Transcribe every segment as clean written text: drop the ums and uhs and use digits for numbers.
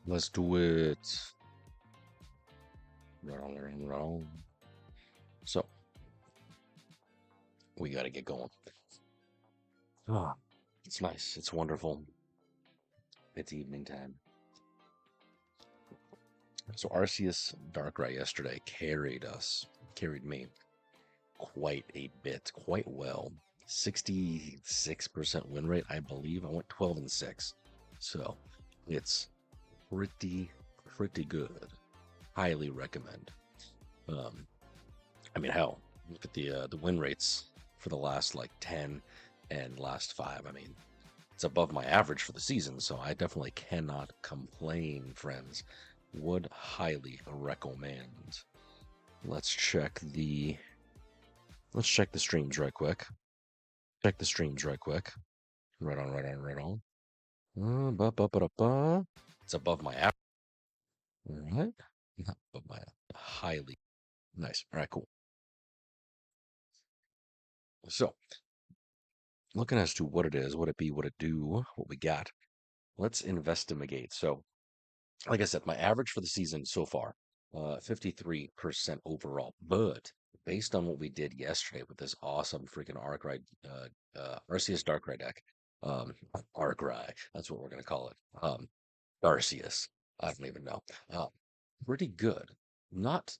Let's do it. Wrong. So we got to get going. Ah, it's nice. It's wonderful. It's evening time. So Arceus-Darkrai yesterday carried me quite a bit, quite well. 66% win rate, I believe. I went 12-6. So it's pretty good. Highly recommend. I mean, hell, look at the win rates for the last like 10 and last 5. I mean, it's above my average for the season, so I definitely cannot complain, friends. Would highly recommend. Let's check the streams right quick. Check the streams right quick. Right on. It's above my average. All right. Not above my highly nice. All right, cool. So, looking as to what it is, what it be, what it do, what we got. Let's investigate. So, like I said, my average for the season so far, 53% overall. But based on what we did yesterday with this awesome freaking Arceus-Darkrai deck, Darkrai, that's what we're gonna call it. Arceus, I don't even know. Pretty good. Not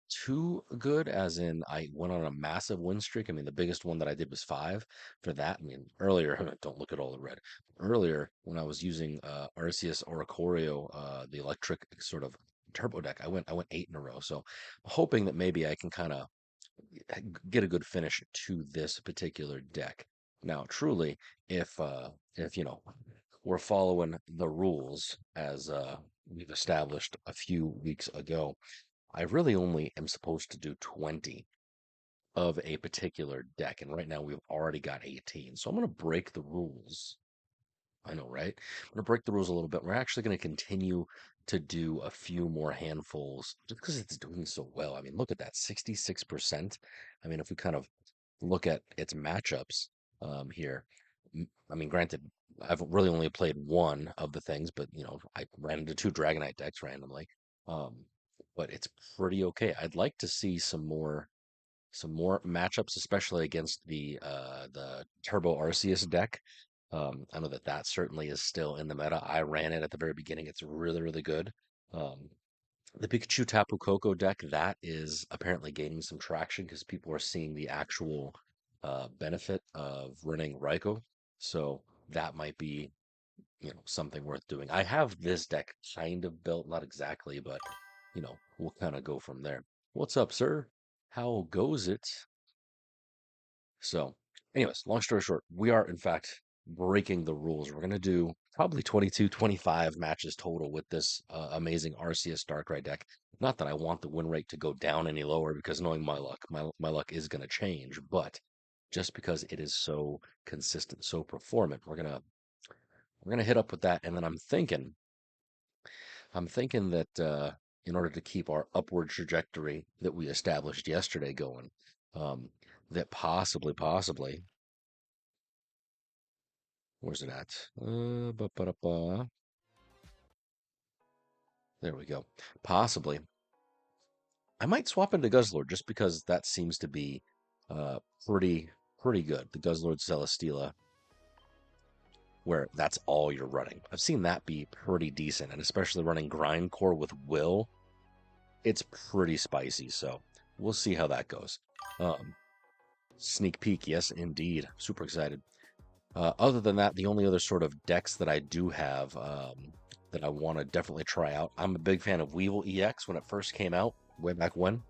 too good, as in I went on a massive win streak. I mean, the biggest one that I did was 5 for that. I mean, earlier, don't look at all the red. Earlier, when I was using Arceus Oricorio, the electric sort of turbo deck, I went 8 in a row. So hoping that maybe I can kind of get a good finish to this particular deck. Now, truly, if we're following the rules as we've established a few weeks ago, I really only am supposed to do 20 of a particular deck, and right now we've already got 18. So I'm going to break the rules. I know, right? I'm going to break the rules a little bit. We're actually going to continue to do a few more handfuls just because it's doing so well. I mean, look at that, 66%. I mean, if we kind of look at its matchups here, I mean, granted, I've really only played one of the things, but I ran into 2 Dragonite decks randomly. Um, but it's pretty okay. I'd like to see some more matchups, especially against the Turbo Arceus deck. I know that certainly is still in the meta. I ran it at the very beginning. It's really good. Um, the Pikachu Tapu Koko deck, that is apparently gaining some traction because people are seeing the actual benefit of running Raikou. So that might be something worth doing. I have this deck kind of built, not exactly, but we'll kind of go from there. What's up, sir? How goes it? So, anyways, long story short, we are in fact breaking the rules. We're gonna do probably 22, 25 matches total with this amazing Arceus-Darkrai deck. Not that I want the win rate to go down any lower, because knowing my luck, my luck is gonna change, but just because it is so consistent, so performant, we're gonna hit up with that. And then I'm thinking that in order to keep our upward trajectory that we established yesterday going, um, that possibly, where's it at? There we go. Possibly, I might swap into Guzzlord just because that seems to be uh, pretty pretty good. The Guzzlord Celesteela, where that's all you're running. I've seen that be pretty decent, and especially running Grindcore with Will, it's pretty spicy. So we'll see how that goes. Um, Sneak peek, yes, indeed. Super excited. Other than that, the only other sort of decks that I do have that I want to definitely try out, I'm a big fan of Weevil EX when it first came out, way back when.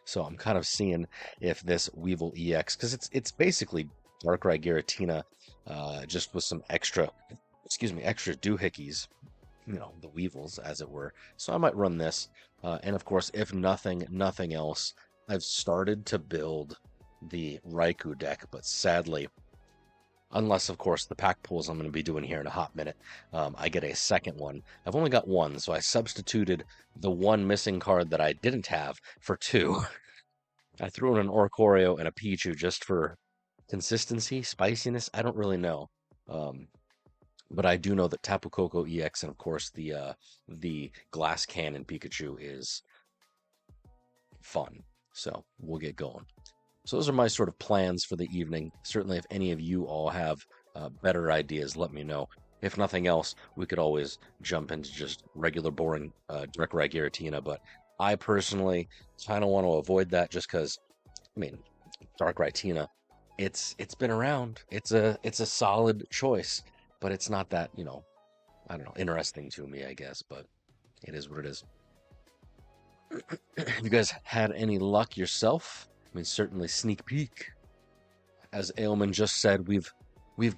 So I'm kind of seeing if this Weevil EX, because it's basically Darkrai Giratina, just with some extra, extra doohickeys, the Weevils, as it were. So I might run this. And of course, if nothing else, I've started to build the Raikou deck, but sadly, unless of course the pack pulls I'm going to be doing here in a hot minute, I get a second one. I've only got one, so I substituted the one missing card that I didn't have for 2. I threw in an Oricorio and a Pichu just for consistency, spiciness. I don't really know. Um, But I do know that Tapu Koko EX and of course the Glass Cannon Pikachu is fun. So we'll get going. So those are my sort of plans for the evening. Certainly, if any of you all have better ideas, let me know. If nothing else, we could always jump into just regular, boring Darkrai Giratina. But I personally kind of want to avoid that just because, I mean, Darkrai Tina, it's been around. It's a solid choice, but it's not that, I don't know, interesting to me, I guess. But it is what it is. Have you guys had any luck yourself? I mean, certainly sneak peek. As Ailman just said, we've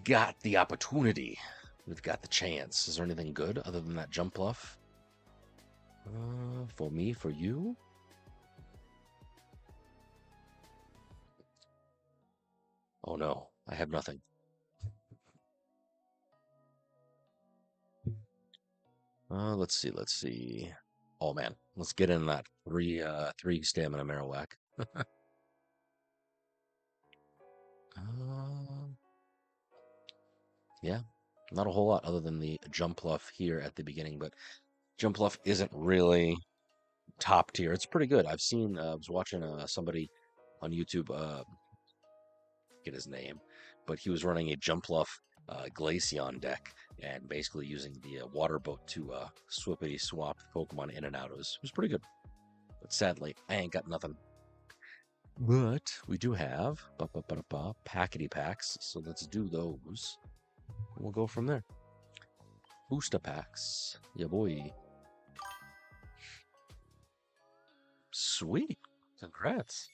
got the opportunity. We've got the chance. Is there anything good other than that jump bluff? For me, for you? Oh no, I have nothing. Let's see, let's see. Oh man, let's get in that three stamina Marowak. Uh, yeah, not a whole lot other than the jump bluff here at the beginning, but jump bluff isn't really top tier. It's pretty good. I've seen. I was watching somebody on YouTube. Get his name, but he was running a jump bluff Glaceon deck and basically using the water boat to swippity swap Pokemon in and out. It was pretty good. But sadly, I ain't got nothing. But we do have packety packs, so let's do those. We'll go from there. Booster packs, yeah boy. Sweet, congrats.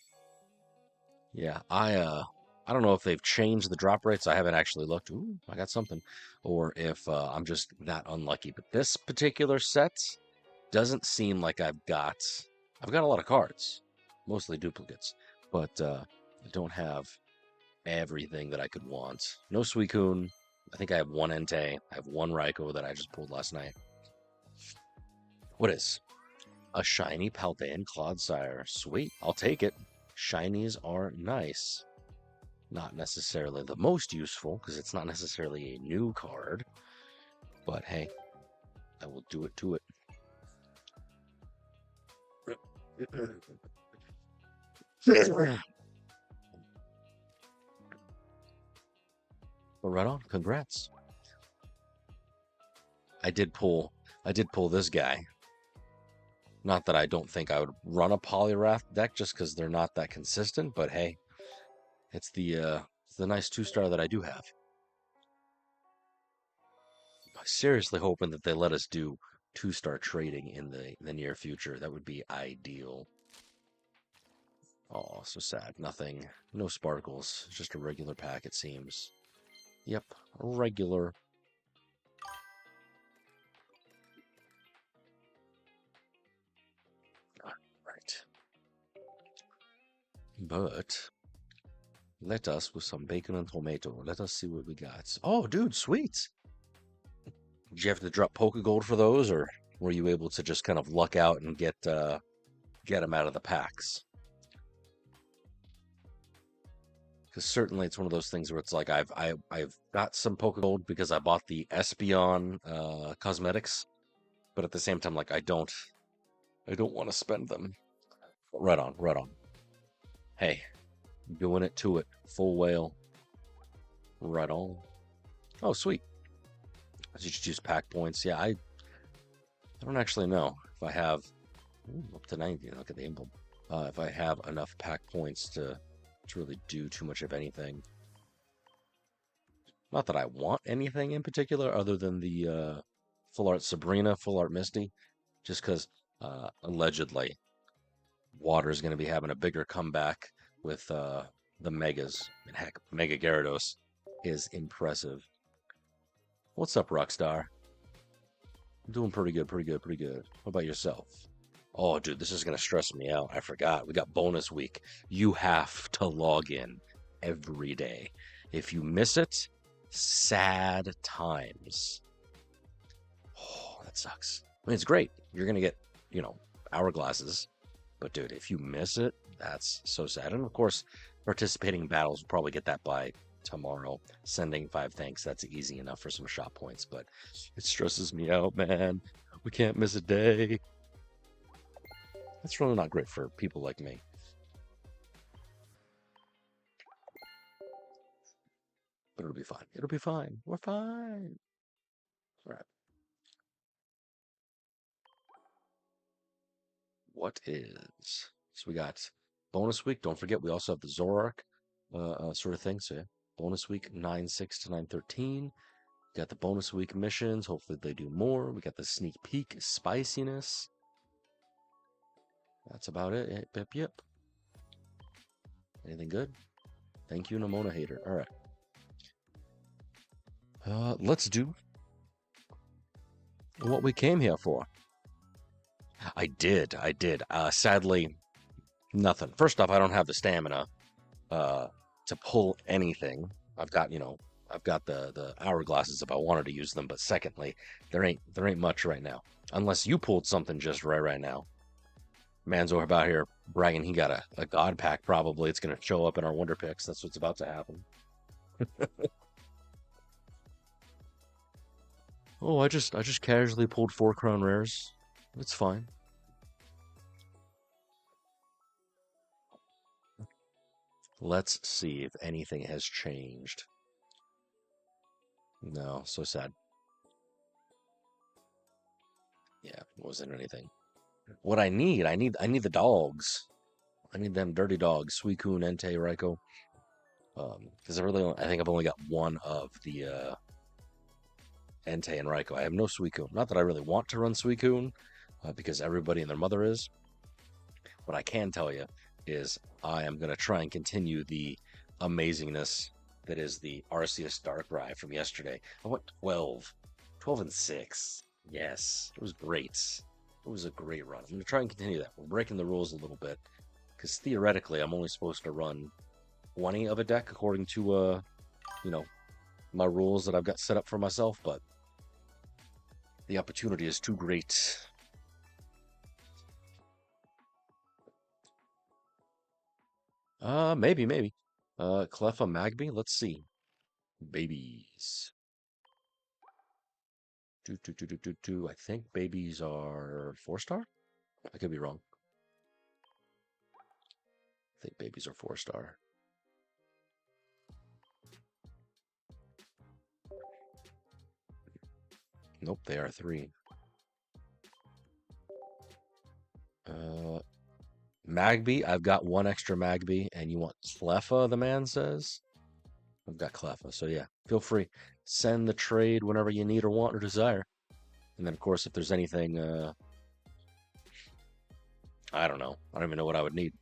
Yeah, I don't know if they've changed the drop rates. I haven't actually looked. Ooh, I got something, or if I'm just that unlucky. But this particular set doesn't seem like I've got a lot of cards, mostly duplicates, but I don't have everything that I could want. No Suicune. I think I have one Entei. I have one Raikou that I just pulled last night. What is? A shiny Paldean Clodsire. Sweet. I'll take it. Shinies are nice. Not necessarily the most useful, because it's not necessarily a new card. But hey, I will do it to it. But right on, congrats. I did pull this guy. Not that I don't think I would run a Poliwrath deck just because they're not that consistent, but hey, it's the nice 2-star that I do have. I'm seriously hoping that they let us do 2-star trading in the near future. That would be ideal. Oh, so sad. Nothing. No sparkles. Just a regular pack, it seems. Yep, regular. Right. But let us, with some bacon and tomato, let us see what we got. Oh, dude, sweet. Did you have to drop Pokegold for those, or were you able to just kind of luck out and get them out of the packs? Because certainly it's one of those things where it's like I've got some Pokegold because I bought the Espeon cosmetics, but at the same time, like I don't want to spend them. Right on, right on. Hey, doing it to it. Full whale. Right on. Oh, sweet. I just use pack points. Yeah, I don't actually know if I have up to 90. Look at the emblem. If I have enough pack points to really do too much of anything. Not that I want anything in particular other than the Full Art Sabrina, Full Art Misty, just because allegedly Water is going to be having a bigger comeback with the Megas. And heck, Mega Gyarados is impressive. What's up, Rockstar? I'm doing pretty good, pretty good, pretty good. What about yourself? Oh, dude, this is going to stress me out. I forgot. We got bonus week. You have to log in every day. If you miss it, sad times. Oh, that sucks. I mean, it's great. You're going to get, hourglasses. But, dude, if you miss it, that's so sad. And, of course, participating in battles will probably get that by tomorrow. Sending 5 thanks, that's easy enough for some shop points, but it stresses me out, man. We can't miss a day. That's really not great for people like me. But it'll be fine. It'll be fine. We're fine. All right. What is? So we got bonus week. Don't forget, we also have the Zoroark sort of thing. So yeah, bonus week 9/6 to 9/13. Got the bonus week missions. Hopefully they do more. We got the sneak peek spiciness. That's about it. Yep, yep, yep. Anything good? Thank you, Nimona Hater. All right. Let's do what we came here for. I did. Sadly, nothing. First off, I don't have the stamina to pull anything. I've got the hourglasses if I wanted to use them, but secondly, there ain't much right now. Unless you pulled something just right now. Man's over about here bragging he got a god pack. Probably it's gonna show up in our wonder picks. That's what's about to happen. Oh, I just casually pulled 4 crown rares. It's fine. Let's see if anything has changed. No, so sad. Yeah, wasn't anything. What I need the dogs. I need them dirty dogs, Suicune, Entei, Raikou. Because I think I've only got one of the Entei and Raikou. I have no Suicune. Not that I really want to run Suicune, because everybody and their mother is. What I can tell you is I am going to try and continue the amazingness that is the Arceus-Darkrai from yesterday. I went 12-6. Yes, it was great. It was a great run. I'm going to try and continue that. We're breaking the rules a little bit, because theoretically I'm only supposed to run 20 of a deck according to, my rules that I've got set up for myself, but the opportunity is too great. Maybe. Cleffa Magby, let's see. Babies. I think babies are 4-star? I could be wrong. I think babies are 4-star. Nope, they are 3. Magby, I've got 1 extra Magby, and you want Cleffa, the man says? I've got Cleffa, so yeah, feel free. Send the trade whenever you need or want or desire. And then, of course, if there's anything, I don't know. I don't even know what I would need.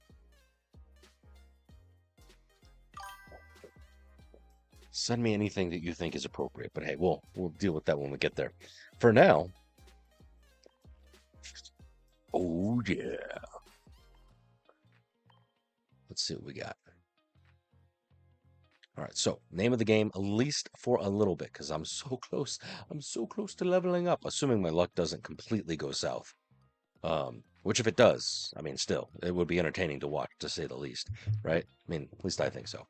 Send me anything that you think is appropriate, but hey, we'll deal with that when we get there. For now, oh yeah. Let's see what we got. All right, so name of the game, at least for a little bit, because I'm so close. I'm so close to leveling up, assuming my luck doesn't completely go south. Which if it does, I mean, still, it would be entertaining to watch, to say the least, right? I mean, at least I think so.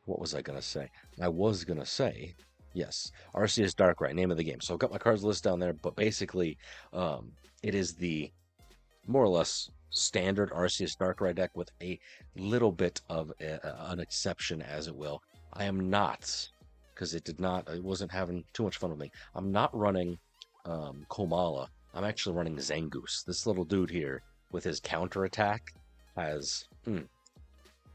What was I going to say? I was going to say, yes, Arceus-Darkrai, name of the game. So I've got my cards list down there, but basically, it is the more or less standard Arceus-Darkrai deck with a little bit of an exception, as it will. I am not, because it wasn't having too much fun with me. I'm not running Komala. I'm actually running Zangoose. This little dude here with his counterattack has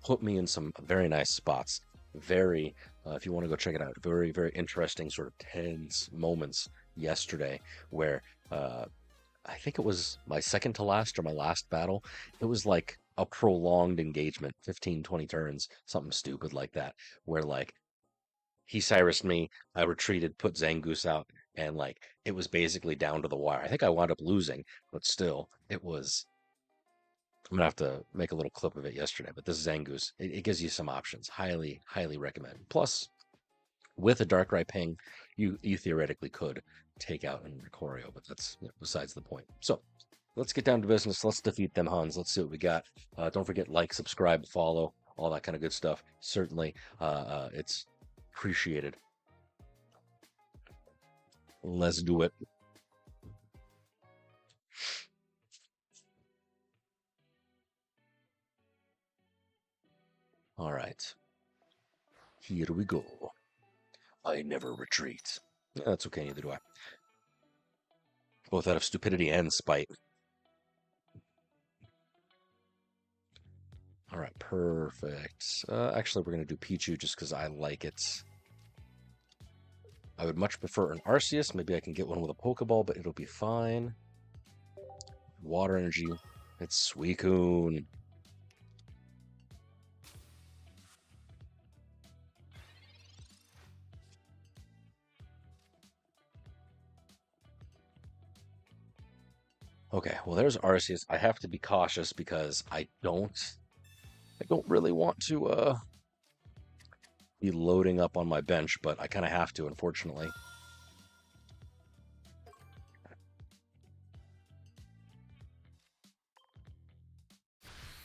put me in some very nice spots. Very, if you want to go check it out, very, very interesting sort of tense moments yesterday where I think it was my second to last or my last battle. It was like a prolonged engagement, 15, 20 turns, something stupid like that, where like he Cyrus'd me, I retreated, put Zangoose out, and like it was basically down to the wire. I think I wound up losing, but still, it was. I'm gonna have to make a little clip of it yesterday, but this Zangoose, it gives you some options. Highly, highly recommend. Plus, with a Darkrai ping, you theoretically could take out an Ikorio, but that's besides the point. So let's get down to business. Let's defeat them Huns. Let's see what we got. Don't forget, like, subscribe, follow, all that kind of good stuff. Certainly, it's appreciated. Let's do it. All right, here we go. I never retreat. Yeah, that's okay, neither do I. Both out of stupidity and spite. All right, perfect. Actually, we're going to do Pichu just because I like it. I would much prefer an Arceus. Maybe I can get one with a Pokeball, but it'll be fine. Water energy. It's Suicune. Okay, well there's Arceus. I have to be cautious because I don't really want to be loading up on my bench, but I kind of have to, unfortunately.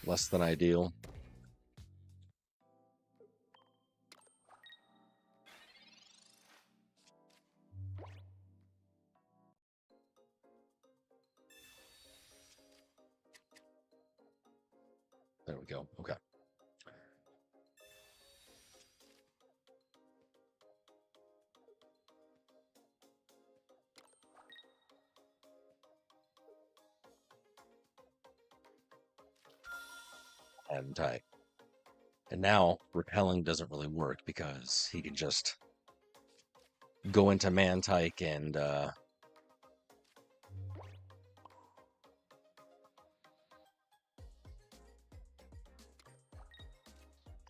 Less than ideal. There we go. Okay. And type. And now repelling doesn't really work because he can just go into Mantike and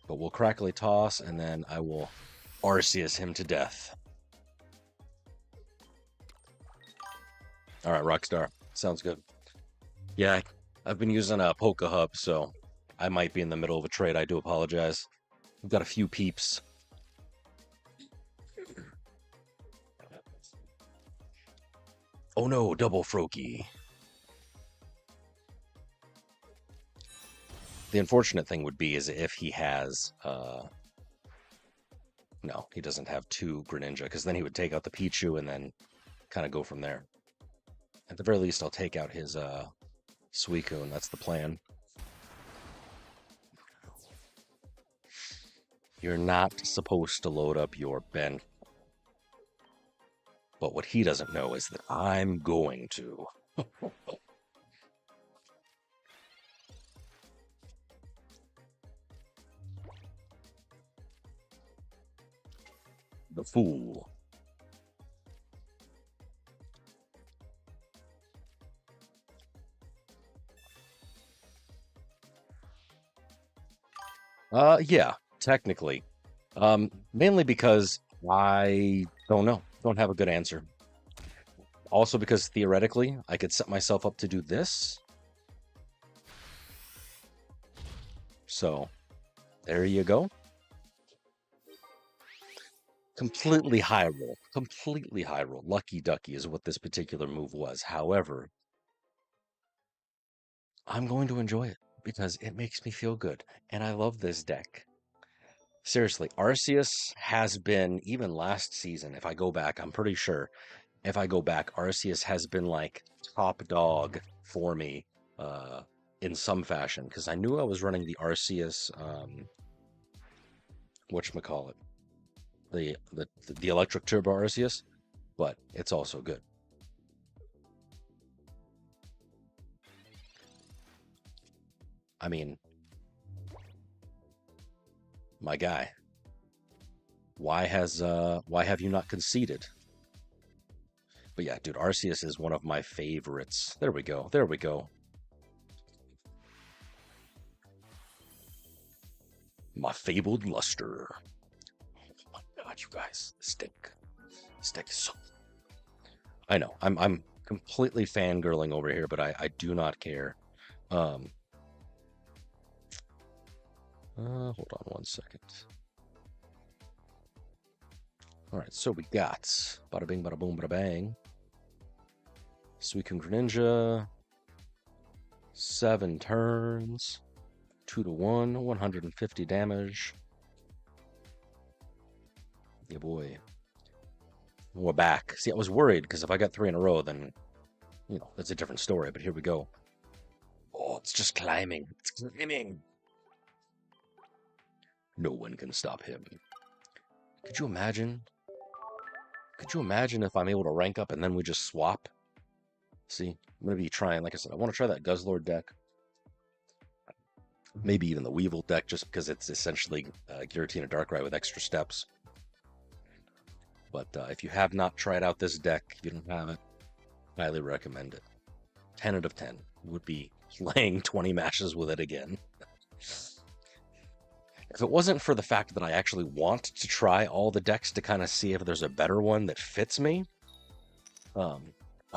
but we'll crackly toss and then I will Arceus him to death. All right, Rockstar. Sounds good. Yeah, I've been using a Poke Hub, so I might be in the middle of a trade. I do apologize. We've got a few peeps. Oh no, double Froakie. The unfortunate thing would be is if he has no, he doesn't have two Greninja, because then he would take out the Pichu and then kind of go from there. At the very least, I'll take out his Suicune. That's the plan. You're not supposed to load up your bench. But what he doesn't know is that I'm going to. The fool. Yeah, technically. Mainly because I don't know. Don't have a good answer. Also because theoretically, I could set myself up to do this. So, there you go. Completely high roll. Completely high roll. Lucky ducky is what this particular move was. However, I'm going to enjoy it because it makes me feel good. And I love this deck. Seriously, Arceus has been, even last season, if I go back, I'm pretty sure, if I go back, Arceus has been like top dog for me in some fashion. Because I knew I was running the Arceus, whatchamacallit, the electric turbo Arceus, but it's also good. I mean, my guy, why have you not conceded? But yeah, dude, Arceus is one of my favorites. There we go. There we go. My fabled luster. Oh my god, you guys, this deck is so. I know. I'm completely fangirling over here, but I do not care. Hold on one second. All right, so we got bada bing, bada boom, bada bang. Suicune Greninja. 7 turns. 2-1, 150 damage. Yeah, boy. We're back. See, I was worried because if I got 3 in a row, then, you know, that's a different story. But here we go. Oh, it's just climbing. It's climbing. No one can stop him. Could you imagine? Could you imagine if I'm able to rank up and then we just swap? See, I'm going to be trying, like I said, I want to try that Guzzlord deck. Maybe even the Weevil deck, just because it's essentially Giratina Darkrai with extra steps. But if you have not tried out this deck, if you don't have it, highly recommend it. 10 out of 10 would be playing 20 matches with it again. If it wasn't for the fact that I actually want to try all the decks to kind of see if there's a better one that fits me, I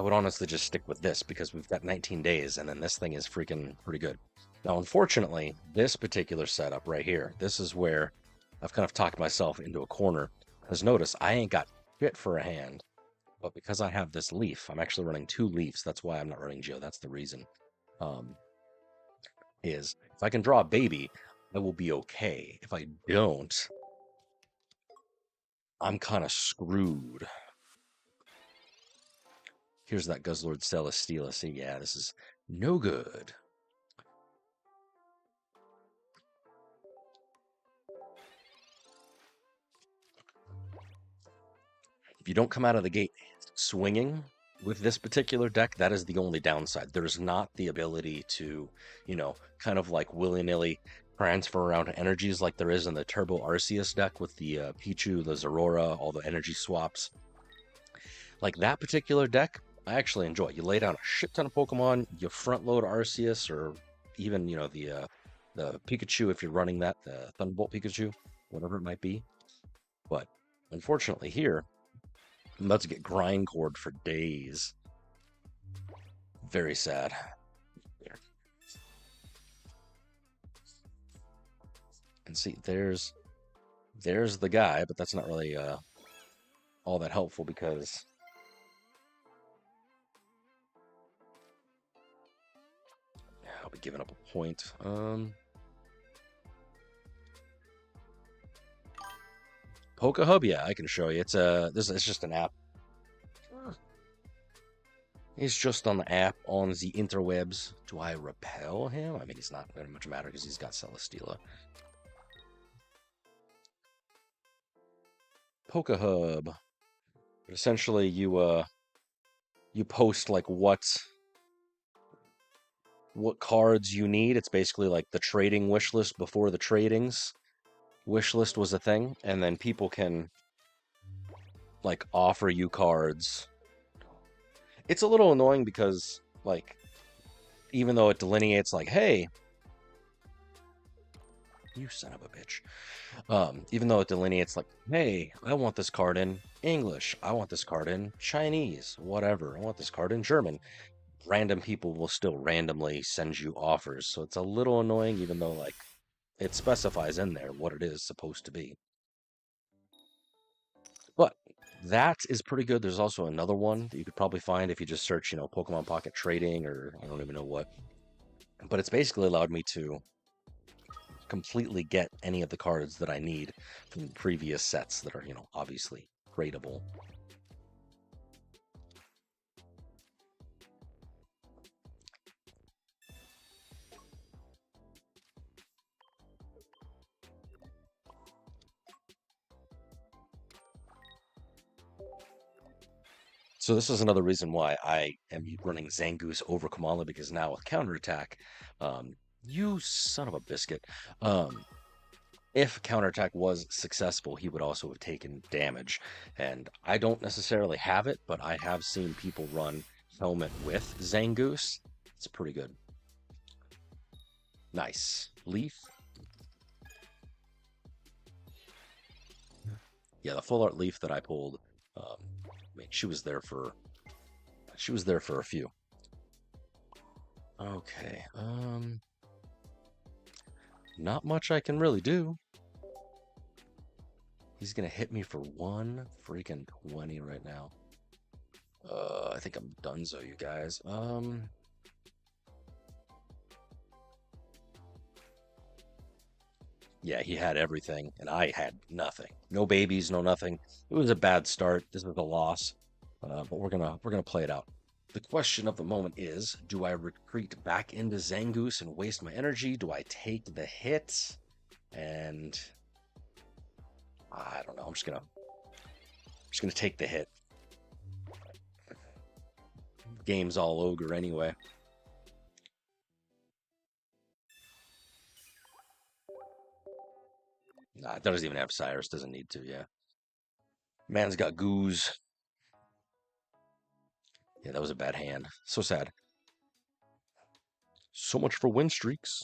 would honestly just stick with this because we've got 19 days and then this thing is freaking pretty good. Now, unfortunately, this particular setup right here, this is where I've kind of talked myself into a corner. Because notice, I ain't got shit for a hand, but because I have this leaf, I'm actually running 2 leaves. That's why I'm not running Geo. That's the reason. Is if I can draw a baby, I will be okay. If I don't, I'm kind of screwed. Here's that Guzzlord Celesteela. See, yeah, this is no good. If you don't come out of the gate swinging with this particular deck, that is the only downside. There's not the ability to, you know, kind of like willy-nilly transfer around energies like there is in the Turbo Arceus deck with the Pichu, the Zorora, all the energy swaps. Like that particular deck, I actually enjoy. You lay down a shit ton of Pokemon, you front load Arceus, or even, you know, the Pikachu if you're running that, the Thunderbolt Pikachu, whatever it might be. But unfortunately here, I'm about to get grindcored for days. Very sad. And see, there's the guy, but that's not really all that helpful because I'll be giving up a point. Poke Hub, yeah, I can show you. It's just an app. He's just on the app on the interwebs. Do I repel him? I mean, he's not very much matter because he's got Celesteela. Poke Hub. But essentially, you post like what cards you need. It's basically like the trading wish list before the tradings wish list was a thing, and then people can like offer you cards. It's a little annoying because like even though it delineates like, hey, you son of a bitch. Even though it delineates like, hey, I want this card in English, I want this card in Chinese, whatever, I want this card in German. Random people will still randomly send you offers, so it's a little annoying even though like it specifies in there what it is supposed to be. But that is pretty good. There's also another one that you could probably find if you just search, you know, Pokemon Pocket Trading or I don't even know what. But it's basically allowed me to completely get any of the cards that I need from previous sets that are, you know, obviously tradable. So this is another reason why I am running Zangoose over Kamala, because now with counterattack, you son of a biscuit, if counterattack was successful, he would also have taken damage. And I don't necessarily have it, but I have seen people run Helmet with Zangoose. It's pretty good. Nice. Leaf. Yeah, the full art Leaf that I pulled, I mean, she was there for a few. Okay, not much I can really do. He's gonna hit me for 1 freaking 20 right now. I think I'm donezo, you guys. Yeah, he had everything, and I had nothing. No babies, no nothing. It was a bad start. This was a loss, but we're gonna play it out. The question of the moment is: do I retreat back into Zangoose and waste my energy? Do I take the hit? And I don't know. I'm just gonna take the hit. Game's all ogre anyway. Nah, it doesn't even have Cyrus. Doesn't need to. Yeah, man's got Goose. Yeah, that was a bad hand. So sad. So much for win streaks.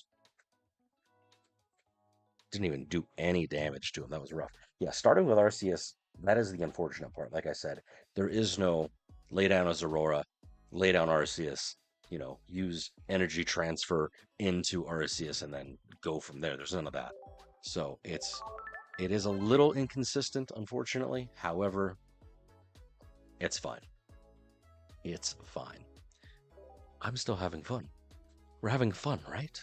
Didn't even do any damage to him. That was rough. Yeah, starting with Arceus, that is the unfortunate part. Like I said, there is no lay down as Aurora, lay down Arceus, use energy transfer into Arceus and then go from there. There's none of that. So it is a little inconsistent, unfortunately. However, it's fine. It's fine. I'm still having fun. We're having fun, right?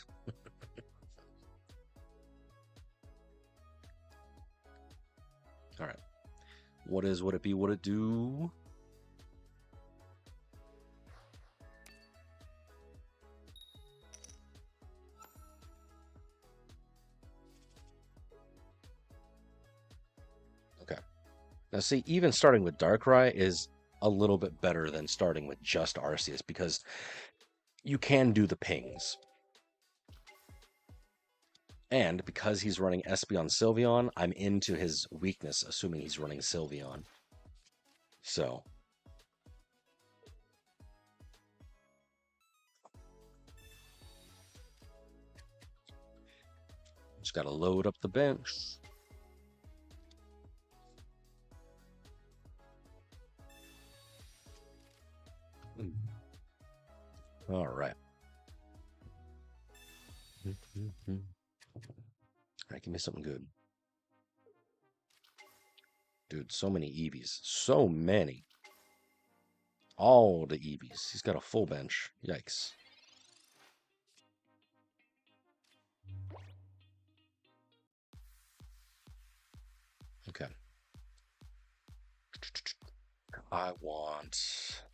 All right. What is, would it be, would it do? Okay. Now, see, even starting with Darkrai is a little bit better than starting with just Arceus because you can do the pings. And because he's running Espeon Sylveon, I'm into his weakness, assuming he's running Sylveon. So, just got to load up the bench. All right. All right, give me something good. Dude, so many EVs. So many. All the EVs. He's got a full bench. Yikes. Okay. I want...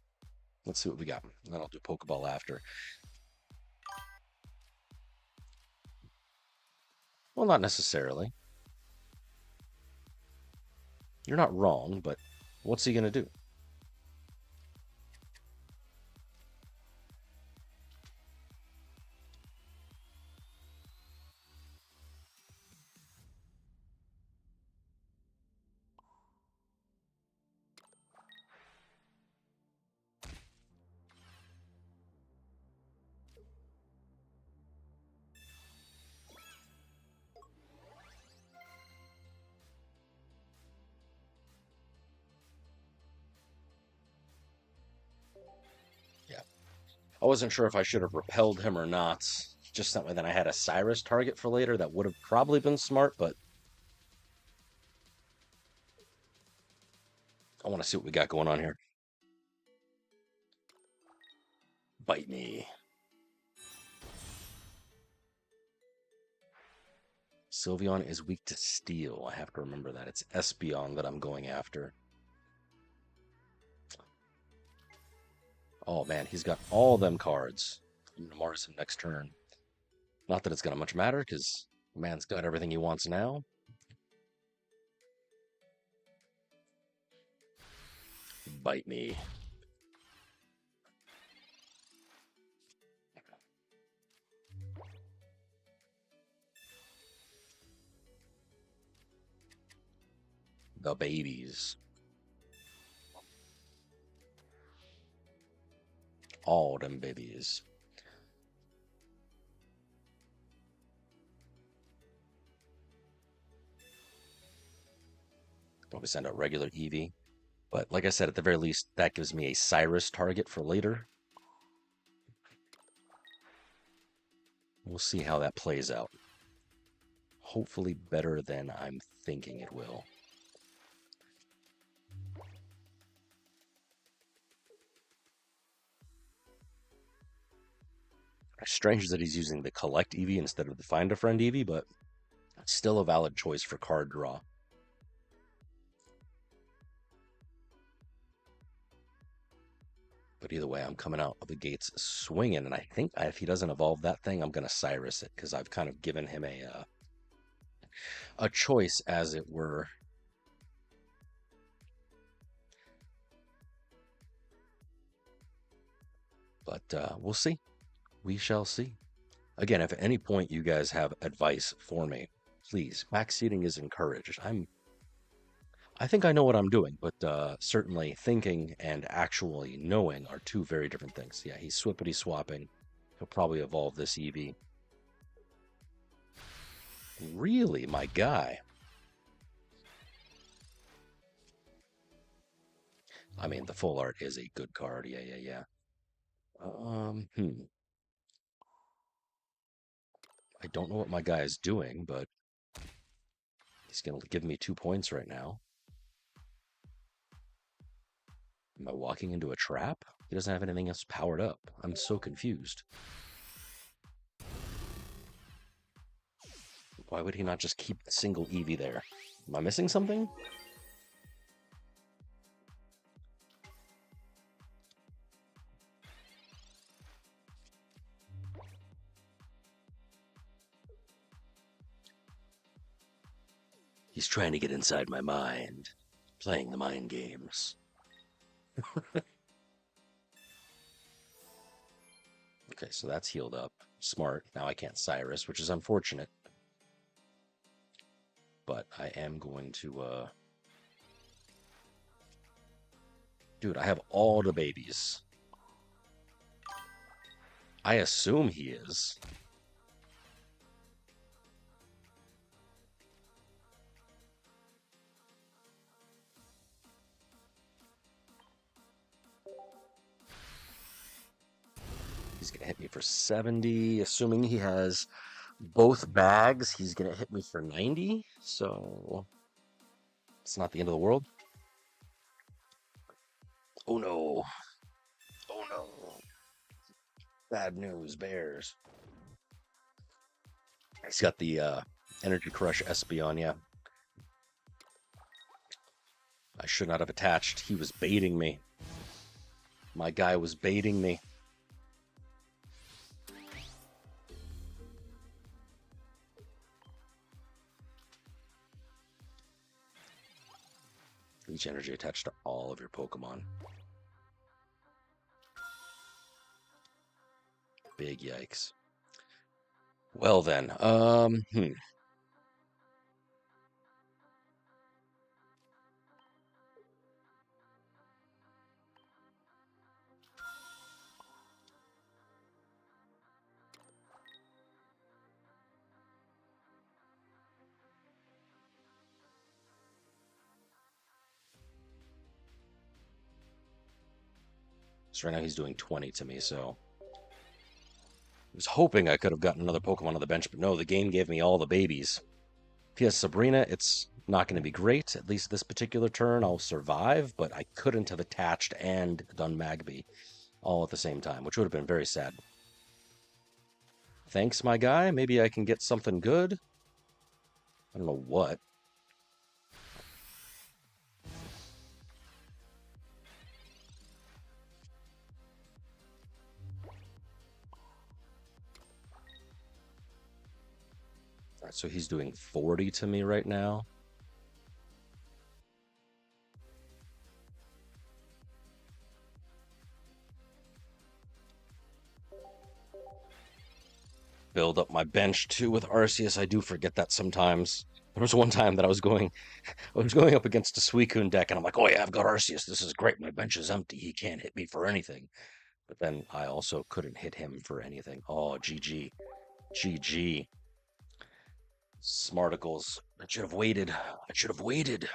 Let's see what we got. And then I'll do Pokeball after. Well, not necessarily. You're not wrong, but what's he going to do? Yeah. I wasn't sure if I should have repelled him or not. Just something that I had a Cyrus target for later that would have probably been smart, but I want to see what we got going on here. Bite me. Sylveon is weak to steel. I have to remember that. It's Espeon that I'm going after. Oh man, he's got all them cards. I'm gonna Mars him next turn. Not that it's gonna much matter, because man's got everything he wants now. Bite me. The babies. All them babies. Probably send a regular Eevee. But like I said, at the very least, that gives me a Cyrus target for later. We'll see how that plays out. Hopefully better than I'm thinking it will. Strange that he's using the collect Eevee instead of the find a friend Eevee, but Still a valid choice for card draw. But either way, I'm coming out of the gates swinging, and I think if he doesn't evolve that thing, I'm going to Cyrus it, because I've kind of given him a choice, as it were. But we'll see. We shall see. Again, if at any point you guys have advice for me, please, backseating is encouraged. I think I know what I'm doing, but certainly thinking and actually knowing are two very different things. Yeah, he's swippity swapping. He'll probably evolve this Eevee. Really, my guy? I mean, the full art is a good card. Yeah. I don't know what my guy is doing, but he's going to give me 2 points right now. Am I walking into a trap? He doesn't have anything else powered up. I'm so confused. Why would he not just keep a single Eevee there? Am I missing something? He's trying to get inside my mind, playing the mind games. Okay, so that's healed up. Smart. Now I can't Cyrus, which is unfortunate. But I am going to, Dude, I have all the babies. I assume he is. He's going to hit me for 70, assuming he has both bags. He's going to hit me for 90, so it's not the end of the world. Oh no. Oh no. Bad news, Bears. He's got the Energy Crush Espeon, yeah. I should not have attached. He was baiting me. My guy was baiting me. Each energy attached to all of your Pokemon. Big yikes. Well then, So right now he's doing 20 to me, so I was hoping I could have gotten another Pokemon on the bench, but no, the game gave me all the babies. If he has Sabrina, it's not going to be great. At least this particular turn, I'll survive, but I couldn't have attached and done Magby all at the same time, which would have been very sad. Thanks, my guy. Maybe I can get something good. I don't know what. All right, so he's doing 40 to me right now. Build up my bench too with Arceus. I do forget that sometimes. There was one time that I was going up against a Suicune deck, and I'm like, oh yeah, I've got Arceus. This is great. My bench is empty. He can't hit me for anything. But then I also couldn't hit him for anything. Oh, GG. GG. Smarticles. I should have waited. I should have waited.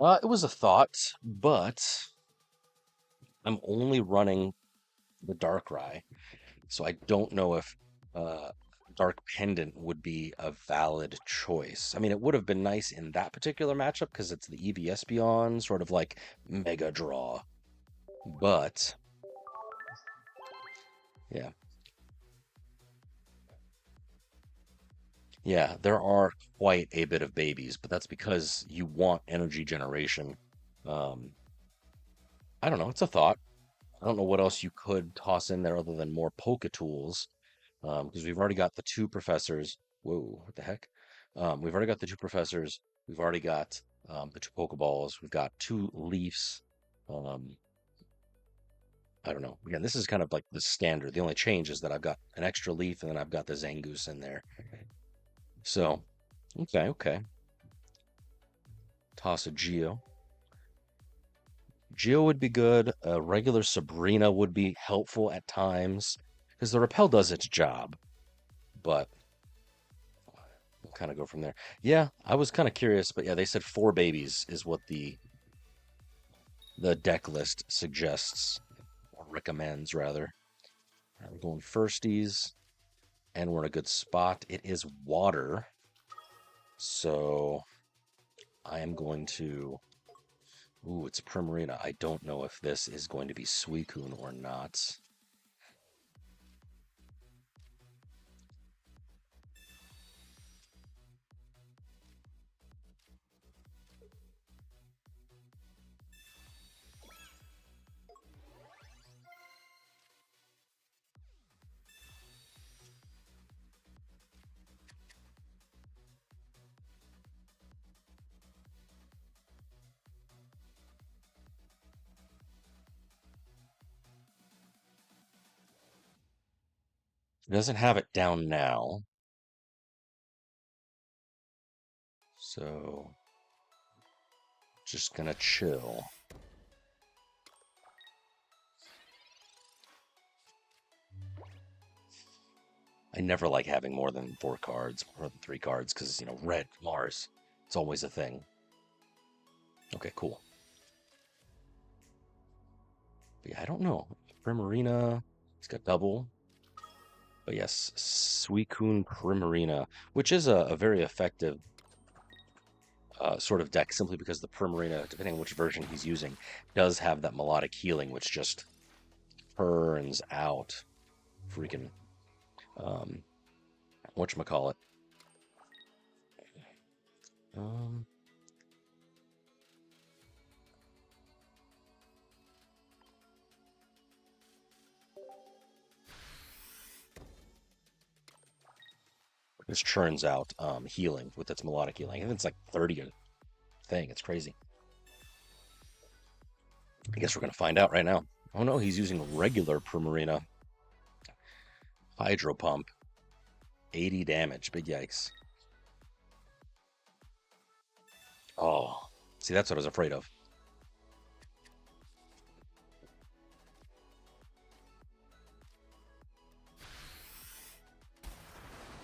It was a thought, but I'm only running the Darkrai, so I don't know if Dark Pendant would be a valid choice. I mean, it would have been nice in that particular matchup because it's the EVS Beyond, sort of like mega draw. But yeah, yeah, there are quite a bit of babies, but that's because you want energy generation. Um, I don't know, it's a thought. I don't know what else you could toss in there other than more Poke Tools, because we've already got the two professors. Whoa, what the heck? We've already got the two professors. We've already got the two Pokeballs. We've got two Leafs. Um, I don't know. Again, this is kind of like the standard. The only change is that I've got an extra Leaf and then I've got the Zangoose in there. So, okay, okay. Toss a Geo. Geo would be good. A regular Sabrina would be helpful at times because the Repel does its job, but we'll kind of go from there. Yeah, I was kind of curious, but yeah, they said four babies is what the deck list suggests or recommends rather. We're going firsties, and we're in a good spot. It is water, so I am going to. Ooh, it's Primarina. I don't know if this is going to be Suicune or not. It doesn't have it down now, so just gonna chill. I never like having more than four cards, more than three cards, because, red, Mars, it's always a thing. Okay, cool. But yeah, I don't know. Primarina, it's got double. But yes, Suicune Primarina, which is a very effective sort of deck simply because the Primarina, depending on which version he's using, does have that melodic healing, which just turns out freaking um, whatchamacallit. Um, this churns out healing with its melodic healing. I think it's like 30 a thing. It's crazy. I guess we're gonna find out right now. Oh no, he's using regular Primarina. Hydro Pump. 80 damage. Big yikes. Oh, see, that's what I was afraid of.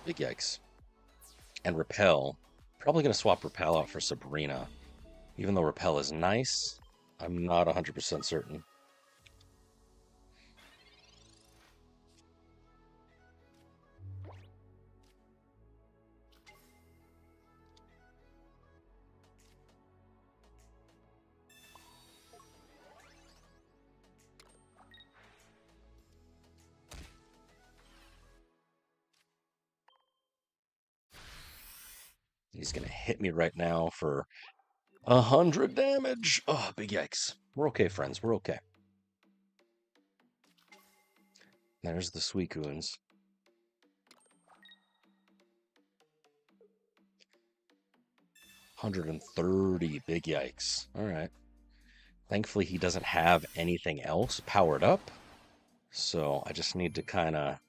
Big yikes. And Repel. Probably going to swap Repel out for Sabrina. Even though Repel is nice, I'm not 100% certain. He's going to hit me right now for 100 damage. Oh, big yikes. We're okay, friends. We're okay. There's the Suicunes. 130. Big yikes. All right. Thankfully, he doesn't have anything else powered up. So I just need to kind of.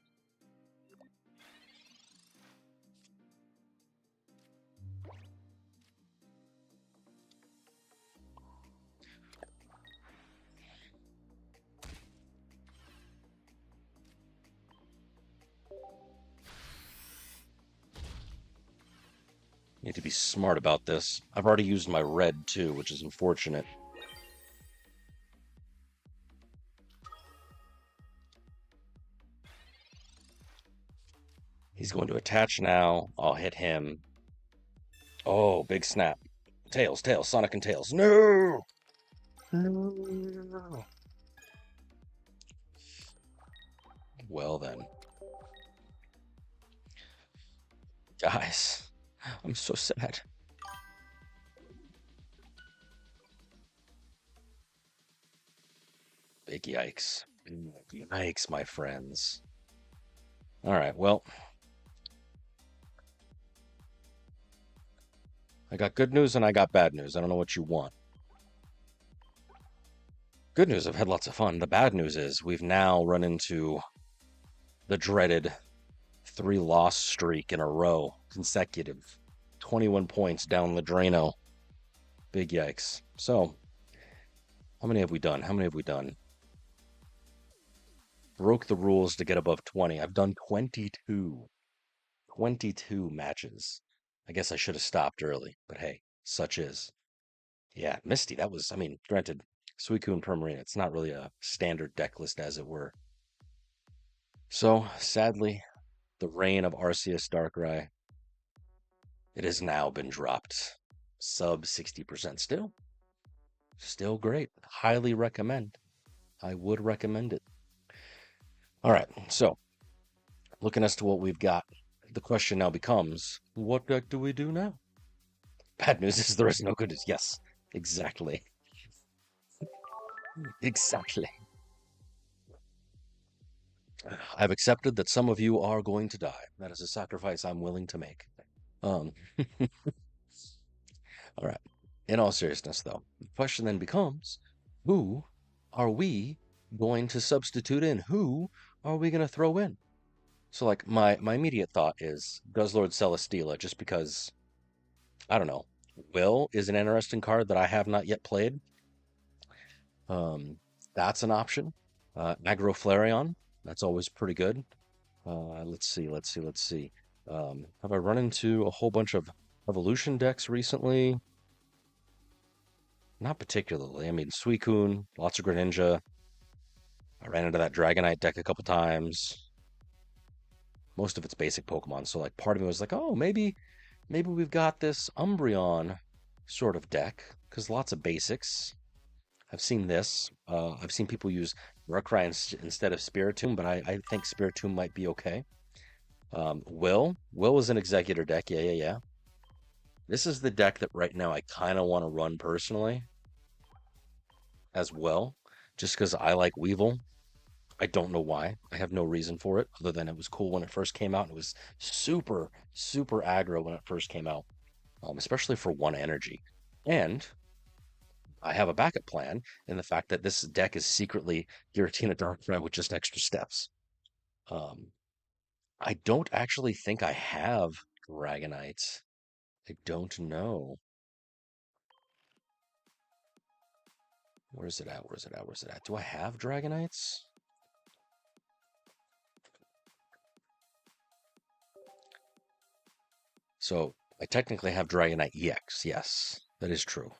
Need to be smart about this. I've already used my red too, which is unfortunate. He's going to attach now. I'll hit him. Oh, big snap. Tails, Tails, Sonic and Tails. No! No! Well then. Guys, I'm so sad. Big yikes. Yikes, my friends. All right, well, I got good news and I got bad news. I don't know what you want. Good news, I've had lots of fun. The bad news is we've now run into the dreaded 3-loss streak in a row, consecutive. 21 points down the draino. Big yikes. So, how many have we done? How many have we done? Broke the rules to get above 20. I've done 22. 22 matches. I guess I should have stopped early, but hey, such is. Yeah, Misty, that was, I mean, granted, Suicune and Primarina, it's not really a standard deck list as it were. So, sadly, the reign of Arceus-Darkrai, it has now been dropped. Sub 60% still. Still great. Highly recommend. I would recommend it. All right, so looking as to what we've got, the question now becomes, what deck do we do now? Bad news is there is no good news. Yes, exactly. Exactly. I've accepted that some of you are going to die. That is a sacrifice I'm willing to make. All right. In all seriousness, though, the question then becomes, who are we going to substitute in? Who are we going to throw in? So, like, my immediate thought is Guzzlord Celesteela, just because, I don't know, Will is an interesting card that I have not yet played. That's an option. Aggro Flareon, that's always pretty good. Let's see. Have I run into a whole bunch of evolution decks recently? Not particularly. I mean, Suicune, lots of Greninja. I ran into that Dragonite deck a couple times. Most of it's basic Pokemon, so like part of me was like, oh, maybe we've got this Umbreon sort of deck, because lots of basics. I've seen this. I've seen people use Darkrai instead of Spiritomb, but I think Spiritomb might be okay. Will is an Executor deck. Yeah. This is the deck that right now I kind of want to run personally as well, just because I like Weevil. I don't know why. I have no reason for it other than it was cool when it first came out. And it was super, super aggro when it first came out, especially for one energy. And I have a backup plan in the fact that this deck is secretly Giratina Darkrai with just extra steps. Um, I don't actually think I have Dragonite. I don't know. Where's it at? Where's it at? Where's it at? Do I have Dragonites? So I technically have Dragonite EX. Yes, that is true.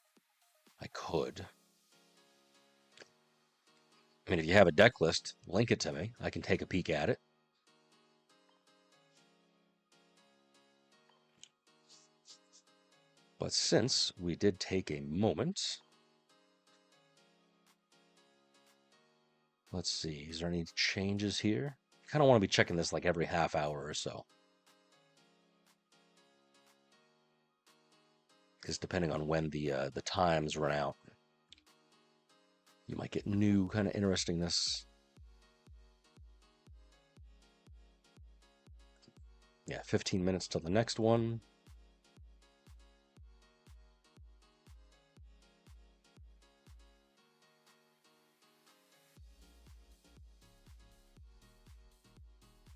I could. I mean, if you have a deck list, link it to me. I can take a peek at it. But since we did take a moment, let's see, is there any changes here? I kind of want to be checking this like every half hour or so. Because depending on when the times run out, you might get new kind of interestingness. Yeah, 15 minutes till the next one.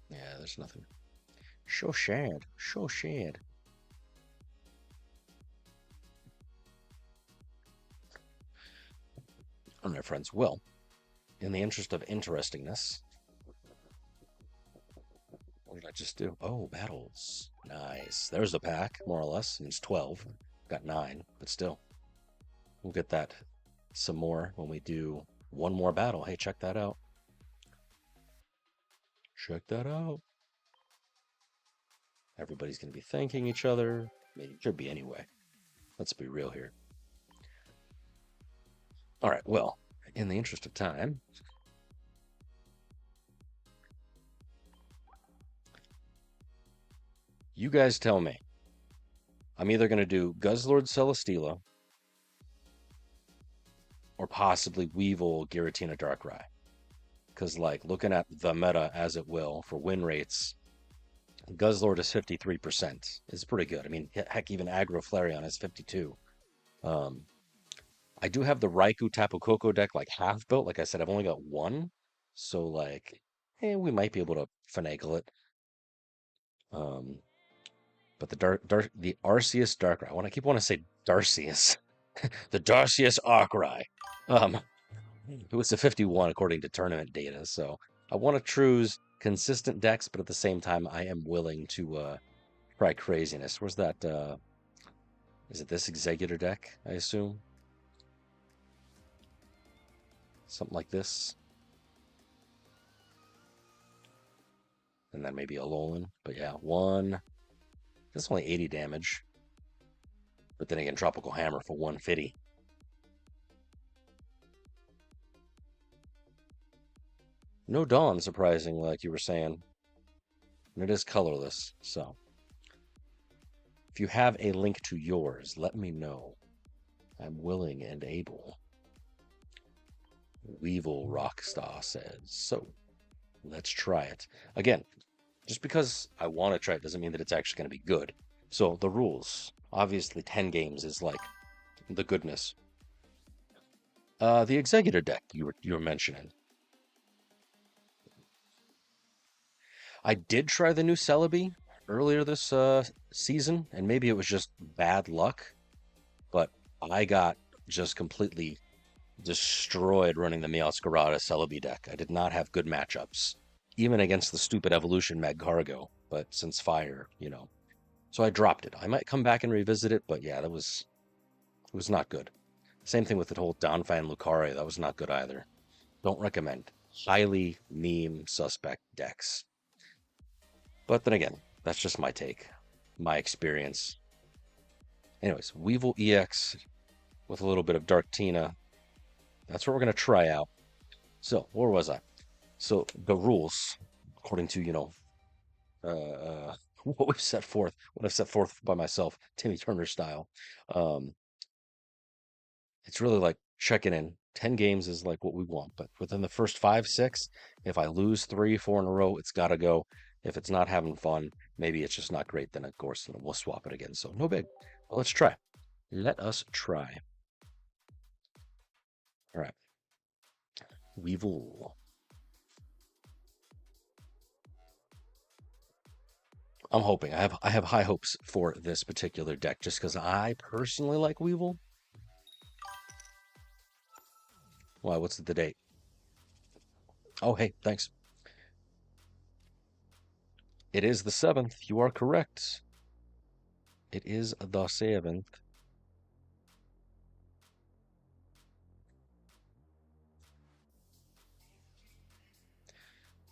Yeah, there's nothing. So sad. So sad. All right, friends. Well, in the interest of interestingness, what did I just do? Oh, battles. Nice. There's the pack, more or less. It's 12. Got 9, but still. We'll get that some more when we do one more battle. Hey, check that out. Check that out. Everybody's going to be thanking each other. I mean, it should be anyway. Let's be real here. All right, well, in the interest of time, you guys tell me. I'm either going to do Guzzlord Celesteela or possibly Weevil Giratina Darkrai. Because, like, looking at the meta as it will for win rates, Guzzlord is 53%. It's pretty good. I mean, heck, even Aggro Flareon is 52. Um, I do have the Raikou Tapu Koko deck like half built. Like I said, I've only got one. So, like, we might be able to finagle it. Um, but the Arceus Darkrai. I keep wanting to say Darcius. The Darcius Arcrai. Um, it was a 51 according to tournament data. So I want to choose consistent decks, but at the same time, I am willing to try craziness. Where's that? Is it this Executor deck? I assume something like this, and then maybe a Alolan. But yeah, one. That's only 80 damage. But then again, Tropical Hammer for 150. No Dawn, surprising, like you were saying. And it is colorless, so. If you have a link to yours, let me know. I'm willing and able. Weevil Rockstar says. So, let's try it. Again, just because I want to try it doesn't mean that it's actually going to be good. So, the rules. Obviously, 10 games is like the goodness. The Executor deck you were mentioning. I did try the new Celebi earlier this season, and maybe it was just bad luck, but I got just completely destroyed running the Meowscarada Celebi deck. I did not have good matchups, even against the stupid Evolution Magcargo, but since Fire, So I dropped it. I might come back and revisit it, but yeah, it was not good. Same thing with the whole Donphan Lucario. That was not good either. Don't recommend. Highly meme suspect decks. But then again, that's just my take, my experience. Anyways, Weevil EX with a little bit of Darktina. That's what we're going to try out. So, where was I? So, the rules, according to, what we've set forth, what I've set forth by myself, Timmy Turner style. Um, it's really like checking in. 10 games is like what we want, but within the first 5, 6, if I lose 3, 4 in a row, it's got to go. If it's not having fun, maybe it's just not great, then of course we'll swap it again. So no big. But let's try. Let us try. All right. Weevil. I'm hoping. I have high hopes for this particular deck just because I personally like Weevil. Why? What's the date? Oh, hey, thanks. It is the 7th. You are correct. It is the 7th.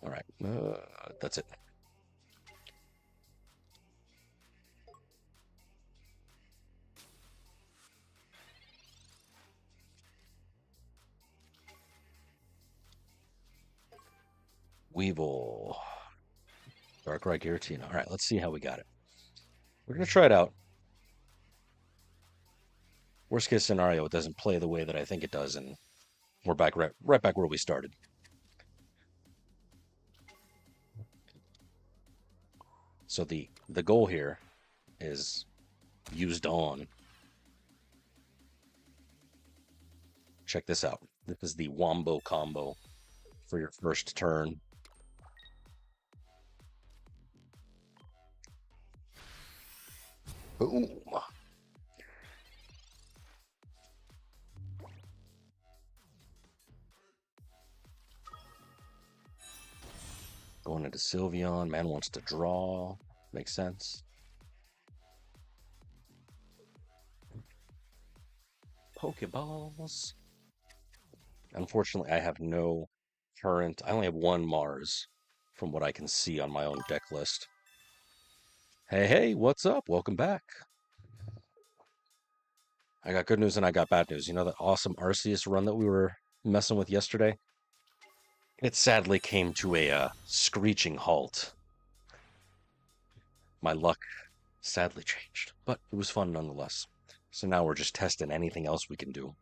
All right. That's it. Weevil. Darkrai Giratina. All right, let's see how we got it. We're going to try it out. Worst case scenario, it doesn't play the way that I think it does, and we're back right back where we started. So the goal here is use Dawn. Check this out. This is the Wombo combo for your first turn. Boom. Going into Sylveon. Man wants to draw. Makes sense. Pokeballs. Unfortunately, I have no current. I only have one Mars from what I can see on my own deck list. Hey, hey, what's up? Welcome back. I got good news and I got bad news. You know that awesome Arceus run that we were messing with yesterday? It sadly came to a screeching halt. My luck sadly changed, but it was fun nonetheless. So now we're just testing anything else we can do.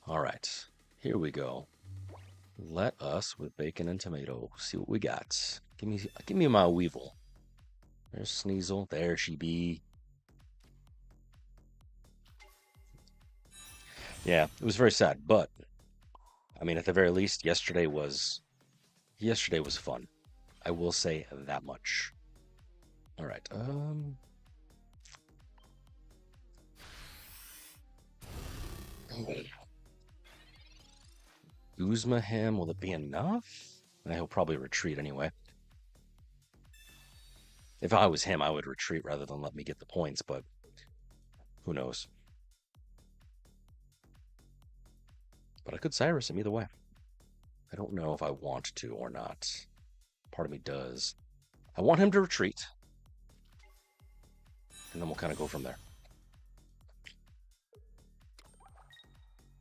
All right, here we go. Let us, with bacon and tomato, see what we got. Give me my Weevil. There's Sneasel. There she be. Yeah, it was very sad, but I mean, at the very least, yesterday was fun. I will say that much. All right. Uzma him, will it be enough? He'll probably retreat anyway. If I was him, I would retreat rather than let me get the points, but who knows? But I could Cyrus him either way. I don't know if I want to or not. Part of me does. I want him to retreat, and then we'll kind of go from there.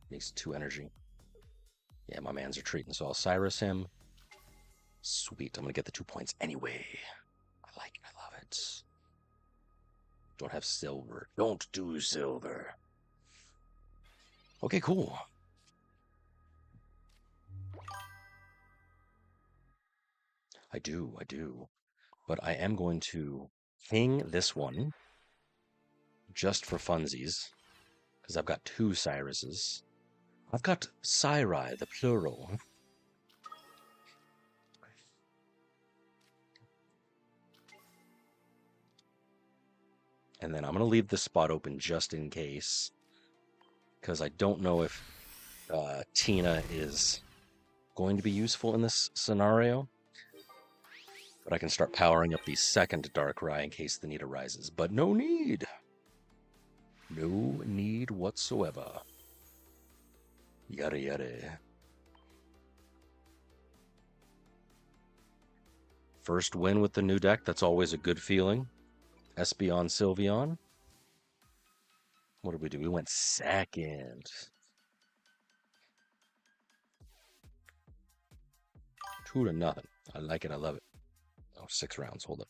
Needs 2 energy. Yeah, my man's retreating, so I'll Cyrus him. Sweet, I'm gonna get the 2 points anyway. I love it. Don't have silver. Don't do silver. Okay, cool. I do. But I am going to king this one just for funsies, because I've got 2 Cyruses. I've got Cyri, the plural. And then I'm going to leave this spot open just in case, because I don't know if Tina is going to be useful in this scenario. But I can start powering up the second Darkrai in case the need arises. But no need. No need whatsoever. Yada yada. First win with the new deck, that's always a good feeling. Espeon, Sylveon. What did we do? We went second. 2-0. I like it, I love it. Oh, 6 rounds, hold it.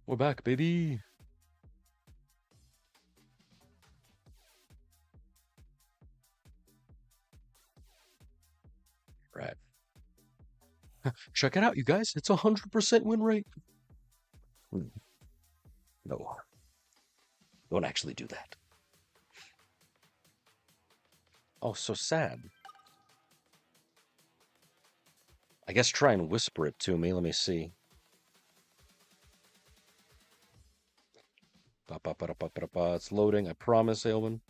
We're back, baby. Right. Check it out, you guys. It's 100% win rate. No. Don't actually do that. Oh, so sad. I guess try and whisper it to me. Let me see. It's loading. I promise, Aylwin.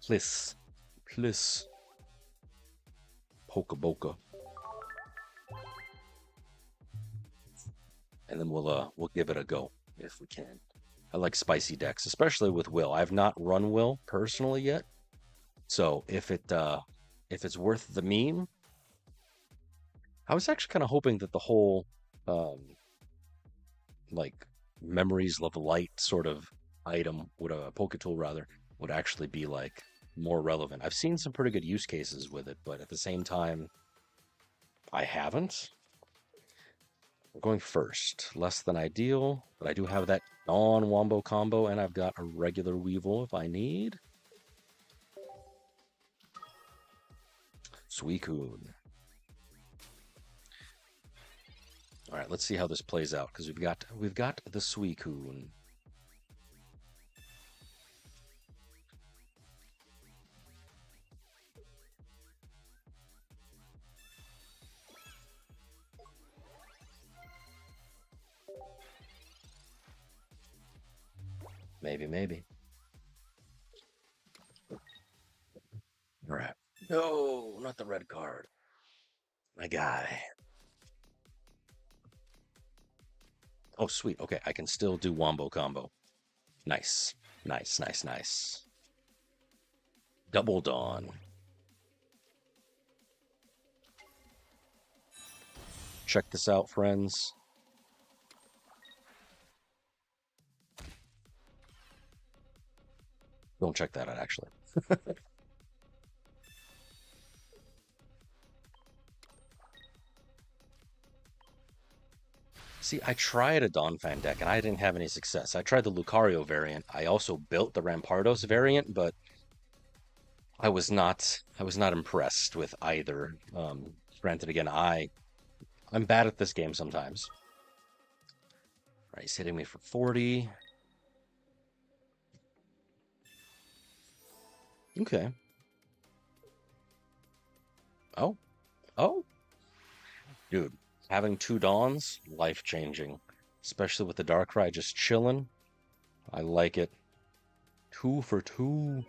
Please. Please. Poka Boka. And then we'll give it a go if we can. I like spicy decks, especially with Will. I've not run Will personally yet. So if it's worth the meme, I was actually kind of hoping that the whole like memories of light sort of item would a Poketool rather would actually be like more relevant. I've seen some pretty good use cases with it, but at the same time, I haven't. We're going first. Less than ideal, but I do have that non-wombo combo, and I've got a regular Weevil if I need. Suicune. All right, let's see how this plays out because we've got the Suicune. Maybe. No, not the red card. My guy. Oh, sweet. Okay, I can still do Wombo combo. Nice. Nice, nice, nice. Double Dawn. Check this out, friends. Don't check that out, actually. See, I tried a Donphan deck and I didn't have any success. I tried the Lucario variant. I also built the Rampardos variant, but I was not impressed with either. Granted, again, I'm bad at this game sometimes. All right, he's hitting me for 40. Okay. Oh, oh, dude, having two Dawns, life changing, especially with the Darkrai just chilling. I like it. 2 for 2.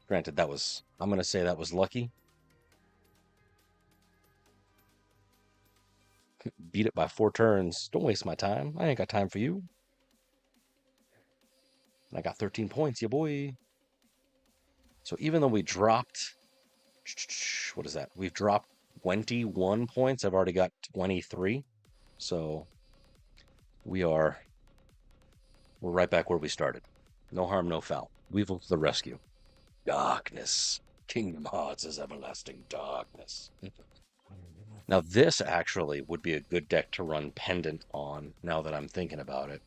Granted, I'm gonna say that was lucky. Beat it by 4 turns. Don't waste my time. I ain't got time for you. I got 13 points, ya boy. So even though we dropped, what is that? We've dropped 21 points. I've already got 23. So we're right back where we started. No harm, no foul. Weevil to the rescue. Darkness. Kingdom Hearts is everlasting darkness. Now this actually would be a good deck to run Pendant on, now that I'm thinking about it.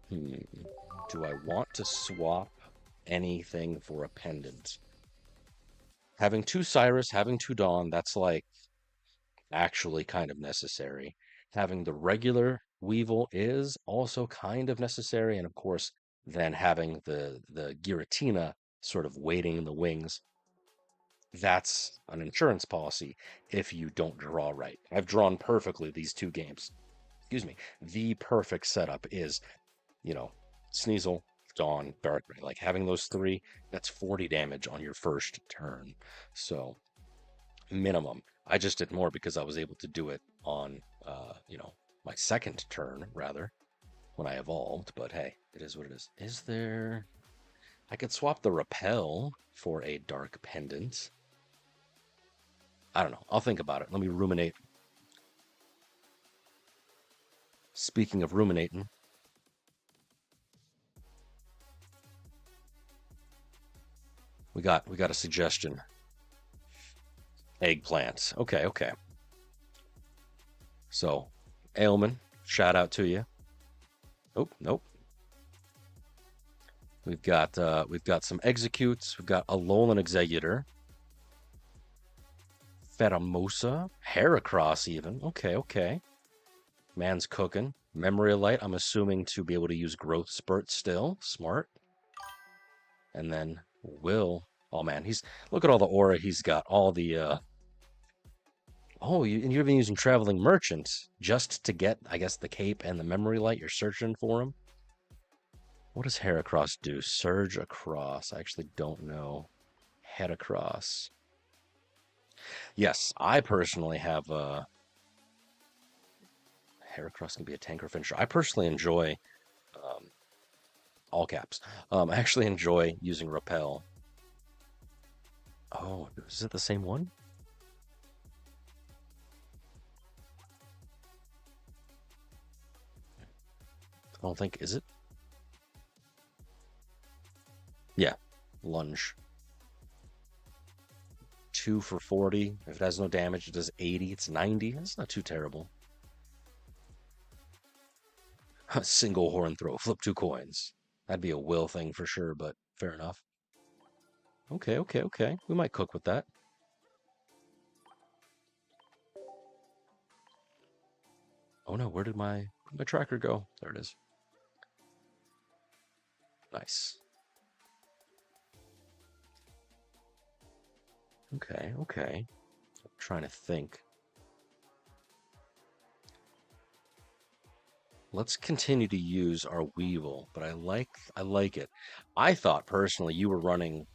Do I want to swap anything for a Pendant? Having two Cyrus, having two Dawn, that's like actually kind of necessary. Having the regular Weevil is also kind of necessary, and of course, then having the Giratina sort of waiting in the wings. That's an insurance policy if you don't draw right. I've drawn perfectly these two games. Excuse me. The perfect setup is, you know, Sneasel, Dawn, Darkrai. Like having those three, that's 40 damage on your first turn. So minimum. I just did more because I was able to do it on, my second turn rather when I evolved. But hey, it is what it is. Is there? I could swap the Repel for a Dark Pendant. I don't know. I'll think about it. Let me ruminate. Speaking of ruminating, we got a suggestion. Eggplants. Okay, okay. So, Ailman, shout out to you. Oh, nope. We've got some executes. We've got Alolan Executor, Pheromosa, Heracross even. Okay, okay. Man's cooking. Memory Light, I'm assuming to be able to use Growth Spurt still. Smart. And then Will. Oh man, look at all the aura he's got. All the oh, and you're even using Traveling Merchant just to get, I guess, the cape and the Memory Light. You're searching for him. What does Heracross do? Surge across. I actually don't know. Head across. Yes, I personally have Heracross can be a tank or finisher. I personally enjoy um, all caps. I actually enjoy using Repel. Oh, is it the same one? I don't think, is it? Yeah, lunge. 2 for 40. If it has no damage, it does 80. It's 90. That's not too terrible. A single horn throw. Flip 2 coins. That'd be a will thing for sure, but fair enough. Okay, okay, okay. We might cook with that. Oh no, where'd my tracker go? There it is. Nice. Okay, okay. I'm trying to think. let's continue to use our Weevil, but I like it. I thought personally you were running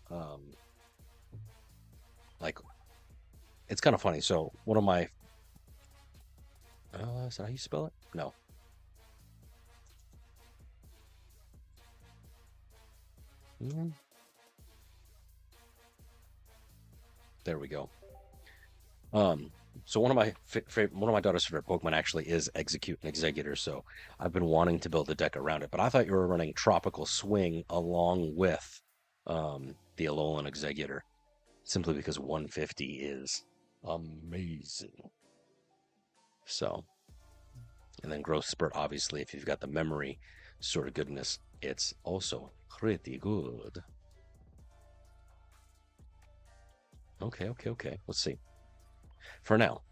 like it's kind of funny. So one of my is that how you spell it? No. Mm, there we go. Um, so one of my daughter's favorite Pokemon actually is Execute and Executor. So I've been wanting to build a deck around it, but I thought you were running Tropical Swing along with the Alolan Executor, simply because 150 is amazing. So, and then Growth Spurt, obviously, if you've got the memory sort of goodness, it's also pretty good. Okay, okay, okay. Let's see. For now,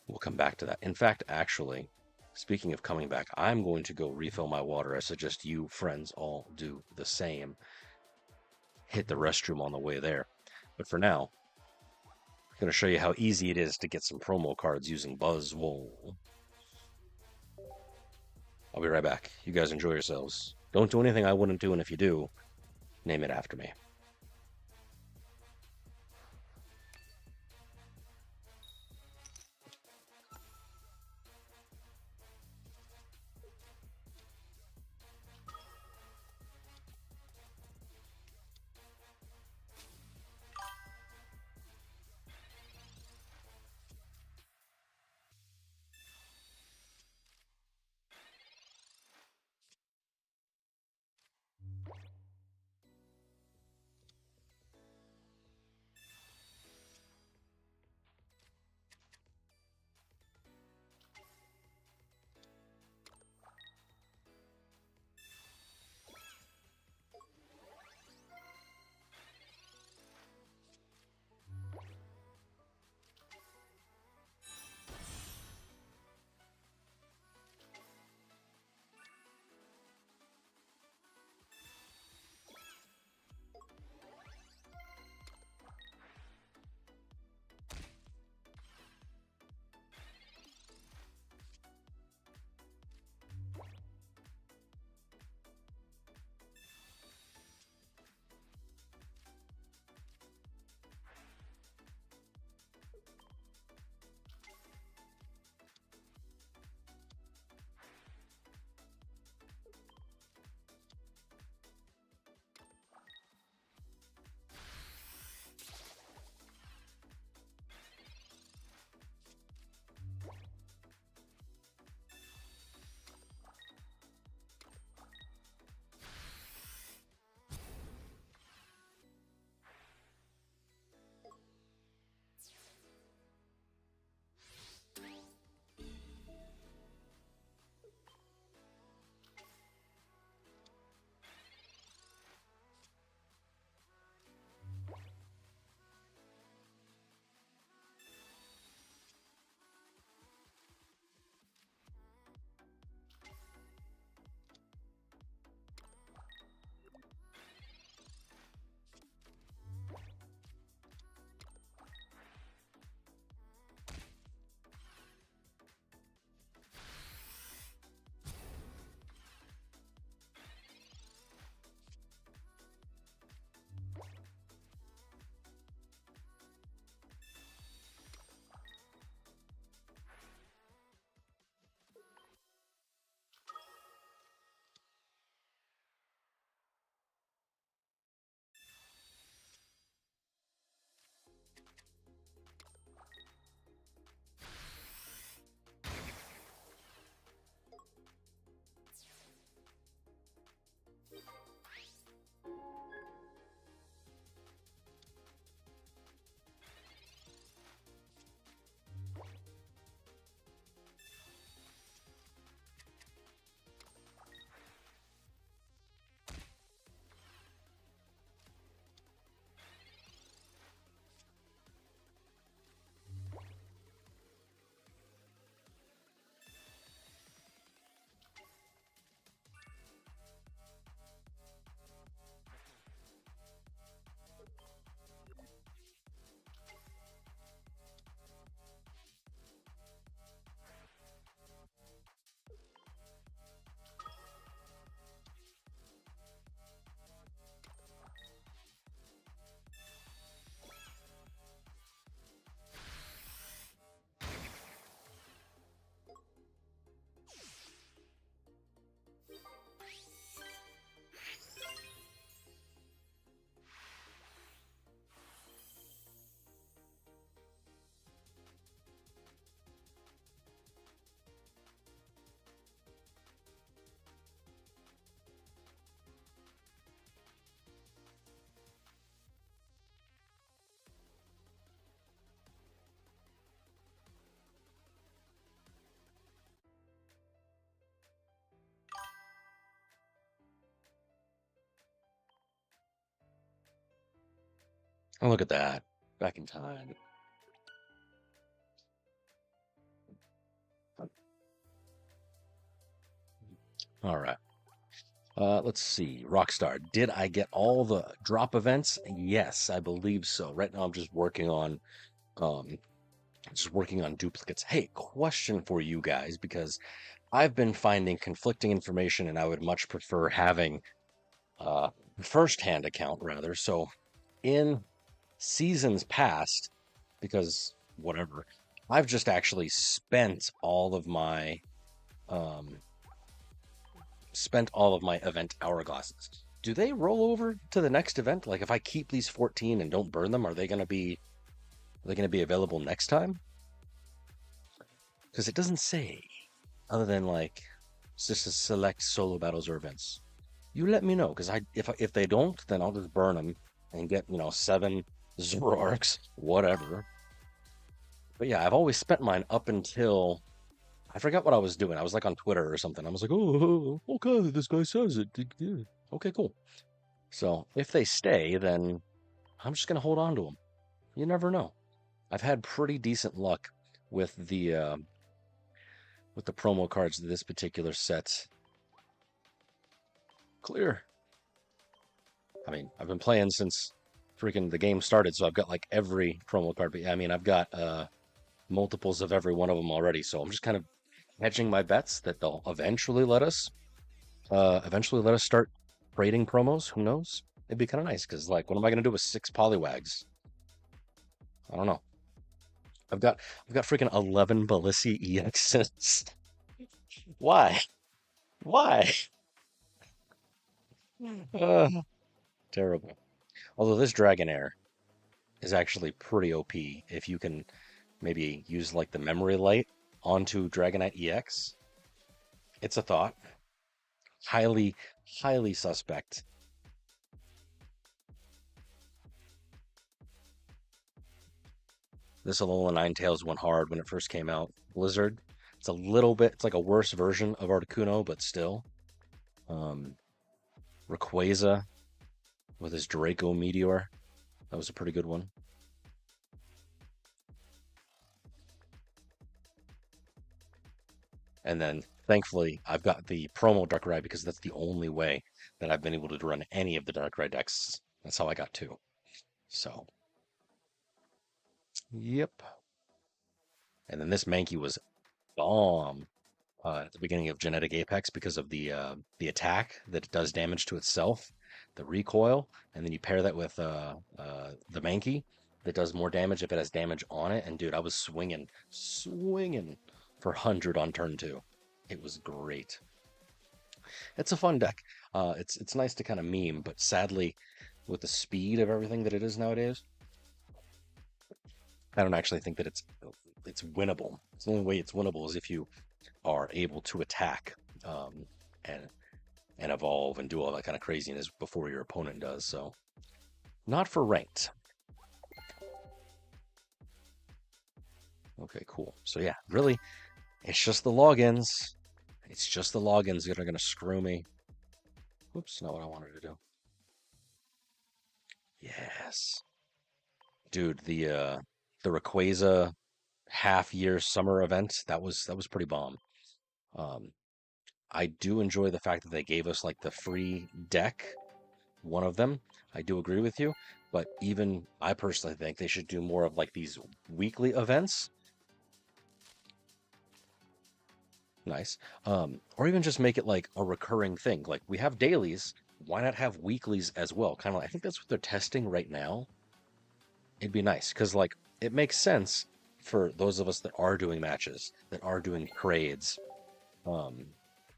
we'll come back to that. In fact, actually, speaking of coming back, I'm going to go refill my water. I suggest you friends all do the same. Hit the restroom on the way there. But for now, I'm going to show you how easy it is to get some promo cards using Buzzwole. I'll be right back. You guys enjoy yourselves. Don't do anything I wouldn't do, and if you do, name it after me. Oh, look at that. Back in time. All right. Let's see. Rockstar. Did I get all the drop events? Yes, I believe so. Right now I'm um just working on duplicates. Hey, question for you guys, because I've been finding conflicting information and I would much prefer having uh first-hand account rather. So in seasons past, because whatever, I've just actually um spent all of my event hourglasses. Do they roll over to the next event? Like if I keep these 14 and don't burn them, are they gonna be available next time? Because it doesn't say, other than like it's just a select solo battles or events. You let me know, because if they don't, then I'll just burn them and get, 7 Zoroarks, whatever. But yeah, I've always spent mine up until I forgot what I was doing. I was like on Twitter or something. I was like, oh, okay, this guy says it. Yeah. Okay, cool. So if they stay, then I'm just gonna hold on to them. You never know. I've had pretty decent luck with the promo cards of this particular set. Clear. I mean, I've been playing since freaking the game started, so I've got like every promo card. But yeah, I mean, I've got multiples of every one of them already. So I'm just kind of hedging my bets that they'll eventually let us start trading promos. Who knows? It'd be kind of nice because, like, what am I gonna do with 6 Poliwags? I don't know. I've got freaking 11 Balissi EXs. Why? Why? Uh, terrible. Although this Dragonair is actually pretty OP if you can maybe use like the memory light onto Dragonite EX. It's a thought. Highly, highly suspect. This Alola Ninetales went hard when it first came out. Blizzard. It's like a worse version of Articuno, but still. Um, Rayquaza with his Draco Meteor. That was a pretty good one. And then thankfully, I've got the promo Darkrai because that's the only way that I've been able to run any of the Darkrai decks. That's how I got two. So, yep. And then this Mankey was bomb at the beginning of Genetic Apex because of the attack that it does damage to itself, the recoil, and then you pair that with the Mankey that does more damage if it has damage on it. And dude, I was swinging for 100 on turn 2. It was great. It's a fun deck. It's nice to kind of meme, but sadly, with the speed of everything that it is nowadays, I don't actually think that it's winnable. It's the only way it's winnable is if you are able to attack and evolve and do all that kind of craziness before your opponent does. So, not for ranked. Okay, cool. So yeah, really, it's just the logins. It's just the logins that are gonna screw me. Whoops, not what I wanted to do. Yes, dude, the Rayquaza half-year summer event that was pretty bomb. Um, I do enjoy the fact that they gave us like the free deck, one of them. I do agree with you, but even I personally think they should do more of like these weekly events. Nice. Or even just make it like a recurring thing. Like we have dailies, why not have weeklies as well? Kind of like, I think that's what they're testing right now. It'd be nice because like it makes sense for those of us that are doing matches, that are doing trades. Um,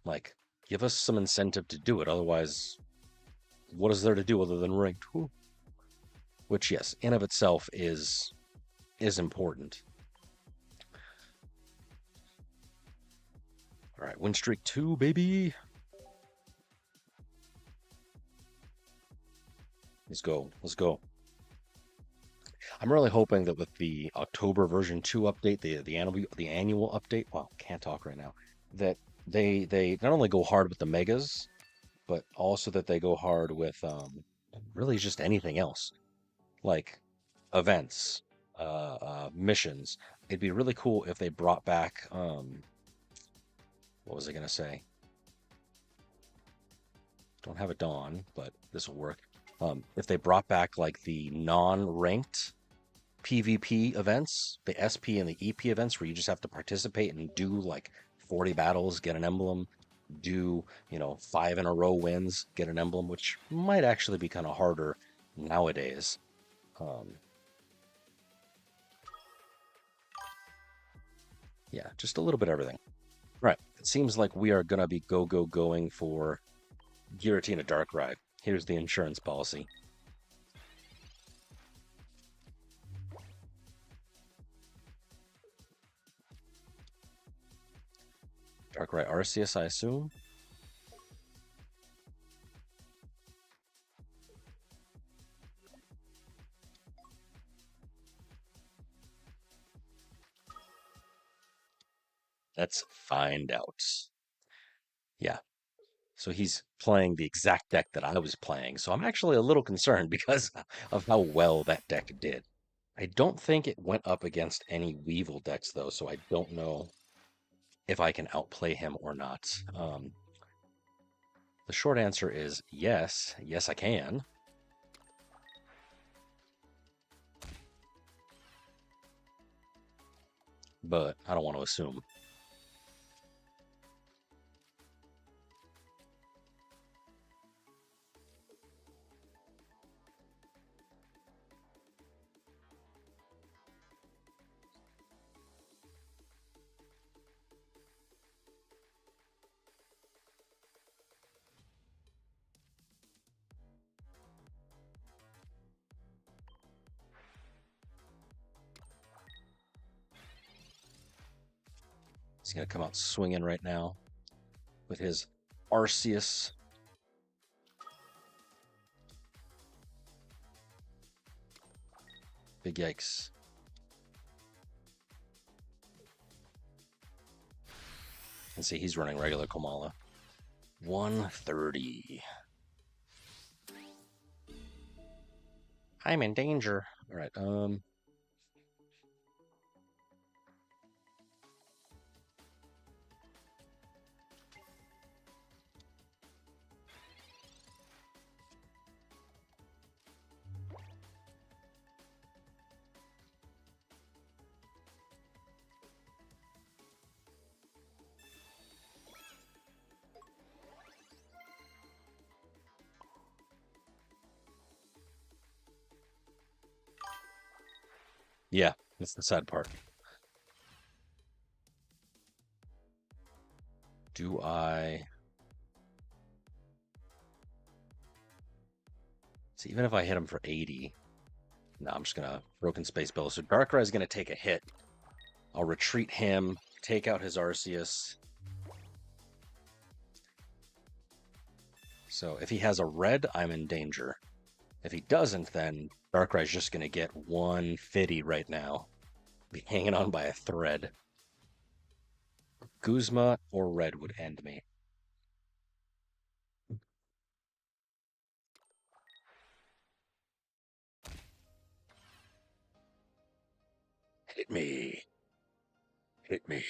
like give us some incentive to do it. Otherwise, what is there to do other than ranked? Whew. Which, yes, in of itself is important. All right, win streak 2, baby. Let's go. Let's go. I'm really hoping that with the October version 2 update, the annual update, well, can't talk right now, that they not only go hard with the megas, but also that they go hard with really just anything else. Like events, missions. It'd be really cool if they brought back, what was I gonna say? Don't have a Dawn, but this will work. If they brought back like the non-ranked PvP events, the SP and the EP events, where you just have to participate and do like 40 battles, get an emblem, do 5 in a row wins, get an emblem, which might actually be kind of harder nowadays. Yeah, just a little bit of everything. Right. It seems like we are gonna be going for Giratina Darkrai. Here's the insurance policy. Darkrai Arceus, I assume. Let's find out. Yeah. So he's playing the exact deck that I was playing. So I'm actually a little concerned because of how well that deck did. I don't think it went up against any Weevil decks, though, so I don't know if I can outplay him or not. The short answer is yes. Yes, I can. But I don't want to assume. He's going to come out swinging right now with his Arceus. Big yikes. And see, he's running regular Komala. 130. I'm in danger. All right. Yeah, that's the sad part. Do I... See, even if I hit him for 80... No, I'm just going to Broken Space Billow. So Darkrai is going to take a hit. I'll retreat him, take out his Arceus. So if he has a red, I'm in danger. If he doesn't, then Darkrai's just going to get 150 right now. Be hanging on by a thread. Guzma or red would end me. Hit me. Hit me.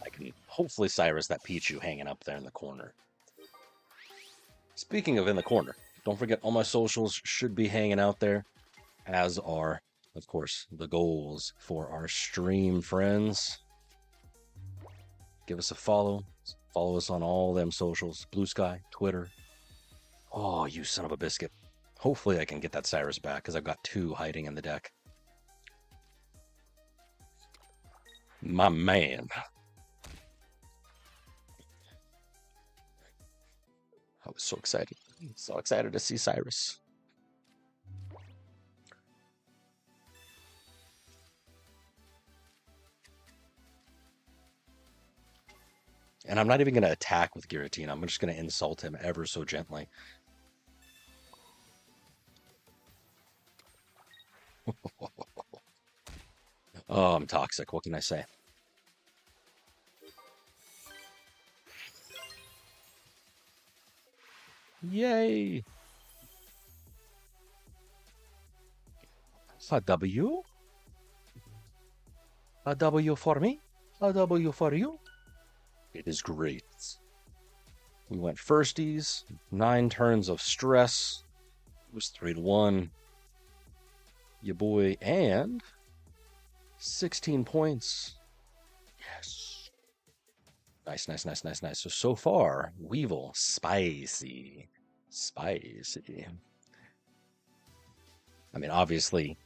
I can hopefully Cyrus that Pichu hanging up there in the corner. Speaking of in the corner, don't forget all my socials should be hanging out there, as are, of course, the goals for our stream friends. Give us a follow. Follow us on all them socials. Blue Sky, Twitter. Oh, you son of a biscuit. Hopefully I can get that Cyrus back, because I've got 2 hiding in the deck. My man. I was so excited. So excited to see Cyrus. And I'm not even going to attack with Giratina. I'm just going to insult him ever so gently. Oh, I'm toxic. What can I say? Yay! A W? A W for me? A W for you? It is great. We went firsties, 9 turns of stress. It was 3-1. Your boy, and 16 points. Yes. Nice, nice, nice, nice, nice. So far, Weevil, spicy. Spicy. I mean, obviously,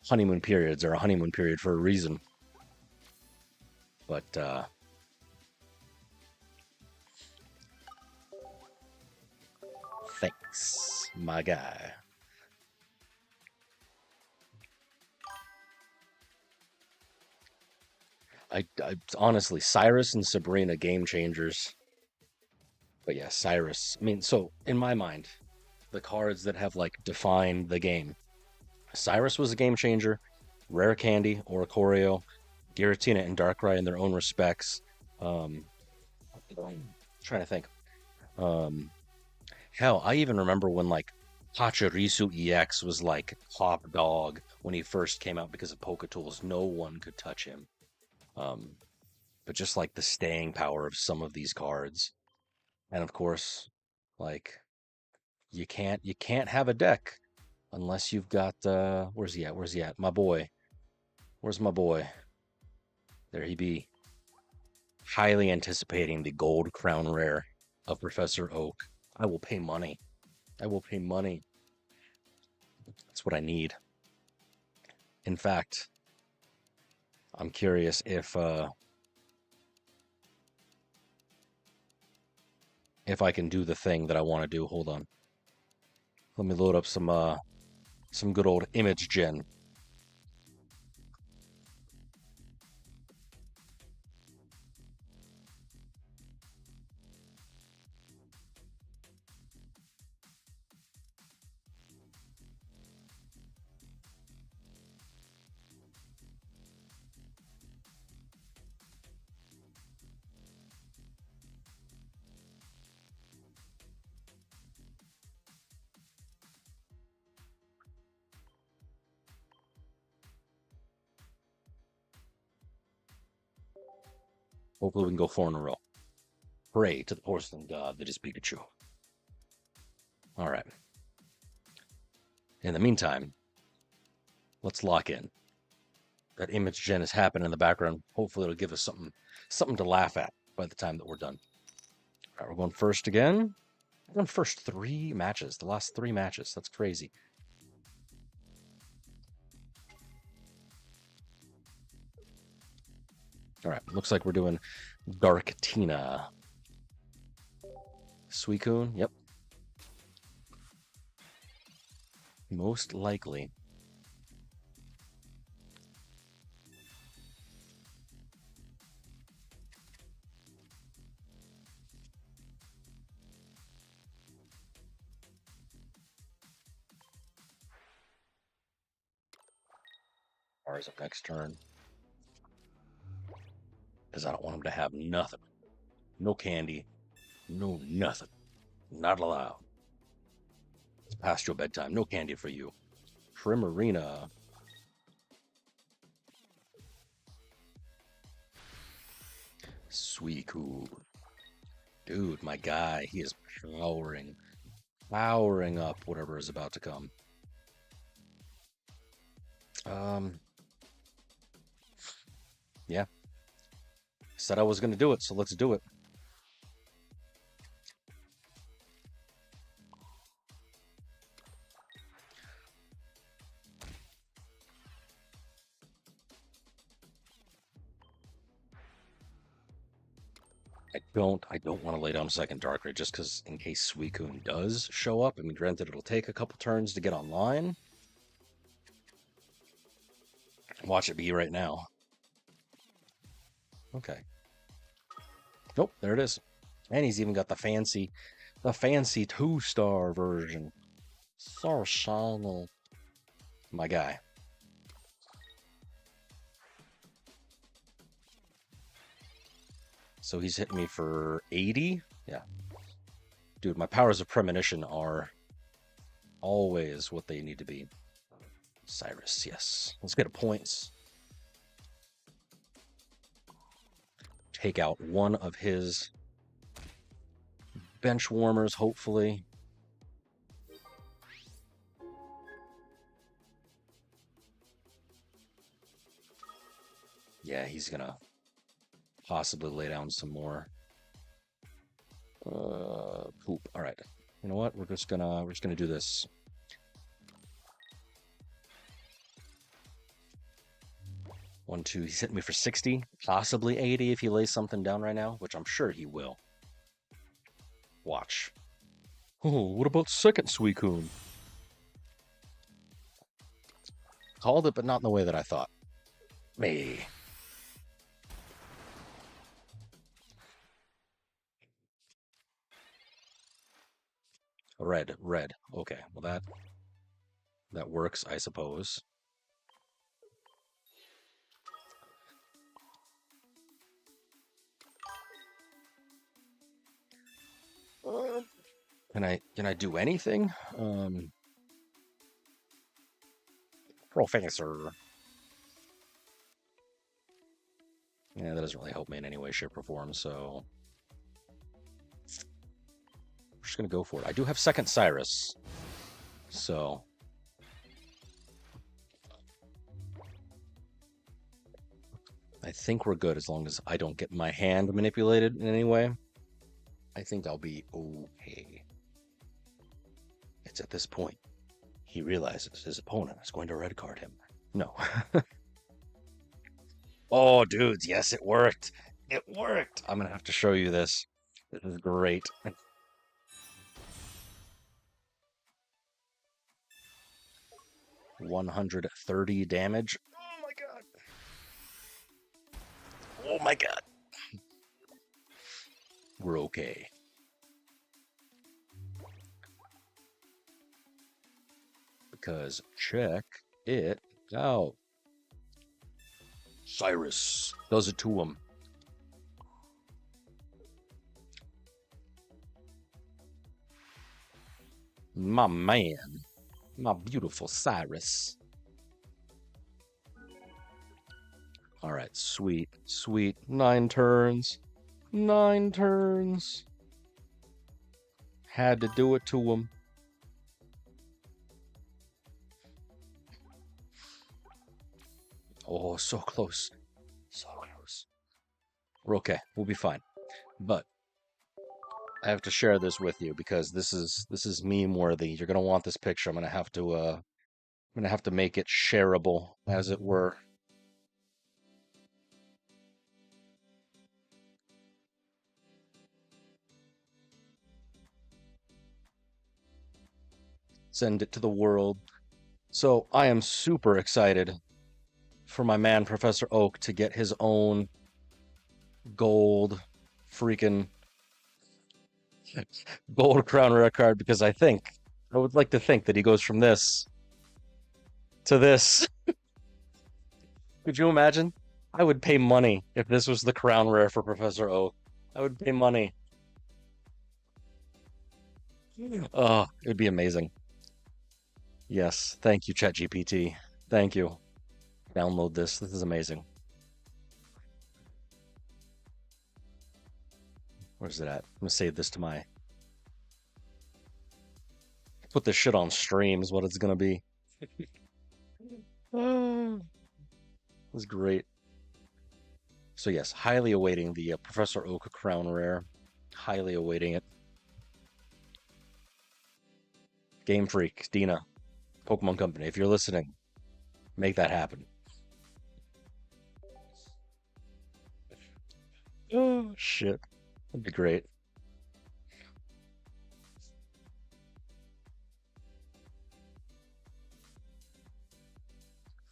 honeymoon periods are a honeymoon period for a reason. But, thanks, my guy. I honestly, Cyrus and Sabrina, game changers. But yeah, Cyrus. I mean, so in my mind, the cards that have like defined the game. Cyrus was a game changer. Rare Candy, Oricorio, Giratina, and Darkrai in their own respects. Um, trying to think. Um, Hell, I even remember when like Pachirisu EX was like top dog when he first came out because of Poké Tools. No one could touch him. Um, but just like the staying power of some of these cards, and of course, like you can't have a deck unless you've got where's he at? Where's he at? My boy. Where's my boy? There he be. Highly anticipating the gold crown rare of Professor Oak. I will pay money. I will pay money. That's what I need. In fact, I'm curious if I can do the thing that I want to do. Hold on. Let me load up some good old image gen. Hopefully we can go 4 in a row. Pray to the porcelain god that is Pikachu. All right. In the meantime, let's lock in. That image gen is happening in the background. Hopefully it'll give us something to laugh at by the time that we're done. All right, we're going first again. We're going first 3 matches. The last 3 matches. That's crazy. All right, looks like we're doing Darktina. Suicune, yep. Most likely. Ours up next turn. Because I don't want him to have nothing. No candy. No nothing. Not allowed. It's past your bedtime. No candy for you. Primarina. Suicune. Dude, my guy. He is powering up whatever is about to come. Yeah. Said I was going to do it, so let's do it. I don't want to lay down second Darkrai just because in case Suicune does show up. I mean, granted, it'll take a couple turns to get online. Watch it be right now. Okay. Nope, there it is. And he's even got the fancy 2-star version. So shiny. My guy. So he's hitting me for 80? Yeah. Dude, my powers of premonition are always what they need to be. Cyrus, yes. Let's get a points. Take out one of his bench warmers, hopefully. Yeah, he's gonna possibly lay down some more poop. All right. You know what? We're just gonna do this. One, two. He's hitting me for 60, possibly 80 if he lays something down right now, which I'm sure he will. Watch. Oh, what about second Suicune? Called it, but not in the way that I thought. Me. Red, red. Okay, well that works, I suppose. Can I do anything? Professor. Yeah, that doesn't really help me in any way, shape, or form, so we're just gonna go for it. I do have second Cyrus, so I think we're good as long as I don't get my hand manipulated in any way. I think I'll be okay. It's at this point he realizes his opponent is going to red card him. No. Oh, dudes, yes, it worked. It worked. I'm gonna have to show you this. This is great. 130 damage. Oh my god. Oh my god. We're okay. Because check it out. Cyrus does it to him. My man. My beautiful Cyrus. All right, sweet, sweet. 9 turns. 9 turns. Had to do it to him. Oh, so close. So close. We're okay. We'll be fine. But I have to share this with you because this is meme worthy. You're gonna want this picture. I'm gonna have to make it shareable, as it were. Send it to the world. So I am super excited for my man Professor Oak to get his own gold freaking gold crown rare card because I would like to think that he goes from this to this. Could you imagine? I would pay money if this was the crown rare for Professor Oak. I would pay money. Oh, it would be amazing. Yes, thank you, ChatGPT. Thank you. Download this. This is amazing. Where's it at? I'm gonna save this to my. Put this shit on stream is what it's gonna be. Oh, was great. So yes, highly awaiting the Professor Oak Crown Rare. Highly awaiting it. Game Freak, Dina, Pokemon Company, if you're listening, make that happen. Oh shit, that'd be great.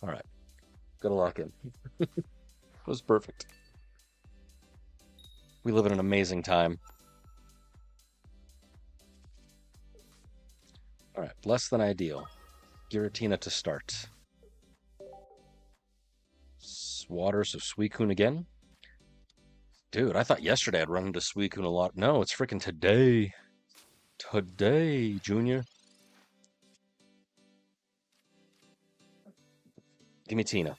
All right, good luck in. It was perfect. We live in an amazing time. All right, less than ideal. Giratina to start. Water, so Suicune again. Dude, I thought yesterday I'd run into Suicune a lot. No, it's freaking today. Today, Junior. Give me Tina.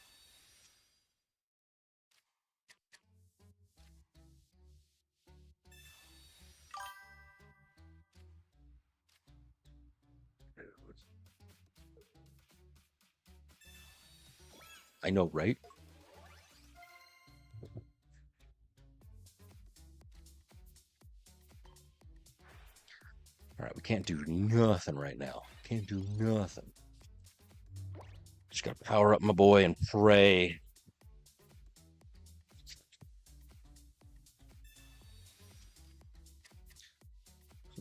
I know, right? All right, we can't do nothing right now. Can't do nothing. Just gotta power up my boy and pray.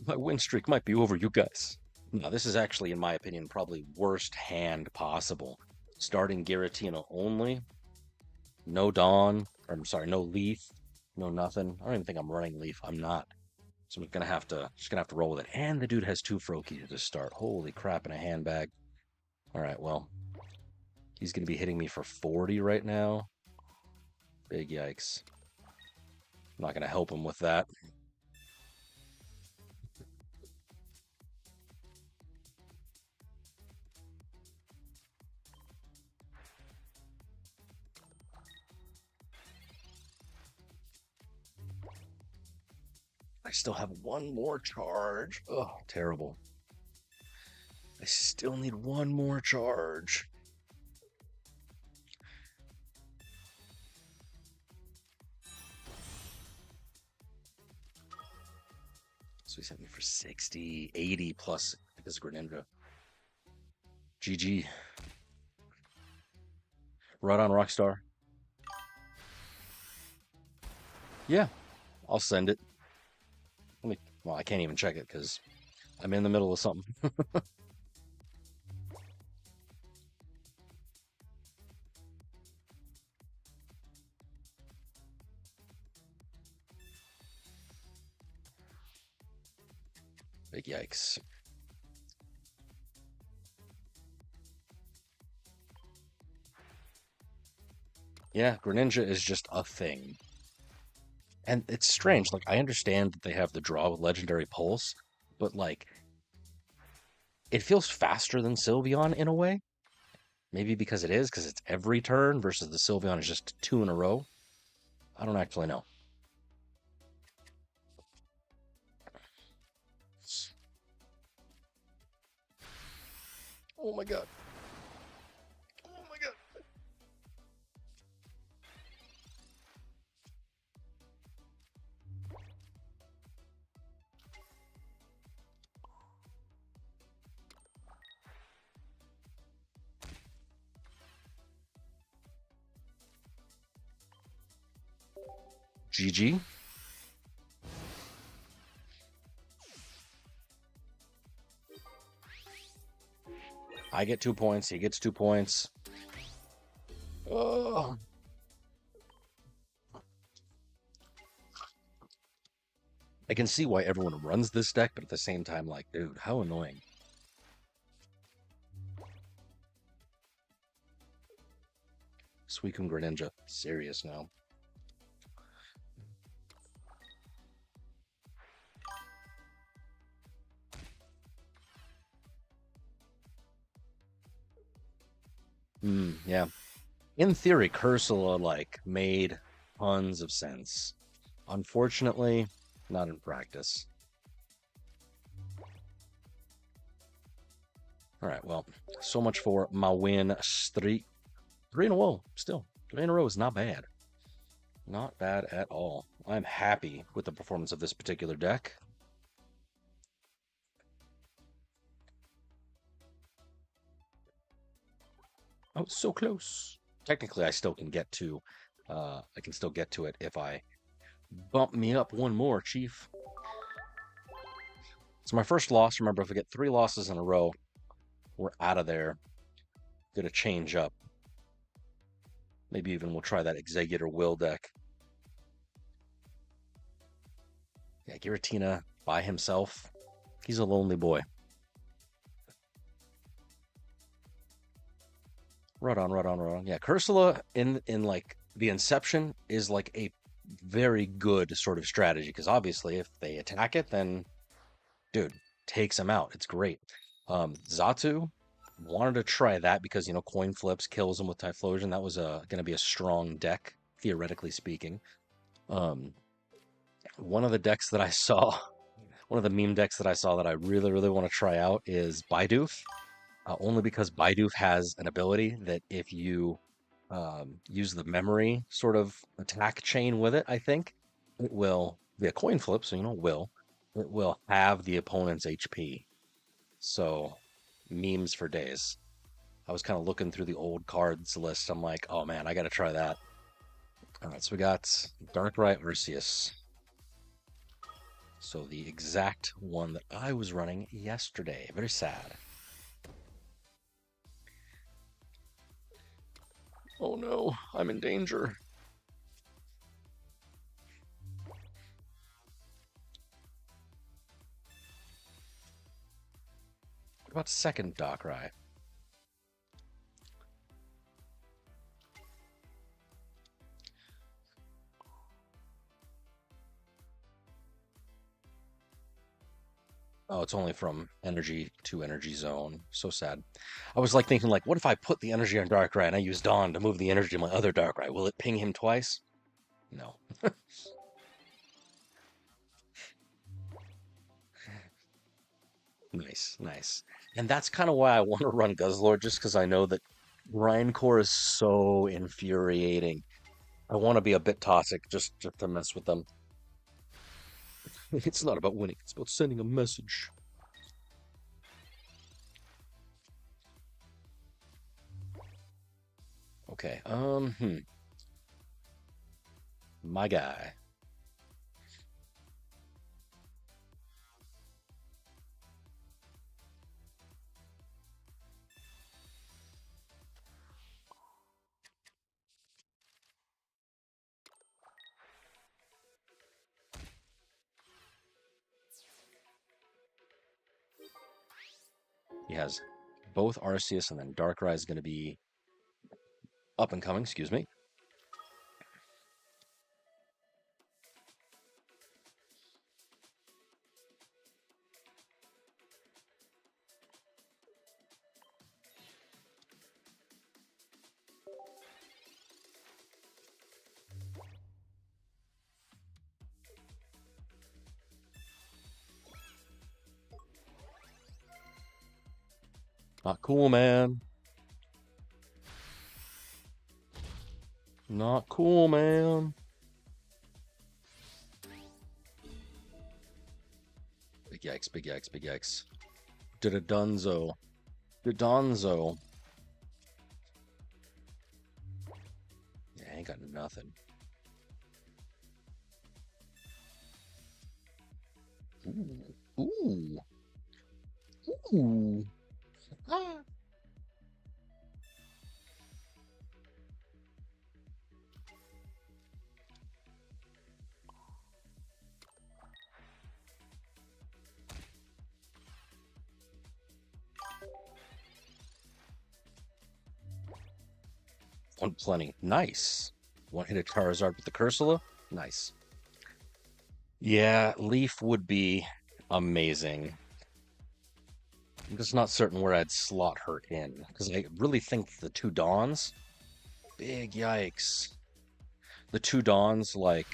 My win streak might be over, you guys. No, this is actually, in my opinion, probably worst hand possible. Starting Giratina only. No Dawn. Or, I'm sorry, no Leaf. No nothing. I don't even think I'm running Leaf. I'm not. So I'm gonna have to roll with it. And the dude has 2 Froakie to start. Holy crap in a handbag. Alright, well. He's gonna be hitting me for 40 right now. Big yikes. I'm not gonna help him with that. I still have 1 more charge. Oh, terrible. I still need 1 more charge. So he's hitting me for 60, 80 plus his Greninja. GG. Right on, Rockstar. Yeah, I'll send it. Well, I can't even check it because I'm in the middle of something. Big yikes. Yeah, Greninja is just a thing. And it's strange. Like, I understand that they have the draw with Legendary Pulse, but, like, it feels faster than Sylveon in a way. Maybe because it's every turn versus the Sylveon is just 2 in a row. I don't actually know. Oh my god. Oh my god. GG. I get 2 points. He gets 2 points. Oh. I can see why everyone runs this deck, but at the same time, like, dude, how annoying. Suicune Greninja. Serious now. Yeah. In theory, Cursula, like, made tons of sense. Unfortunately, not in practice. All right, well, so much for my win streak. 3 in a row, still. 3 in a row is not bad. Not bad at all. I'm happy with the performance of this particular deck. Oh, so close. Technically, I still can get to, I can still get to it if I bump me up 1 more, Chief. It's my first loss. Remember, if we get 3 losses in a row, we're out of there. Gonna change up. Maybe even we'll try that Executor Will deck. Yeah, Giratina by himself. He's a lonely boy. Right on, right on, right on. Yeah, Cursula in like the Inception is like a very good sort of strategy because obviously if they attack it, then dude takes him out. It's great. Zatu wanted to try that because coin flips kills him with Typhlosion. That was going to be a strong deck theoretically speaking. Um, one of the decks that I saw, one of the meme decks that I saw that I really really want to try out is Bidoof. Only because Bidoof has an ability that if you use the memory sort of attack chain with it, I think it will be a coin flip. So it will have the opponent's HP. So memes for days. I was kind of looking through the old cards list. I'm like, oh man, I got to try that. All right, so we got Darkrai Arceus. So the exact one that I was running yesterday. Very sad. Oh no, I'm in danger. What about second Darkrai? Oh, it's only from energy to energy zone. So sad. I was like thinking, like, what if I put the energy on Darkrai and I use Dawn to move the energy to my other Darkrai? Will it ping him twice? No. Nice, nice. And that's kind of why I want to run Guzzlord, just because I know that Grindcore is so infuriating. I want to be a bit toxic just to mess with them. It's not about winning, it's about sending a message. Okay, my guy. He has both Arceus and then Darkrai is going to be up and coming, excuse me. Not cool, man. Not cool, man. Big yikes, big yikes, big yikes. Did a dunzo. Did donzo. Yeah, I ain't got nothing. Ooh. Ooh. Ooh. Ah. One plenty. Nice. One hit a Charizard with the Cursula. Nice. Yeah, Leaf would be amazing. I'm just not certain where I'd slot her in because I really think the two Dawns. Big yikes. The two Dawns like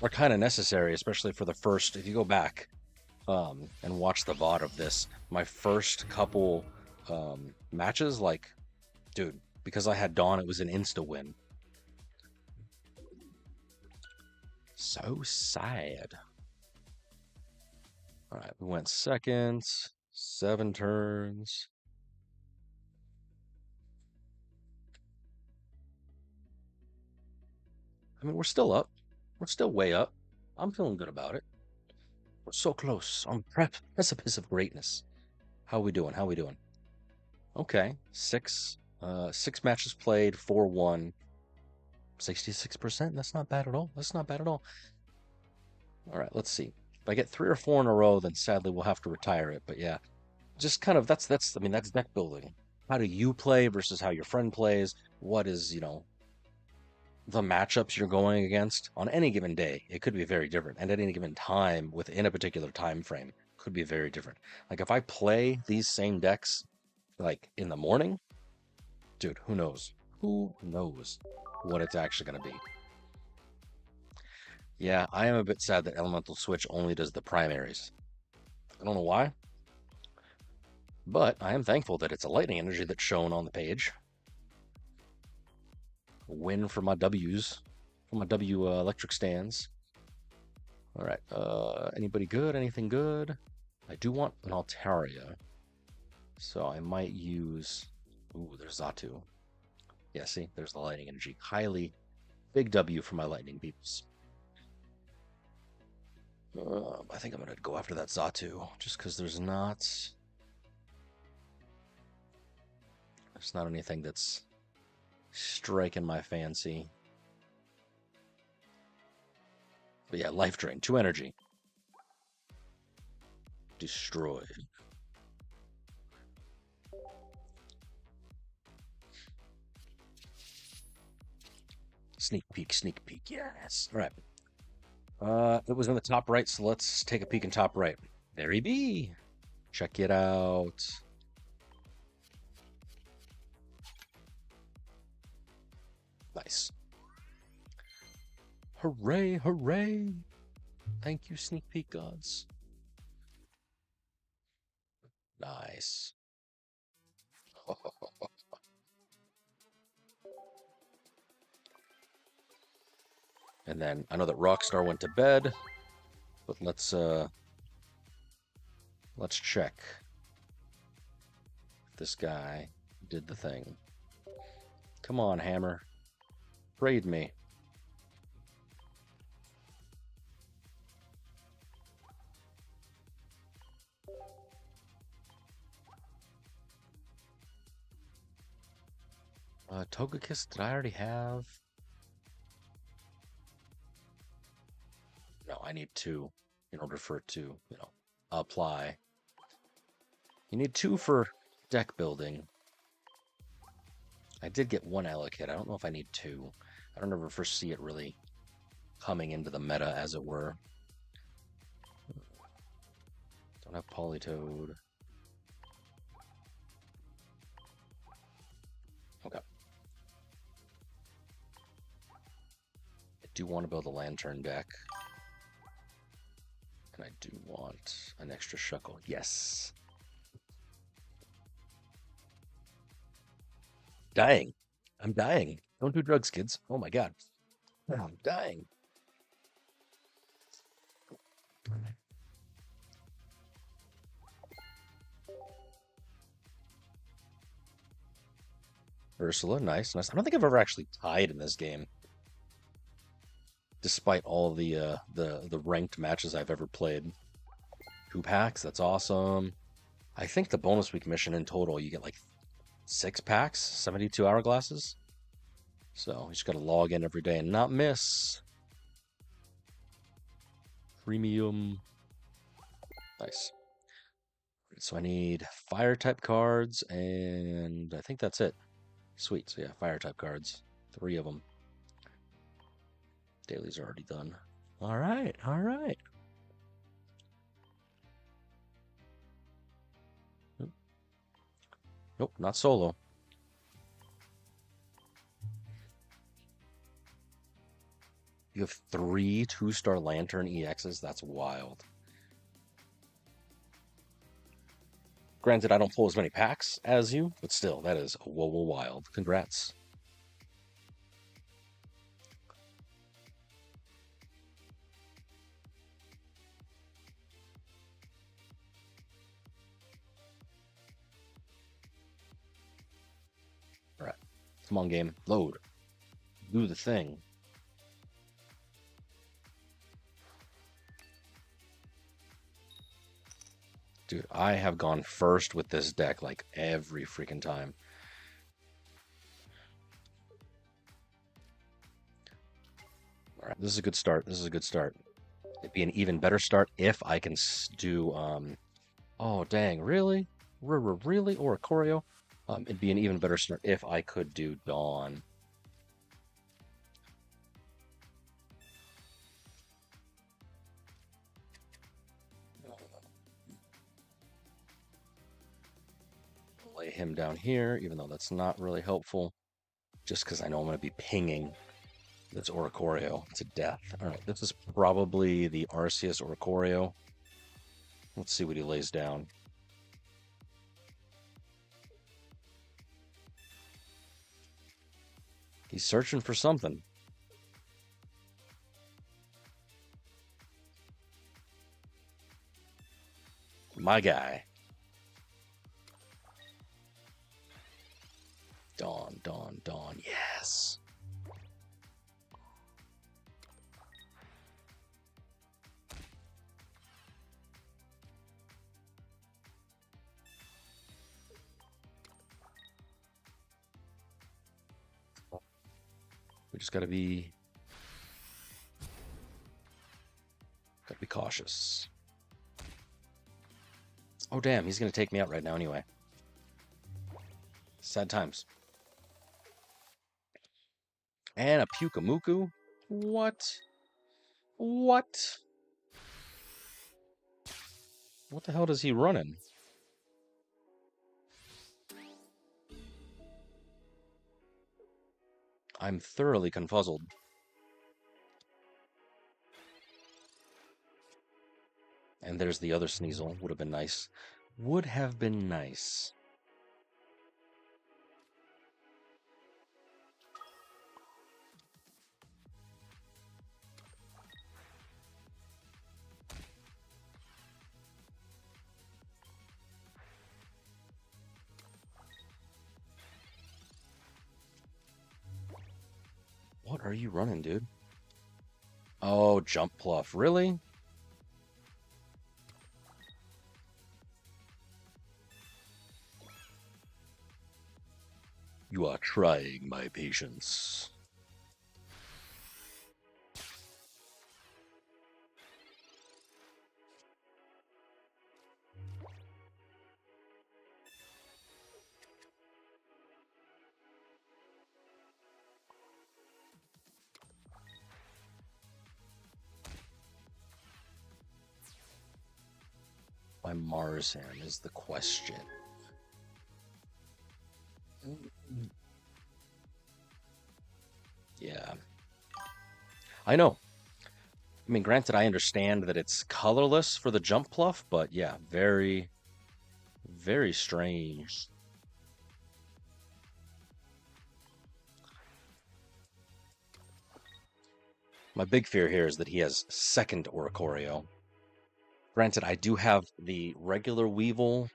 are kind of necessary, especially for the first. If you go back and watch the VOD of this, my first couple matches, like, dude, because I had Dawn, it was an insta win. So sad. All right, we went seconds, 7 turns. I mean, we're still up. We're still way up. I'm feeling good about it. We're so close on precipice of greatness. How we doing? How we doing? Okay, six matches played, 4 won, 66%. That's not bad at all. That's not bad at all. All right, let's see. If I get 3 or 4 in a row, then sadly we'll have to retire it. But yeah, just kind of that's I mean that's deck building. How do you play versus how your friend plays? What is, the matchups you're going against on any given day? It could be very different. And at any given time within a particular time frame could be very different. Like if I play these same decks like in the morning, dude, who knows? Who knows what it's actually going to be? Yeah, I am a bit sad that Elemental Switch only does the primaries. I don't know why, but I am thankful that it's a lightning energy that's shown on the page. A win for my W's, for my W electric stands. All right, anybody good? Anything good? I do want an Altaria, so I might use... Ooh, there's Xatu. Yeah, see, there's the lightning energy. Highly big W for my lightning beeps. I think I'm going to go after that Xatu, just because there's not anything that's striking my fancy. But yeah, life drain, 2 energy. Destroyed. Sneak peek, yes. All right. It was in the top right, so let's take a peek in top right. There he be. Check it out. Nice. Hooray, hooray. Thank you, sneak peek gods. Nice. And then I know that Rockstar went to bed, but let's check if this guy did the thing. Come on, Hammer. Raid me. Togekiss, did I already have? No, I need 2 in order for it to, apply. You need 2 for deck building. I did get 1 Allocate. I don't know if I need 2. I don't ever foresee it really coming into the meta, as it were. Don't have Politoed. Okay. I do want to build a Lantern deck. And I do want an extra Shuckle. Yes. Dying. I'm dying. Don't do drugs, kids. Oh my god. I'm dying. Ursula, nice, nice. I don't think I've ever actually tied in this game, despite all the ranked matches I've ever played. 2 packs, that's awesome. I think the bonus week mission in total, you get like 6 packs, 72 hourglasses. So you just got to log in every day and not miss. Premium. Nice. So I need fire type cards, and I think that's it. Sweet. So yeah, fire type cards. 3 of them. Dailies are already done. All right. All right. Nope, not solo. You have 3 2-star Lantern EXs? That's wild. Granted, I don't pull as many packs as you, but still, that is whoa wild. Congrats. All right. Come on, game. Load. Do the thing. Dude, I have gone first with this deck like every freaking time. All right, this is a good start. This is a good start. It'd be an even better start if I can do oh dang, really? Really? Or a choreo? It'd be an even better start if I could do Dawn. Lay him down here, even though that's not really helpful. Just because I know I'm going to be pinging this Oricorio to death. Alright, this is probably the Arceus Oricorio. Let's see what he lays down. He's searching for something. My guy. Dawn, Dawn, Dawn. Yes. We just gotta be cautious. Oh damn, he's gonna take me out right now anyway. Sad times. And a Pukamuku? What? What? What the hell is he running? I'm thoroughly confuzzled. And there's the other Sneasel. Would have been nice. Would have been nice. What are you running, dude? Oh, jump pluff. Really? You are trying my patience. By Mars him is the question. Yeah. I know. I mean, granted, I understand that it's colorless for the jump pluff, but yeah, very, very strange. My big fear here is that he has second Oricorio. Granted, I do have the regular Weevil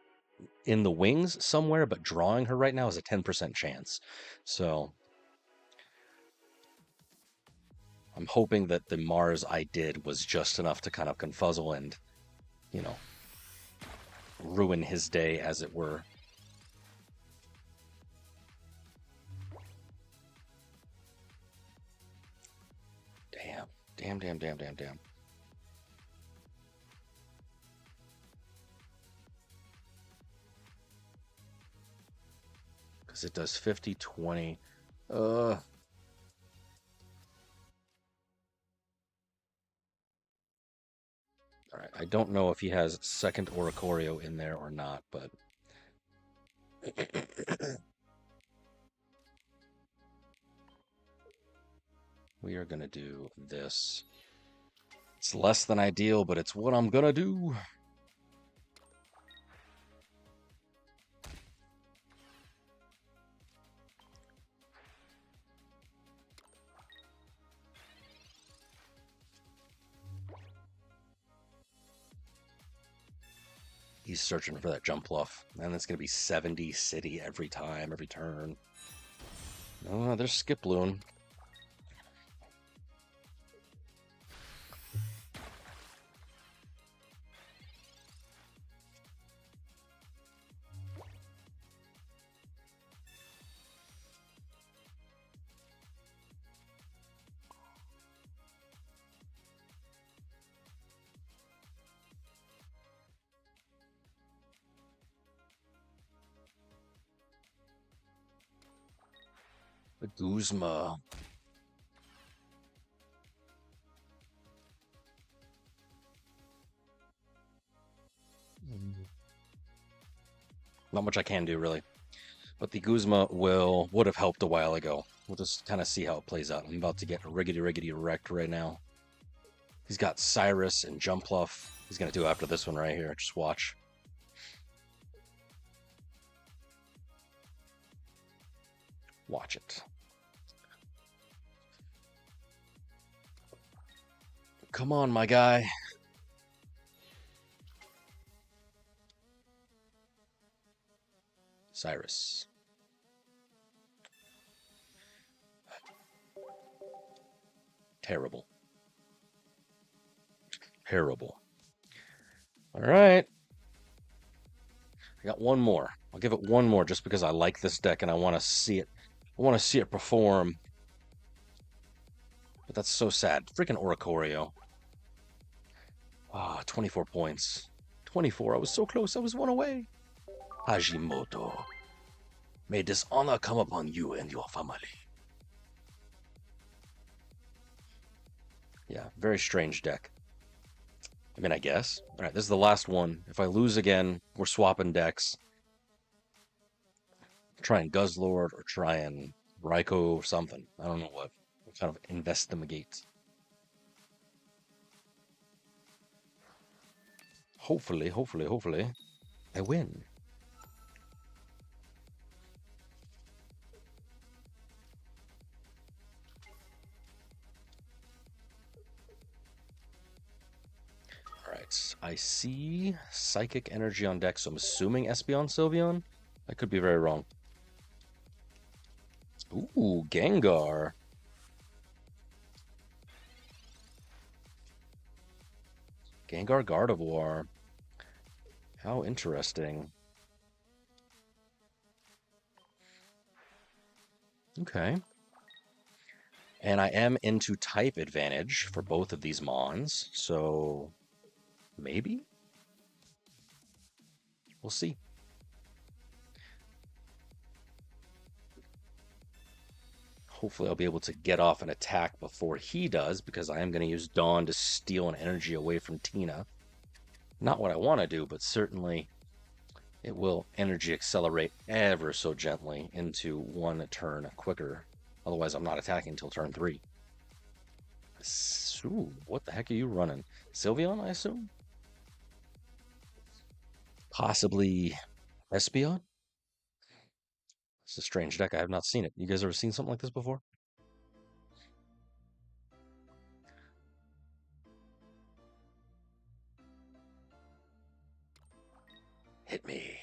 in the wings somewhere, but drawing her right now is a 10% chance. So I'm hoping that the Mars I did was just enough to kind of confuzzle and, you know, ruin his day, as it were. Damn. Damn, damn, damn, damn, damn. Because it does 50, 20. All right, I don't know if he has second Oricorio in there or not, but we are going to do this. It's less than ideal, but it's what I'm going to do. He's searching for that jump bluff, and it's going to be 70 city every time, every turn. Oh, there's Skiploon. The Guzma. Not much I can do, really. But the Guzma would have helped a while ago. We'll just kind of see how it plays out. I'm about to get riggedy wrecked right now. He's got Cyrus and Jumpluff. He's going to do after this one right here. Just watch. Watch it. Come on, my guy. Cyrus. Terrible. Terrible. All right. I got one more. I'll give it one more just because I like this deck and I want to see it. I want to see it perform. But that's so sad. Freaking Oricorio. Ah, 24 points. 24. I was so close. I was one away. Hajimoto. May dishonor come upon you and your family. Yeah, very strange deck. I mean, I guess. All right, this is the last one. If I lose again, we're swapping decks. Try and Guzzlord or try and Raikou or something. I don't know what. We'll kind of investigate. Hopefully, I win. Alright, I see Psychic Energy on deck, so I'm assuming Espeon Sylveon? I could be very wrong. Ooh, Gengar. Gengar Gardevoir. How interesting. Okay. And I am into type advantage for both of these Mons, so maybe? We'll see. Hopefully I'll be able to get off an attack before he does, because I am going to use Dawn to steal an energy away from Tina. Not what I want to do, but certainly it will energy accelerate ever so gently into one turn quicker. Otherwise, I'm not attacking until turn 3. Ooh, what the heck are you running? Sylveon, I assume? Possibly Espeon? It's a strange deck. I have not seen it. You guys ever seen something like this before? Hit me.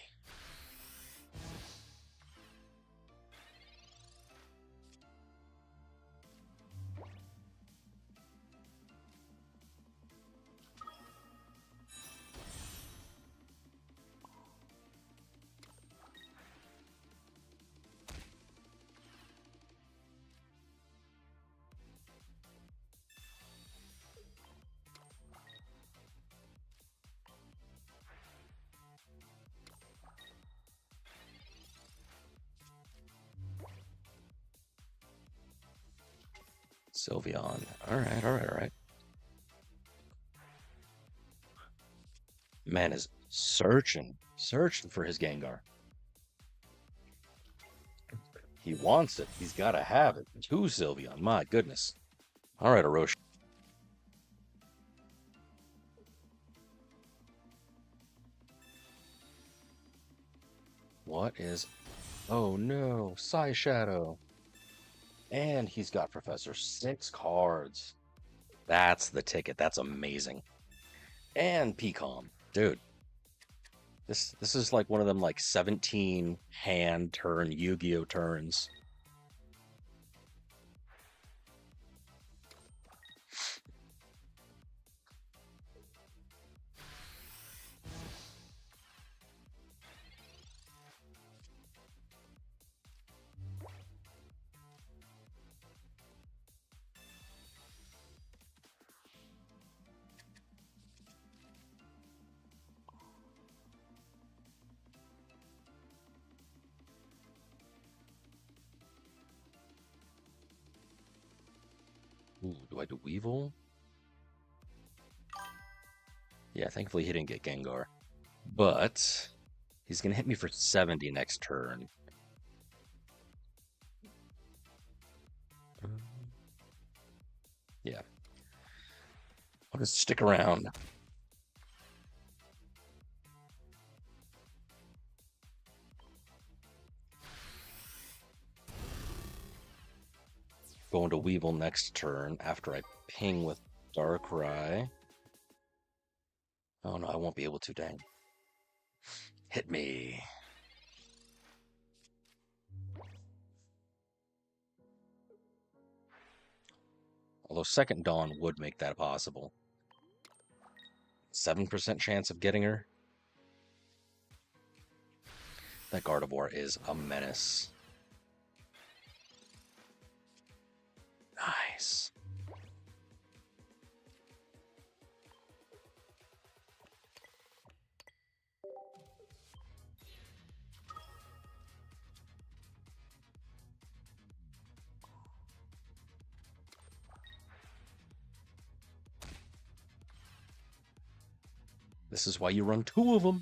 Sylveon. All right. Man is searching for his Gengar. He wants it. He's got to have it. 2 Sylveon. My goodness. All right, Orochi. What is... Oh no, Psy Shadow. And he's got Professor 6 cards. That's the ticket. That's amazing. And Pecom. Dude. This is like one of them like 17 hand turn Yu-Gi-Oh turns. Ooh, do I do Weevil? Yeah, thankfully he didn't get Gengar. But he's going to hit me for 70 next turn. Yeah. I'll just stick around. Going to Weevil next turn after I ping with Darkrai. Oh no, I won't be able to, dang. Hit me. Although Second Dawn would make that possible. 7% chance of getting her. That Gardevoir is a menace. Nice. This is why you run 2 of them.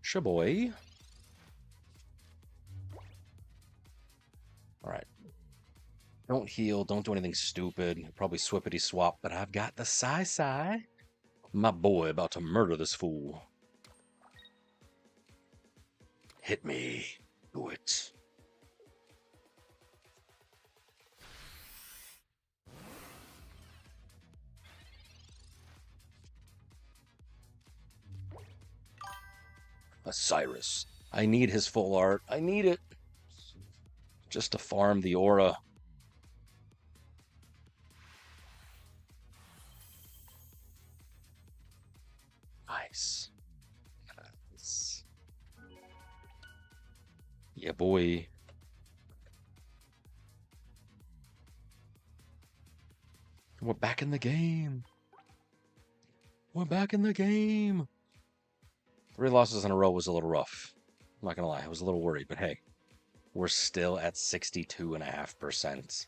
Shaboy. All right. Don't heal. Don't do anything stupid. Probably swippity swap, but I've got the Sai. My boy about to murder this fool. Hit me. Do it. A Cyrus. I need his full art. I need it. Just to farm the aura. Nice. Nice. Yeah, boy. We're back in the game. We're back in the game. 3 losses in a row was a little rough. I'm not going to lie. I was a little worried, but hey, we're still at 62.5%.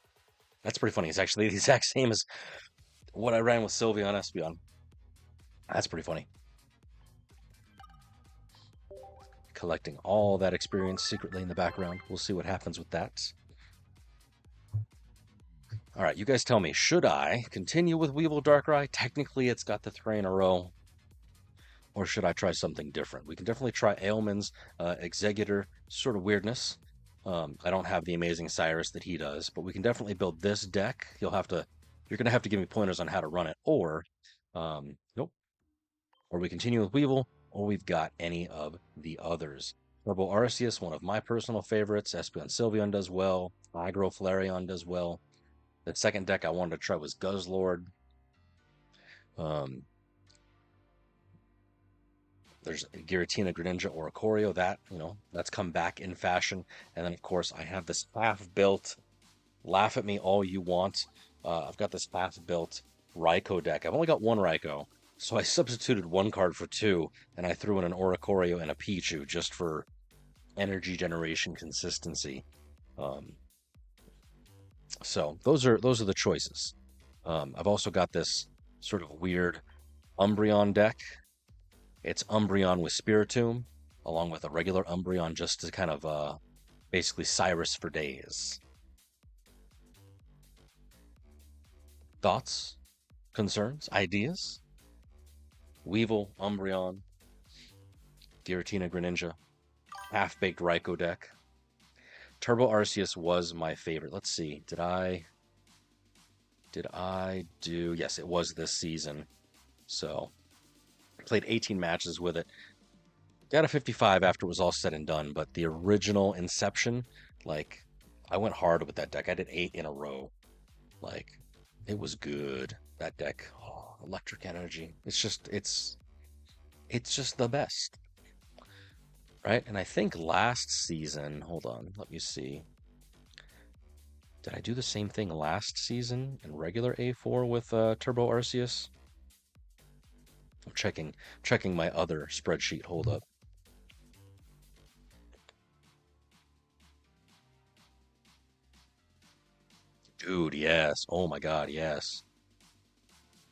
That's pretty funny. It's actually the exact same as what I ran with Sylvia on Espeon. That's pretty funny. Collecting all that experience secretly in the background. We'll see what happens with that. All right, you guys tell me, should I continue with Weevil Darkrai? Technically, it's got the 3 in a row. Or should I try something different? We can definitely try Ailman's Executor sort of weirdness. I don't have the amazing Cyrus that he does, but we can definitely build this deck. You're gonna have to give me pointers on how to run it, or nope. Or we continue with Weevil, or we've got any of the others. Turbo Arceus, one of my personal favorites. Espeon Sylveon does well. Hydro Flareon does well. The second deck I wanted to try was Guzzlord. There's Giratina, Greninja, or Ikorio. That's come back in fashion. And then, of course, I have this half-built, laugh at me all you want. I've got this half-built Raikou deck. I've only got 1 Raikou, so I substituted 1 card for 2, and I threw in an Oricorio and a Pichu just for energy generation consistency. So those are the choices. I've also got this sort of weird Umbreon deck. It's Umbreon with Spiritomb, along with a regular Umbreon, just to kind of basically Cyrus for days. Thoughts? Concerns? Ideas? Weevil, Umbreon, Giratina, Greninja, half-baked Raikou deck. Turbo Arceus was my favorite. Let's see. Did I do? Yes, it was this season. So I played 18 matches with it. Got a 55 after it was all said and done, but the original Inception, like, I went hard with that deck. I did 8 in a row. Like, it was good. That deck. Oh, electric energy. It's just the best. Right? And I think last season, hold on, let me see. Did I do the same thing last season in regular A4 with Turbo Arceus? I'm checking my other spreadsheet. Hold up. Dude, yes. Oh my God, yes.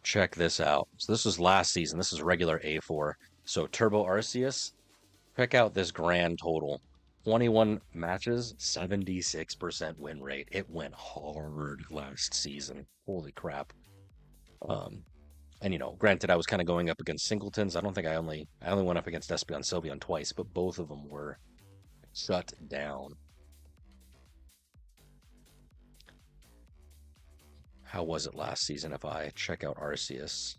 Check this out. So this was last season. This is regular A4. So Turbo Arceus, check out this grand total. 21 matches, 76% win rate. It went hard last season. Holy crap. Um, and granted, I was kind of going up against singletons. I only went up against Espeon Sylveon twice, but both of them were shut down. How was it last season if I check out Arceus?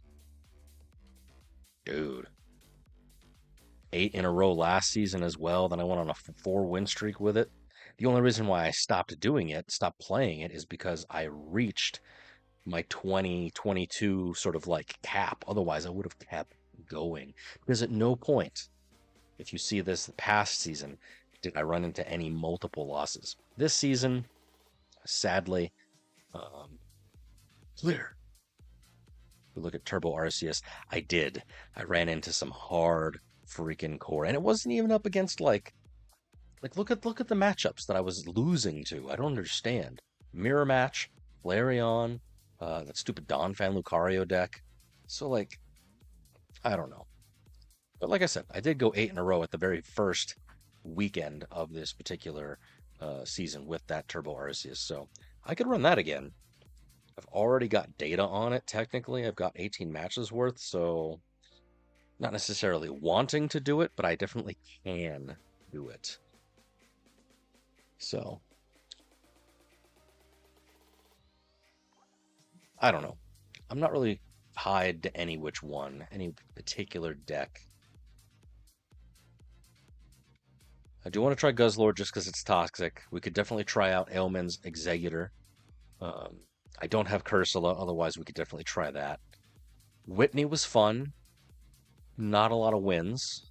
Dude, 8 in a row last season as well. Then I went on a 4-win streak with it. The only reason why I stopped playing it, is because I reached my 2022 sort of like cap. Otherwise, I would have kept going. Because at no point, if you see this past season, did I run into any multiple losses. This season, sadly, um, clear. We look at Turbo Arceus. I did. I ran into some hard freaking core, and it wasn't even up against look at the matchups that I was losing to. I don't understand. Mirror match, Flareon, that stupid Donphan Lucario deck. So I don't know. But like I said, I did go 8 in a row at the very first weekend of this particular season with that Turbo Arceus. So I could run that again. I've already got data on it, technically. I've got 18 matches worth, so not necessarily wanting to do it, but I definitely can do it. So, I don't know. I'm not really tied to any particular deck. I do want to try Guzzlord just because it's toxic. We could definitely try out Ailman's Executor. Um, I don't have Cursula, otherwise we could definitely try that. Whitney was fun. Not a lot of wins.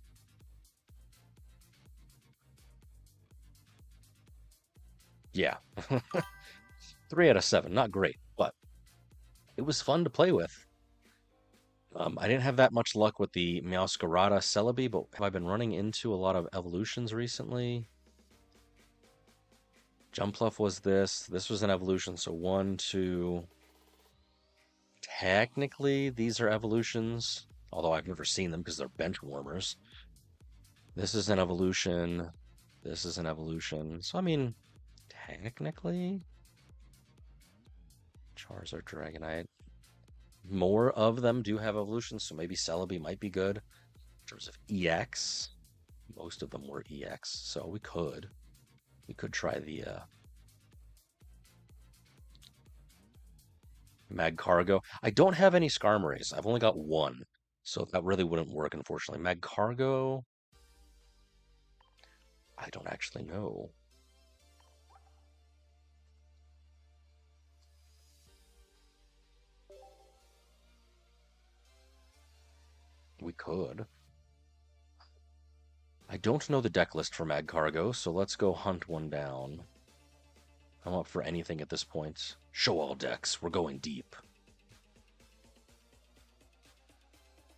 Yeah. 3 out of 7. Not great, but it was fun to play with. I didn't have that much luck with the Meowscarada Celebi, but have I been running into a lot of evolutions recently? Jumpluff was this. This was an evolution, so 1, 2. Technically, these are evolutions, although I've never seen them because they're bench warmers. This is an evolution. This is an evolution. So, I mean, technically, Charizard, Dragonite. More of them do have evolutions, so maybe Celebi might be good. In terms of EX, most of them were EX, so we could try the Magcargo. I don't have any Skarmories. I've only got one, so that really wouldn't work, unfortunately. Magcargo, I don't actually know. We could. I don't know the deck list for Magcargo, so let's go hunt one down. I'm up for anything at this point. Show all decks. We're going deep.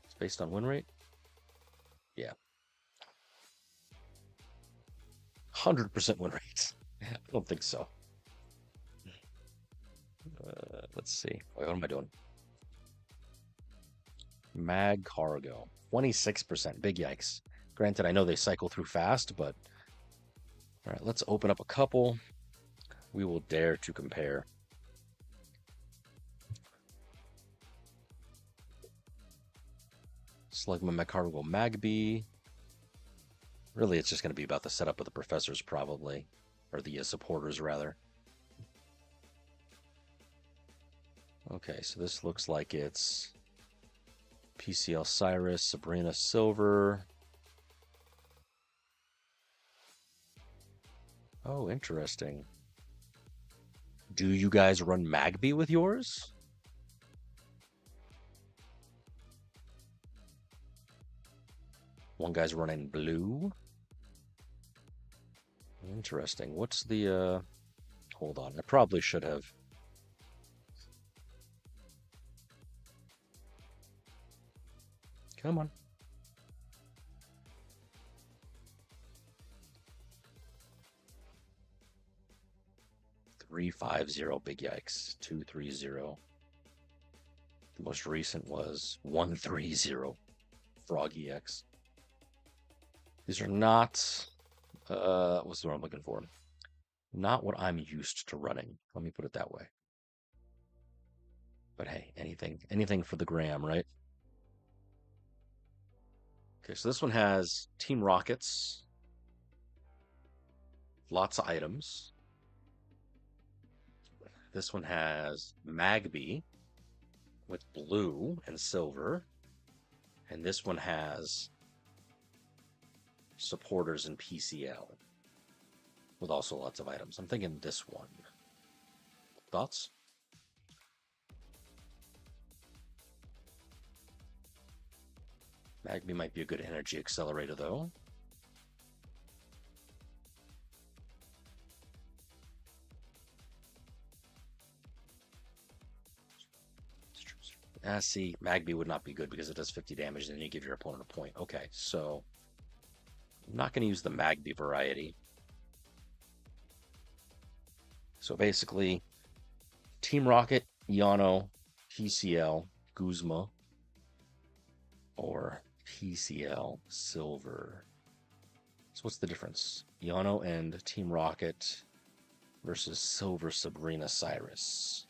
It's based on win rate? Yeah. 100% win rate. I don't think so. Let's see. Wait, what am I doing? Magcargo. 26%. Big yikes. Granted, I know they cycle through fast, but... Alright, let's open up a couple. We will dare to compare. Slugma, Magcargo, Magby. Really, it's just going to be about the setup of the professors, probably. Or the supporters, rather. Okay, so this looks like it's PCL Cyrus, Sabrina Silver. Oh, interesting. Do you guys run Magby with yours? One guy's running blue. Interesting. What's the, hold on. I probably should have. Come on. 350, big yikes. 230. The most recent was 130, Frog EX. These are not, what's the word I'm looking for? Not what I'm used to running. Let me put it that way. But hey, anything for the gram, right? Okay, so this one has Team Rockets, lots of items. This one has Magby with blue and silver. And this one has supporters and PCL with also lots of items. I'm thinking this one. Thoughts? Magby might be a good energy accelerator, though. See, Magby would not be good because it does 50 damage, and then you give your opponent a point. Okay, so I'm not going to use the Magby variety. So basically, Team Rocket, Yano, PCL, Guzma, or PCL, Silver. So what's the difference? Yano and Team Rocket versus Silver Sabrina Cyrus.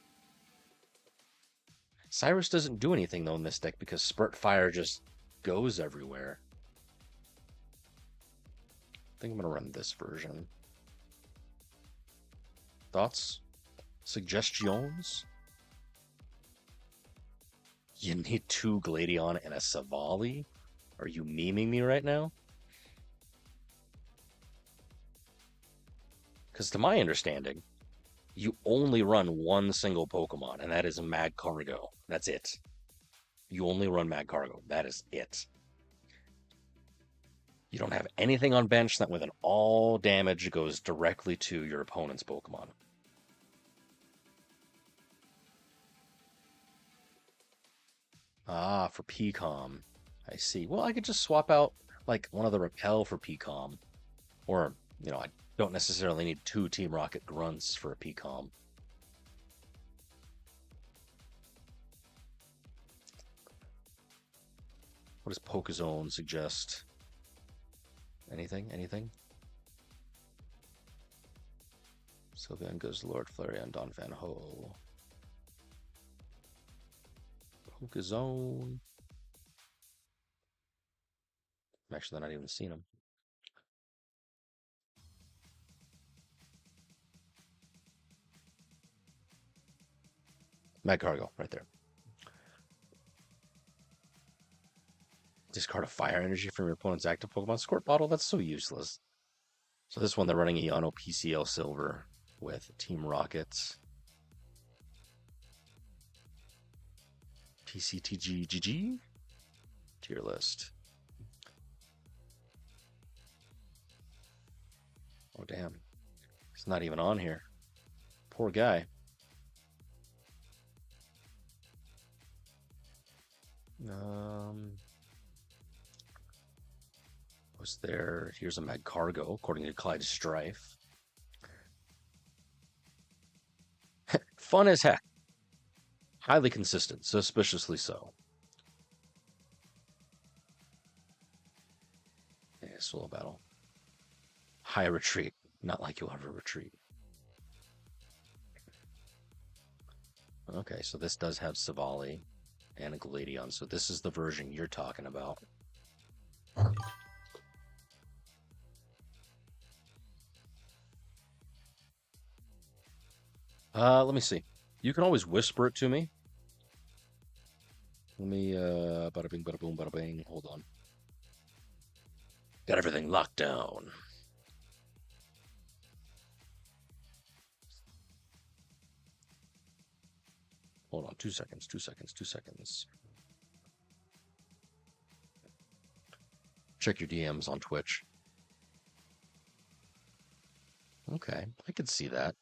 Cyrus doesn't do anything, though, in this deck because Spurt Fire just goes everywhere. I think I'm going to run this version. Thoughts? Suggestions? You need 2 Gladion and a Savali? Are you memeing me right now? Because to my understanding, you only run one single Pokemon, and that is Magcargo. That's it. You only run Magcargo. That is it. You don't have anything on bench that with an all damage goes directly to your opponent's Pokemon. Ah, for PCOM. I see. Well, I could just swap out like one of the Repel for PCOM. Or, I don't necessarily need 2 Team Rocket Grunts for a PCOM. What does Pokezone suggest? Anything? Sylveon, Guzzlord, Flareon, Donphan, Ho. Pokezone. Actually, not even seen him. Magcargo, right there. Discard a fire energy from your opponent's active Pokemon. Squirt Bottle, that's so useless. So this one, they're running a Yano PCL Silver with Team Rockets. TCTG tier list. Oh, damn. He's not even on here. Poor guy. Was there? Here's a Magcargo, according to Clyde Strife. Fun as heck. Highly consistent, suspiciously so. Yeah, solo battle. High retreat. Not like you'll ever retreat. Okay, so this does have Savali and a Gladion. So this is the version you're talking about. Let me see. You can always whisper it to me. Let me, bada bing, bada boom, bada bing. Hold on. Got everything locked down. Hold on, 2 seconds. Check your DMs on Twitch. Okay, I could see that.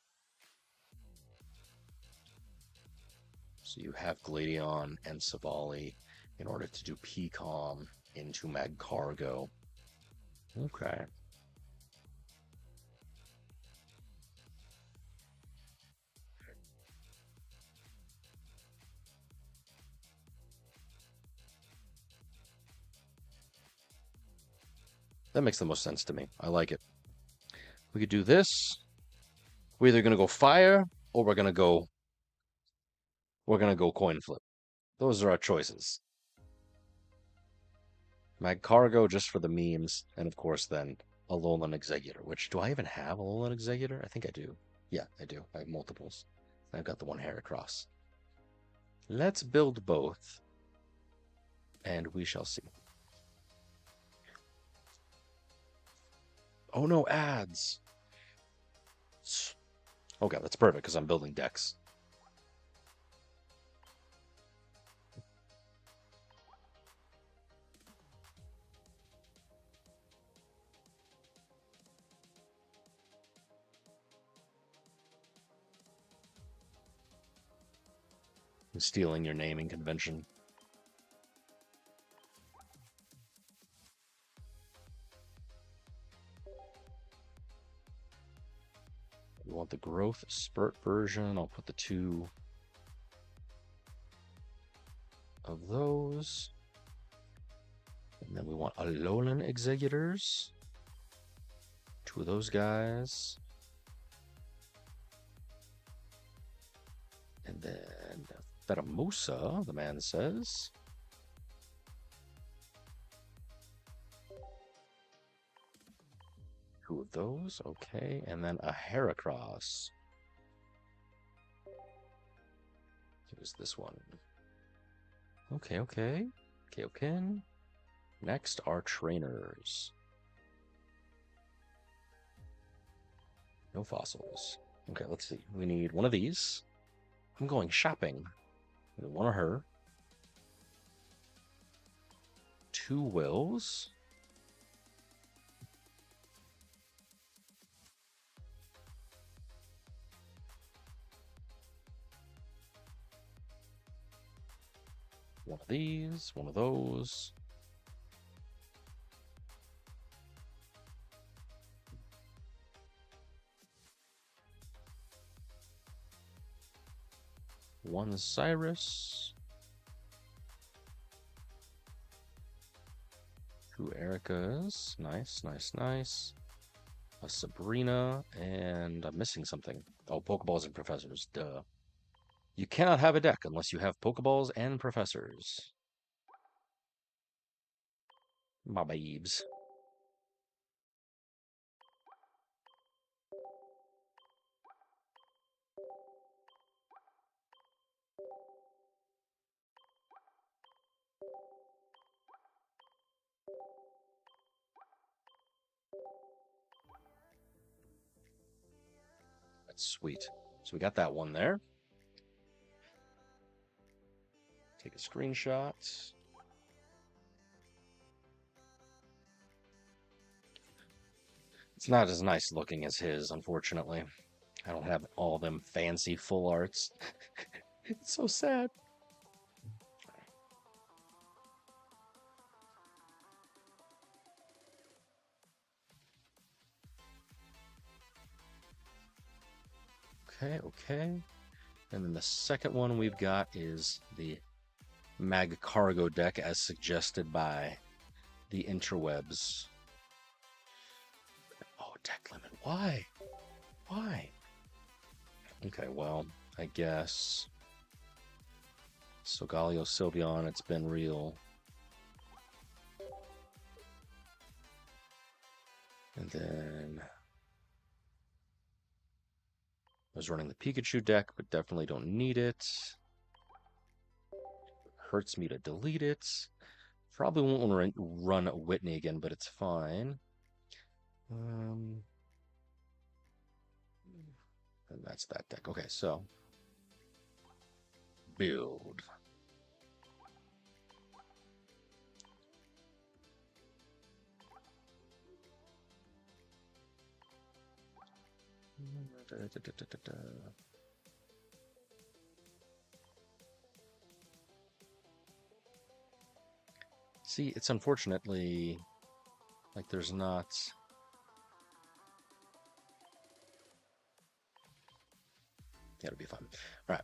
So you have Gladion and Savali in order to do PCOM into Magcargo. Okay. That makes the most sense to me. I like it. We could do this. We're either gonna go fire or we're gonna go coin flip. Those are our choices. Mag Cargo just for the memes, and of course then Alolan Executor, which do I even have Alolan Executor? I think I do. Yeah, I do. I have multiples. I've got the one Heracross. Let's build both, and we shall see. Oh no, ads! Okay, that's perfect because I'm building decks. I'm stealing your naming convention. We want the growth spurt version. I'll put the 2 of those. And then we want Alolan Executors. 2 of those guys. And then Pheromosa, the man says. Two of those, okay. And then a Heracross. Here's this one. Okay. Kaioken. Next are trainers. No fossils. Okay, let's see. We need one of these. I'm going shopping. One of her. 2 wills. One of these, one of those. One Cyrus. 2 Ericas. Nice. A Sabrina, and I'm missing something. Oh, Pokeballs and Professors. Duh. You cannot have a deck unless you have Pokeballs and Professors. My babes. That's sweet. So we got that one there. Take a screenshot. It's not as nice looking as his, unfortunately. I don't have all them fancy full arts. It's so sad. Okay. And then the second one we've got is the Mag Cargo deck as suggested by the interwebs. Oh, deck limit. Why? Okay, well, I guess Solgaleo, Sylveon, it's been real. And then I was running the Pikachu deck, but definitely don't need it. Hurts me to delete it. Probably won't want to run Whitney again, but it's fine. And that's that deck. Okay, so build. See, it's unfortunately like there's not. Yeah, it'll be fun. All right.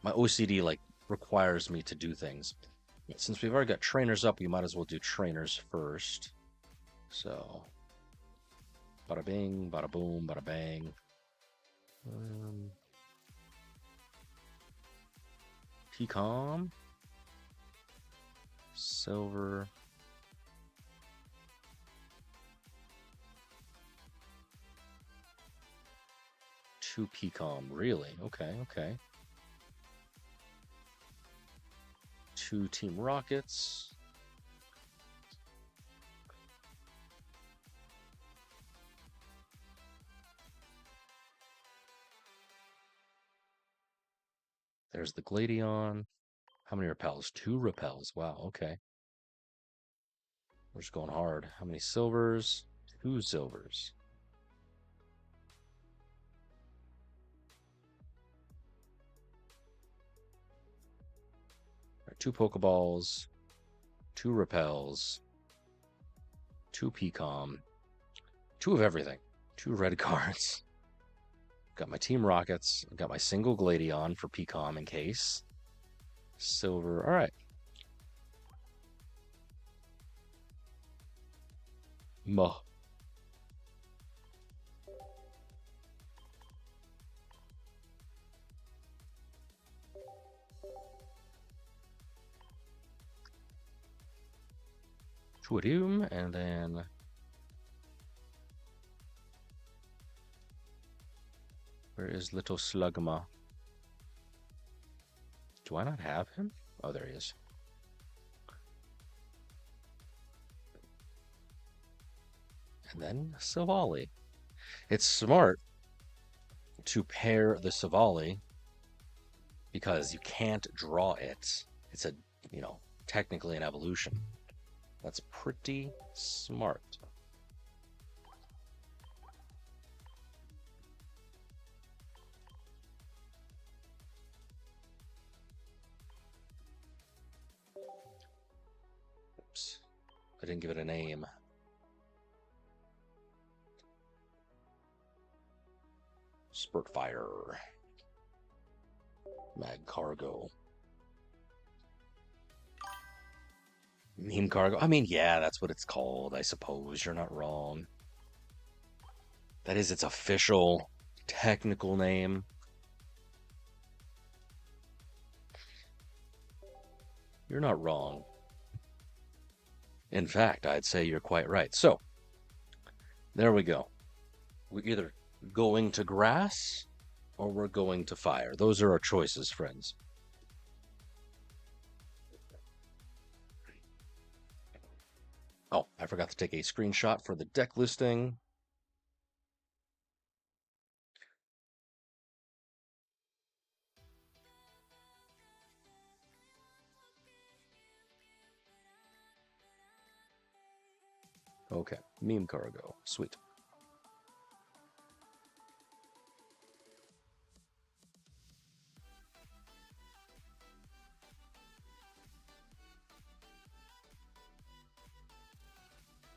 My OCD like requires me to do things. Since we've already got trainers up, we might as well do trainers first. So, bada bing, bada boom, bada bang. Pecom, silver. Two Pecom, really? Okay, okay. Two Team Rockets. There's the Gladion. How many repels? Two repels. Wow, okay. We're just going hard. How many silvers? Two silvers. Right, two Pokeballs. Two repels. Two Pecom. Two of everything. Two red cards. Got my Team Rockets. Got my single Gladion for Pecom in case. Silver. All right. Muh. Chuadum, and then where is little Slugma? Do I not have him? Oh, there he is. And then Savali. It's smart to pair the Savali because you can't draw it. It's a, technically an evolution. That's pretty smart. Oops. I didn't give it a name. Spurtfire. Magcargo. Meme Cargo. I mean, yeah, that's what it's called, I suppose. You're not wrong. That is its official, technical name. You're not wrong. In fact, I'd say you're quite right. So, there we go. We're either going to grass or we're going to fire. Those are our choices, friends. Oh, I forgot to take a screenshot for the deck listing. Okay, Meme Cargo. Sweet.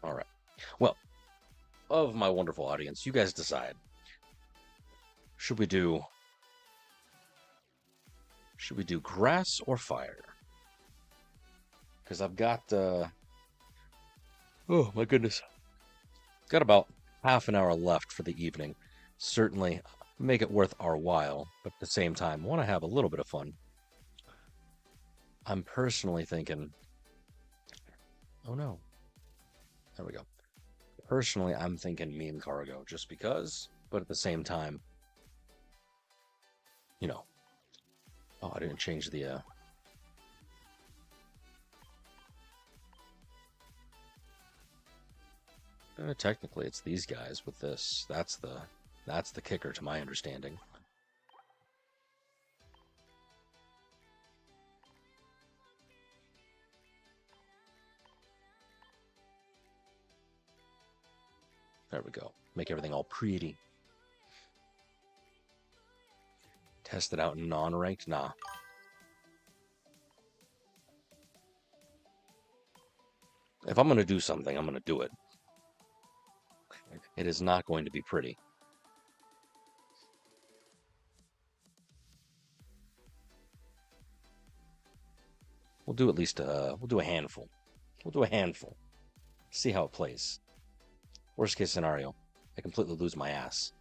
All right. Well, of my wonderful audience, you guys decide. Should we do grass or fire? Because I've got oh my goodness. Got about half an hour left for the evening. Certainly make it worth our while, but at the same time, want to have a little bit of fun. I'm personally thinking, oh no. There we go. Personally, I'm thinking Meme Cargo just because, but at the same time, oh, I didn't change the technically it's these guys with this. That's the kicker to my understanding. There we go. Make everything all pretty. Test it out in non-ranked? Nah. If I'm going to do something, I'm going to do it. It is not going to be pretty. We'll do at least, we'll do a handful. We'll do a handful. See how it plays. Worst case scenario, I completely lose my ass.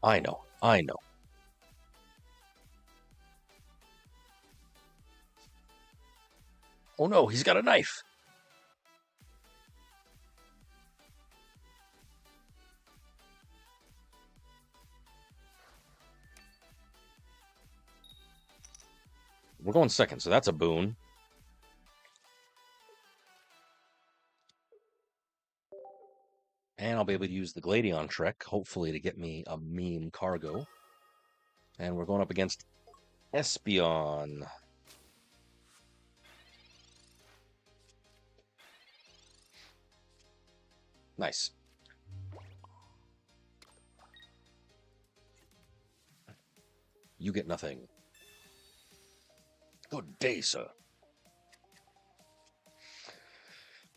I know, I know. Oh no, he's got a knife. We're going second, so that's a boon. And I'll be able to use the Gladion trick, hopefully to get me a meme cargo. And we're going up against Espeon. Nice. You get nothing. Good day, sir.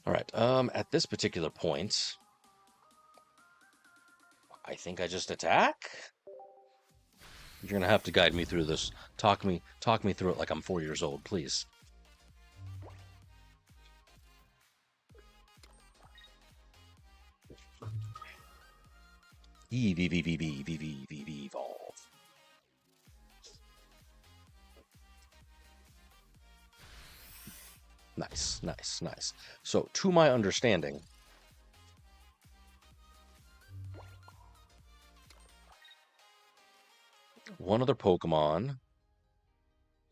All right. At this particular point, I think I just attack. You're gonna have to guide me through this. Talk me through it like I'm 4 years old, please. Evolve. Nice, nice, nice. So, to my understanding, one other Pokemon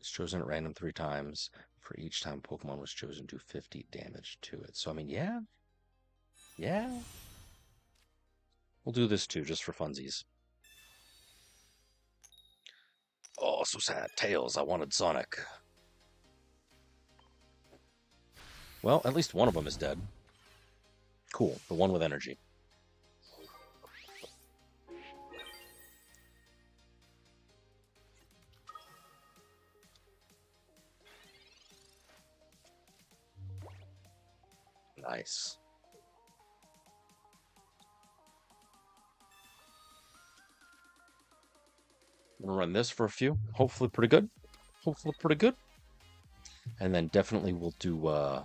is chosen at random 3 times. For each time Pokemon was chosen, do 50 damage to it. So, I mean, yeah. Yeah. We'll do this too, just for funsies. Oh, so sad. Tails, I wanted Sonic. Well, at least one of them is dead. Cool, the one with energy. Nice. I'm gonna run this for a few. Hopefully pretty good. Hopefully pretty good. And then definitely we'll do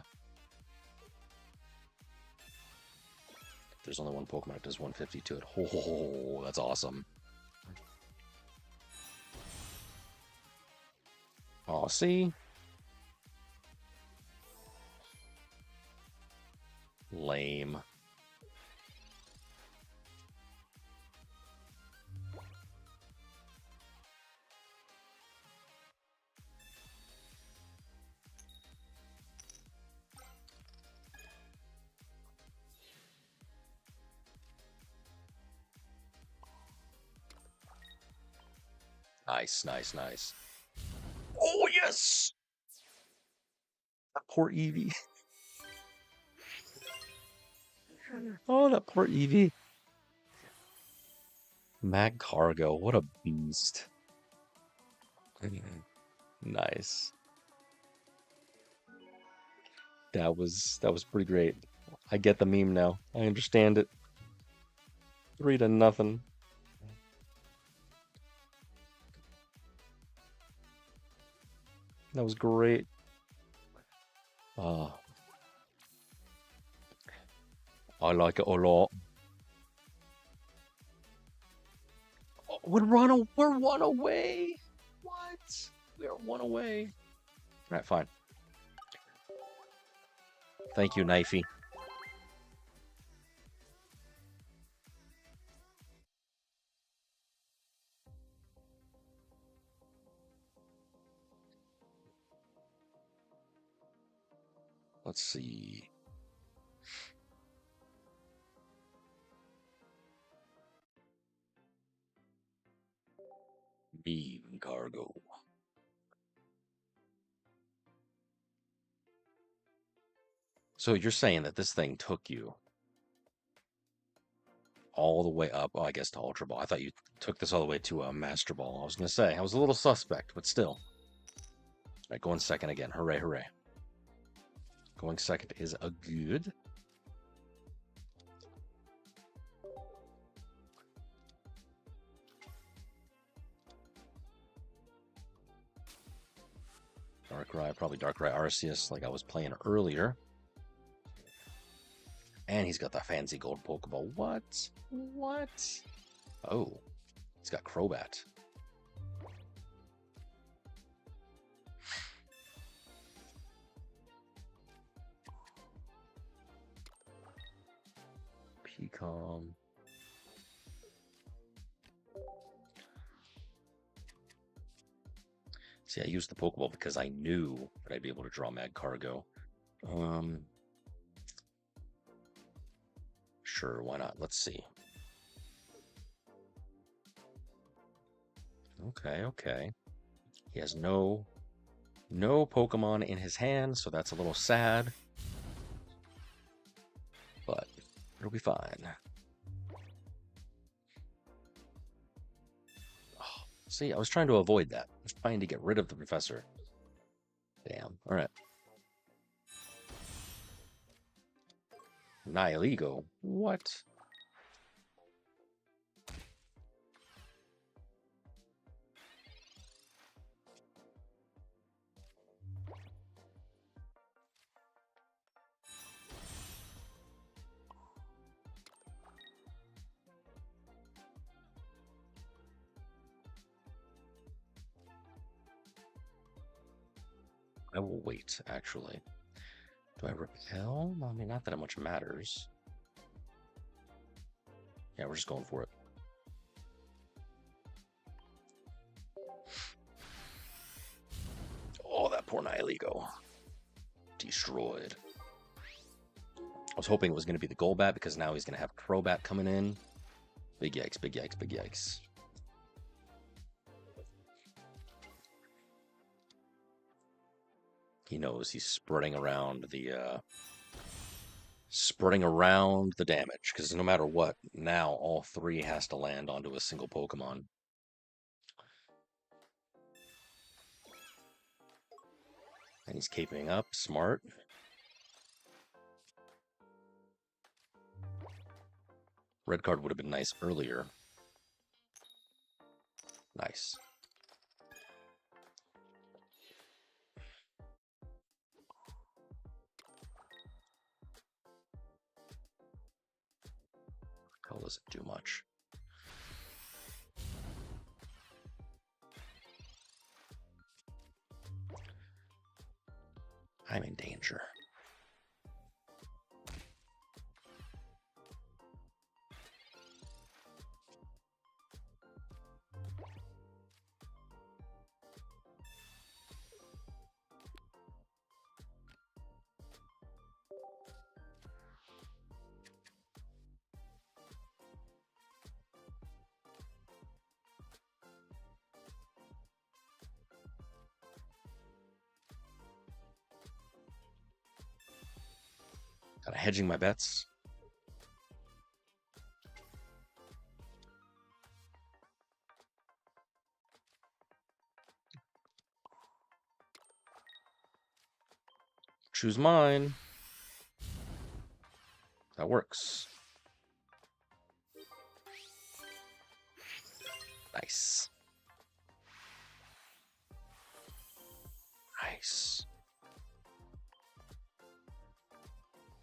there's only one Pokemon that does 150 to it. Oh, that's awesome. Oh, see? Lame. Nice, nice, nice. Oh, yes! That poor Eevee. Oh, that poor Eevee. Mag Cargo, what a beast. Nice. That was pretty great. I get the meme now. I understand it. 3-0. That was great. I like it a lot. Oh, we're one away. What? We're one away. All right, fine. Thank you, Knifey. Let's see. Beam cargo. So you're saying that this thing took you all the way up, oh, I guess to Ultra Ball. I thought you took this all the way to a Master Ball. I was going to say, I was a little suspect, but still. All right, going second again. Hooray, hooray. Going second is a good. Darkrai, probably Darkrai Arceus like I was playing earlier. And he's got the fancy gold Pokeball. What? What? Oh, he's got Crobat. Pecom. See, I used the Pokeball because I knew that I'd be able to draw Mad Cargo. Sure, why not? Let's see. Okay. He has no Pokemon in his hand, so that's a little sad. But it'll be fine. Oh, see, I was trying to avoid that. I was trying to get rid of the professor. Damn. All right. Nihilego. What? I will wait, actually. Do I repel? I mean, not that much matters. Yeah, we're just going for it. Oh, that poor Nihilego. Destroyed. I was hoping it was going to be the Golbat because now he's going to have Crobat coming in. Big yikes, big yikes, big yikes. He knows he's spreading around the damage, because no matter what, now all three has to land onto a single Pokemon. And he's keeping up, smart. Red card would have been nice earlier. Nice. Hell doesn't do much. I'm in danger. Kind of hedging my bets. Choose mine. That works. Nice. Nice.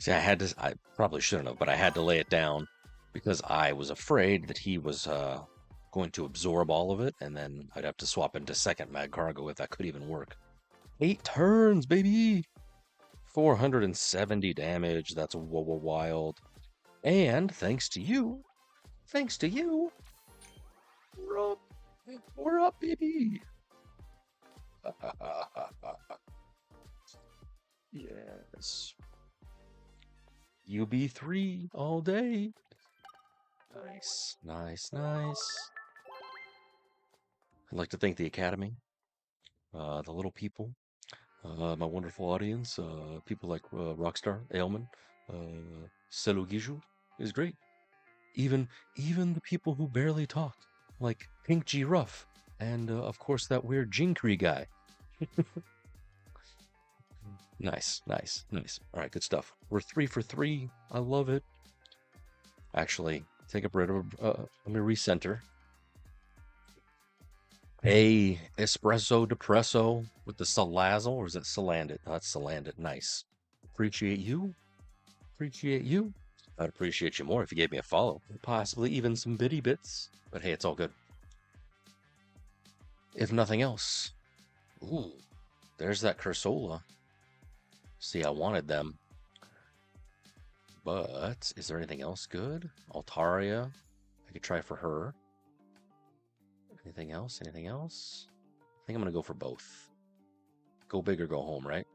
See, I probably shouldn't have, but I had to lay it down because I was afraid that he was going to absorb all of it, and then I'd have to swap into second Mad Cargo if that could even work. 8 turns, baby! 470 damage, that's wild. And thanks to you, we're up, baby! Yes. UB3 all day. Nice, nice, nice. I'd like to thank the Academy, the little people, my wonderful audience, people like Rockstar, Ailman, Selugiju is great. Even the people who barely talk, like Pink G Ruff, and of course that weird Jinkri guy. Nice, nice, nice. All right, good stuff. We're 3 for 3. I love it. Actually, take a breath. Let me recenter. A espresso depresso with the salazzle, or is it salandit? Oh, that's salandit. Nice. Appreciate you. Appreciate you. I'd appreciate you more if you gave me a follow. Possibly even some bitty bits. But hey, it's all good. If nothing else. Ooh, there's that Cursola. See, I wanted them. But is there anything else good? Altaria. I could try for her. Anything else? Anything else? I think I'm going to go for both. Go big or go home, right?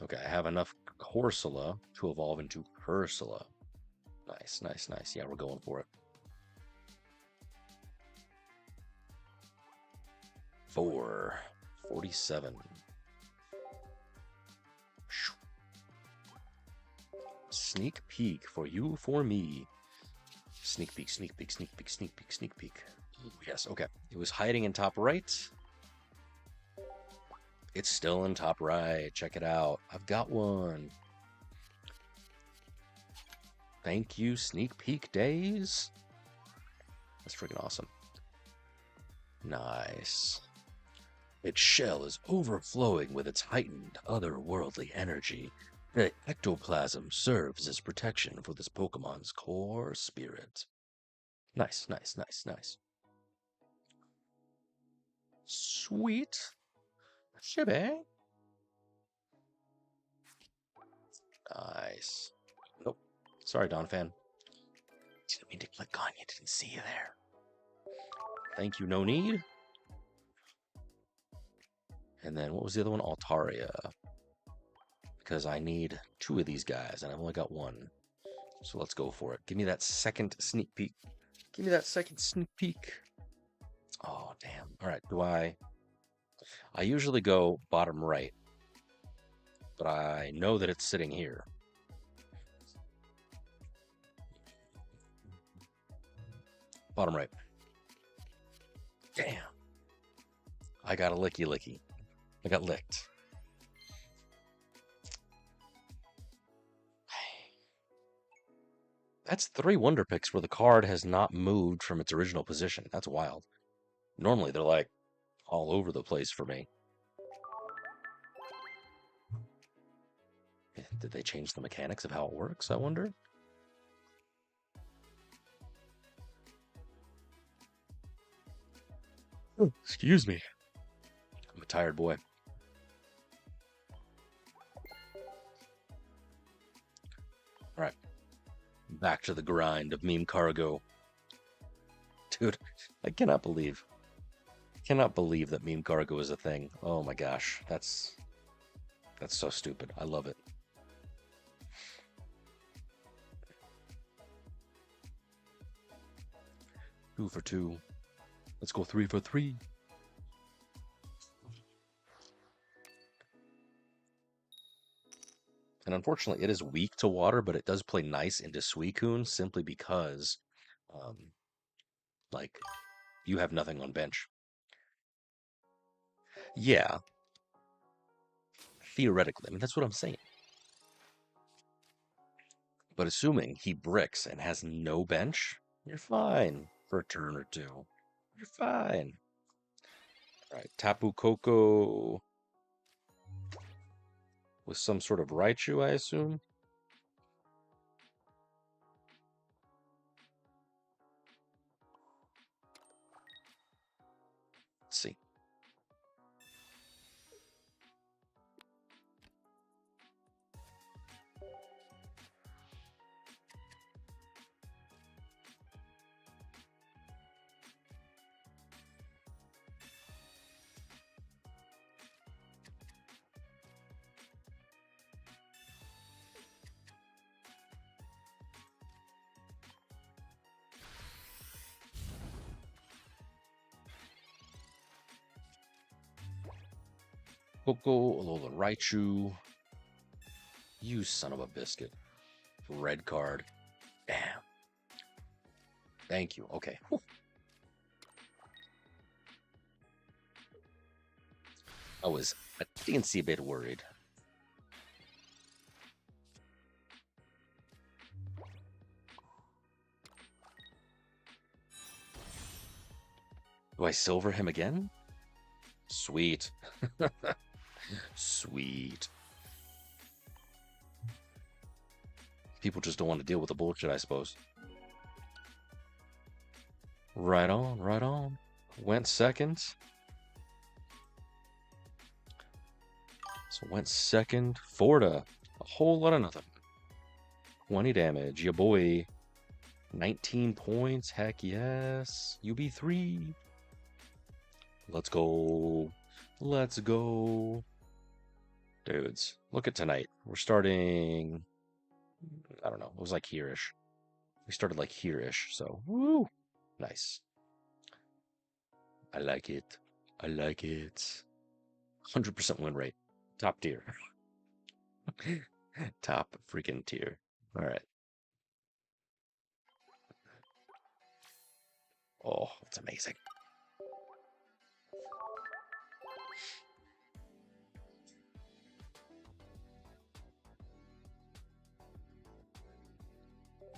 Okay, I have enough Corsola to evolve into Cursola. Nice, nice, nice. Yeah, we're going for it. 47. Sneak peek for you, for me. Sneak peek, sneak peek, sneak peek, sneak peek, sneak peek. Ooh, yes, okay. It was hiding in top right. It's still in top right. Check it out. I've got one. Thank you, sneak peek days. That's freaking awesome. Nice. Its shell is overflowing with its heightened otherworldly energy. The ectoplasm serves as protection for this Pokemon's core spirit. Nice, nice, nice, nice. Sweet. Shibby. Nice. Nope. Sorry, Donphan. Didn't mean to click on you. Didn't see you there. Thank you, no need. And then what was the other one? Altaria. Because I need 2 of these guys, and I've only got 1. So let's go for it. Give me that second sneak peek. Give me that second sneak peek. Oh, damn. All right, I usually go bottom right, but I know that it's sitting here. Bottom right. Damn. I got a licky licky. I got licked. That's 3 Wonder Picks where the card has not moved from its original position. That's wild. Normally they're like all over the place for me. Did they change the mechanics of how it works, I wonder? Oh, excuse me. I'm a tired boy. All right. Back to the grind of meme cargo. Dude, I cannot believe that meme cargo is a thing. Oh my gosh, that's so stupid. I love it. Two for 2. Let's go 3 for 3. And unfortunately, it is weak to water, but it does play nice into Suicune simply because, like, you have nothing on bench. Yeah, theoretically. I mean, that's what I'm saying. But assuming he bricks and has no bench, you're fine for a turn or 2. You're fine. All right, Tapu Koko with some sort of Raichu, I assume. Let's see. Koko, Alola Raichu. You son of a biscuit. Red card. Damn. Thank you. Okay. Whew. I was a teensy bit worried. Do I silver him again? Sweet. Sweet. People just don't want to deal with the bullshit, I suppose. Right on, right on. Went second. So went second. Forta. A whole lot of nothing. 20 damage. Ya boy. 19 points. Heck yes. UB3. Let's go. Let's go. Dudes, look at tonight. We're starting, I don't know. It was like here-ish. We started like here-ish. So, woo. Nice. I like it. I like it. 100% win rate. Top tier. Top freaking tier. All right. Oh, it's amazing.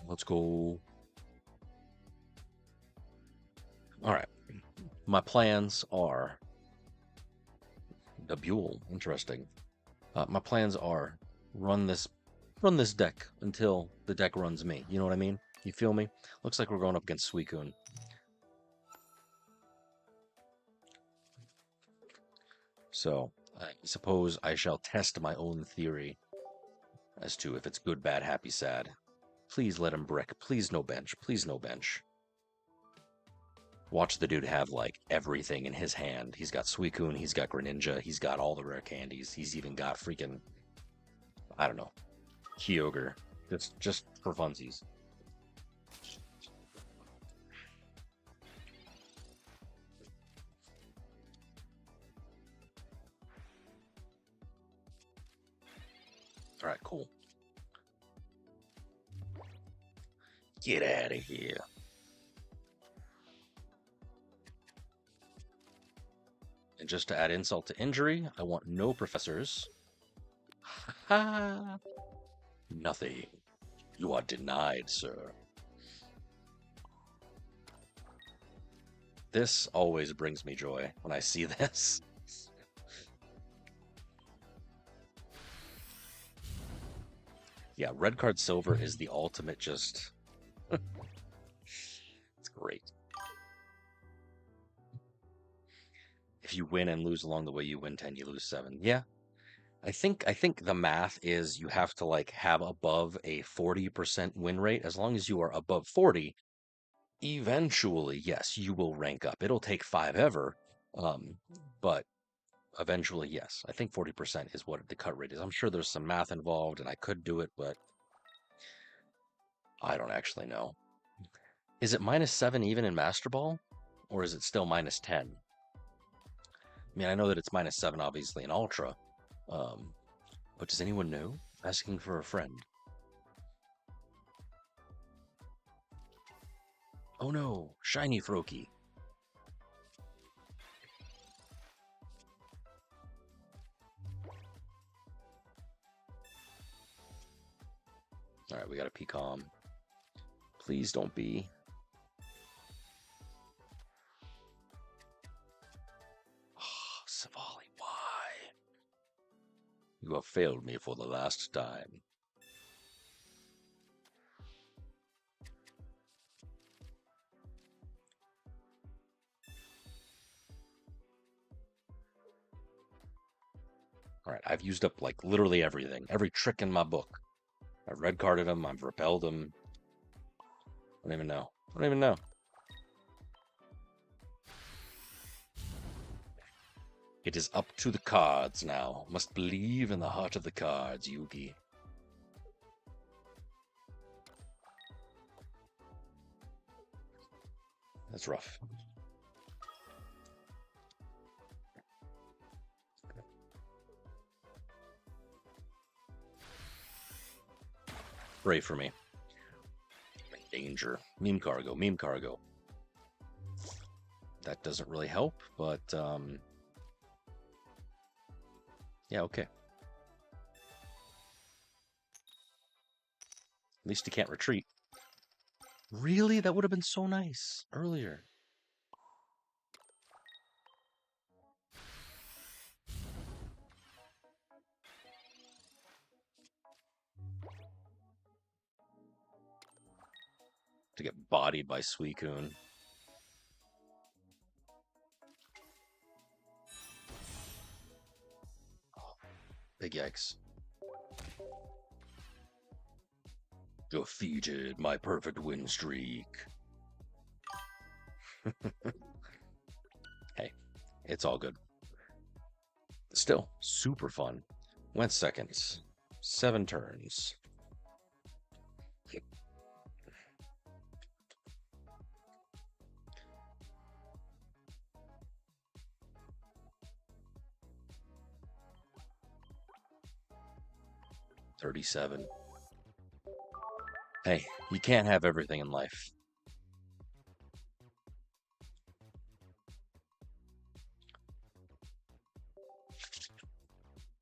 Let's go. All right. My plans are the Buell. Interesting. My plans are run this deck until the deck runs me. You know what I mean? You feel me? Looks like we're going up against Suicune. So I suppose I shall test my own theory as to if it's good, bad, happy, sad. Please let him brick. Please no bench. Please no bench. Watch the dude have like everything in his hand. He's got Suicune, he's got Greninja, he's got all the rare candies. He's even got freaking, I don't know, Kyogre. Just for funsies. All right, cool. Get out of here. And just to add insult to injury, I want no professors. Ha! Nothing. You are denied, sir. This always brings me joy when I see this. Yeah, red card silver is the ultimate just... It's great. If you win and lose along the way, you win 10, you lose 7. Yeah. I think the math is you have to like have above a 40% win rate. As long as you are above 40, eventually, yes, you will rank up. It'll take 5 ever. But eventually, yes. I think 40% is what the cut rate is. I'm sure there's some math involved and I could do it, but I don't actually know. Is it -7 even in Master Ball? Or is it still -10? I mean, I know that it's -7 obviously in Ultra. But does anyone know? Asking for a friend. Oh no, shiny Froakie. All right, we got a Pecom. Please don't be. Oh, Savali, why? You have failed me for the last time. All right, I've used up like literally everything, every trick in my book. I've red carded him, I've repelled him. I don't even know. I don't even know. It is up to the cards now. Must believe in the heart of the cards, Yugi. That's rough. Pray for me. Danger. Meme cargo, meme cargo. That doesn't really help, but yeah, okay. At least he can't retreat. Really? That would have been so nice earlier. to get bodied by Suicune. Oh, big yikes. Defeated my perfect win streak. Hey, it's all good. Still, super fun. Went seconds. 7 turns. $37. Hey, you can't have everything in life.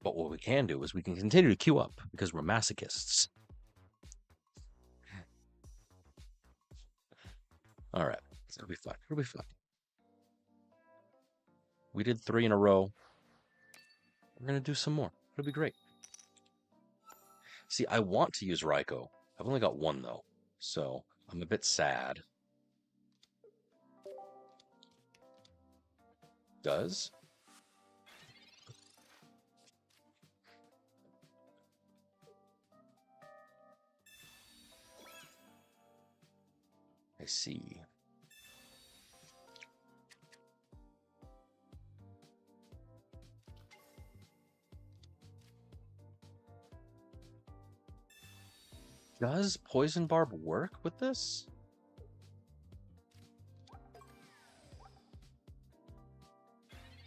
But what we can do is we can continue to queue up because we're masochists. All right, it'll be fun. It'll be fun. We did 3 in a row. We're gonna do some more. It'll be great. See, I want to use Raikou. I've only got 1 though, so I'm a bit sad. Does? I see. Does Poison Barb work with this?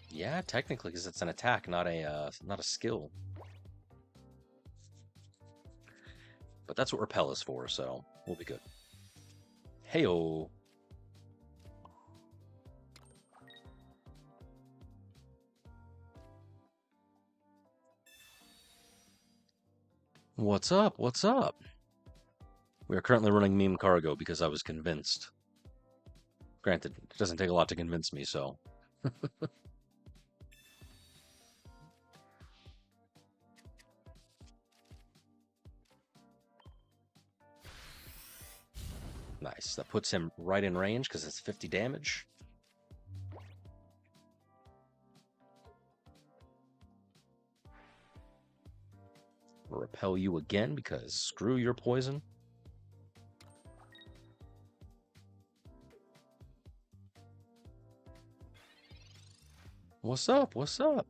Yeah, technically, because it's an attack, not a skill. But that's what Repel is for, so we'll be good. Heyo. What's up? What's up? We are currently running meme cargo because I was convinced. Granted, it doesn't take a lot to convince me, so. Nice. That puts him right in range because it's 50 damage. We'll repel you again because screw your poison. What's up? What's up?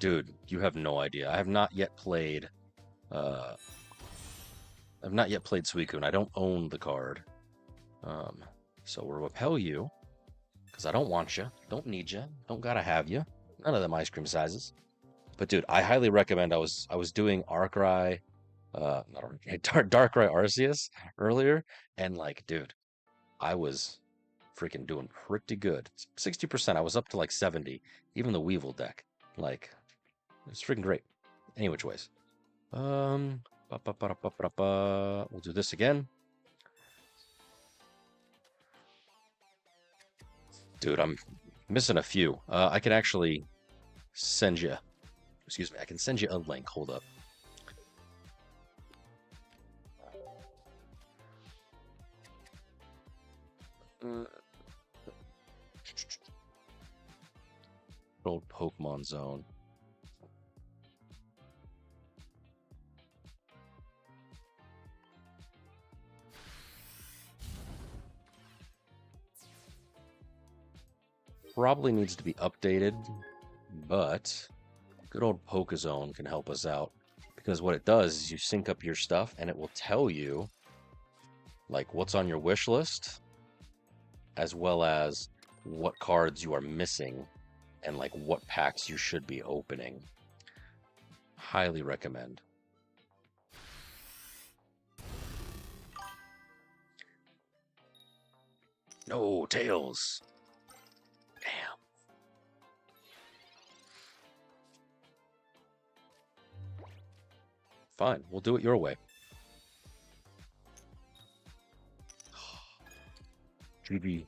Dude, you have no idea. I have not yet played Suicune. I don't own the card. So we'll repel you because I don't want you, don't need you, don't gotta have you. None of them ice cream sizes. But dude, I highly recommend. I was doing Darkrai Arceus earlier, and like, dude, I was freaking doing pretty good. 60%. I was up to like 70. Even the Weevil deck, like, it's freaking great. Any which ways. We'll do this again. Dude, I'm missing a few. I can actually send you. Excuse me. I can send you a link. Hold up. Old Pokemon Zone. Probably needs to be updated, but good old Pokezone can help us out, because what it does is you sync up your stuff and it will tell you like what's on your wish list, as well as what cards you are missing and like what packs you should be opening. Highly recommend. No, Tails. Damn. Fine, we'll do it your way. GG.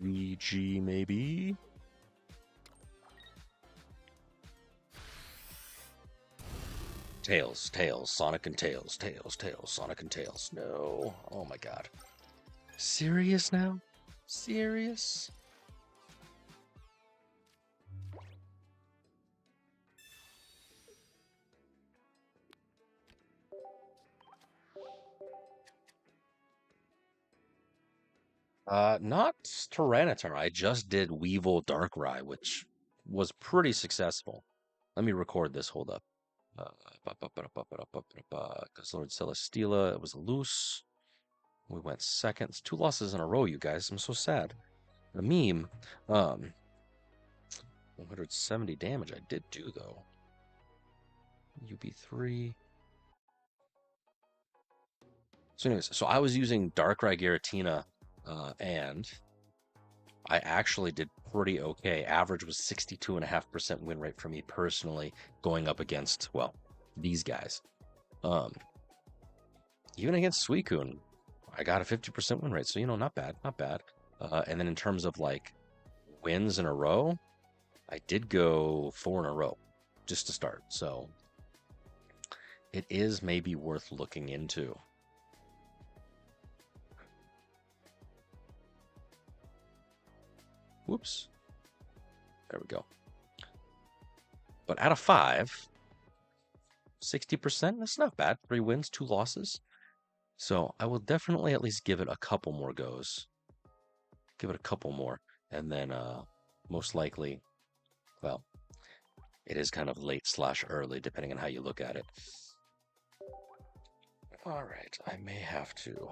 EG maybe? Tails, Tails, Sonic and Tails, Tails, Tails, Sonic and Tails. No. Oh my god. Serious now? Serious? Not Tyranitar. I just did Weevil Darkrai, which was pretty successful. Let me record this. Hold up. Guzzlord Celesteela. It was loose. We went seconds. 2 losses in a row, you guys. I'm so sad. The meme. 170 damage I did do, though. UB3. So anyways, so I was using Darkrai Giratina, and I actually did pretty okay. Average was 62.5% win rate for me personally, going up against, well, these guys. Even against Suicune, I got a 50% win rate, so not bad, not bad. And then in terms of like wins in a row, I did go 4 in a row just to start. So it is maybe worth looking into. Whoops. There we go. But out of 5, 60%, that's not bad. 3 wins, 2 losses. So I will definitely at least give it a couple more goes. Give it a couple more. And then most likely, well, it is kind of late/early, depending on how you look at it. All right, I may have to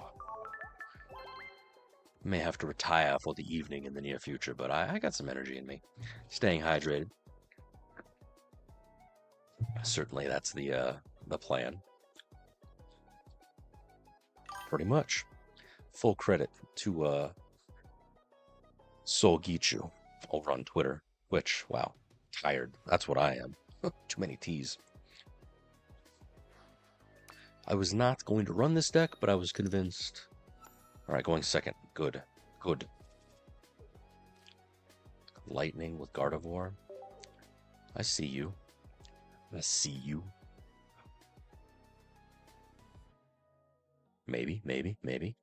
retire for the evening in the near future, but I got some energy in me. Staying hydrated. Certainly that's the plan. Pretty much. Full credit to Soul Gichu over on Twitter, which, wow, tired. That's what I am. Too many T's. I was not going to run this deck, but I was convinced. All right, going second. Good. Good. Lightning with Gardevoir. I see you. I see you. Maybe, maybe, maybe.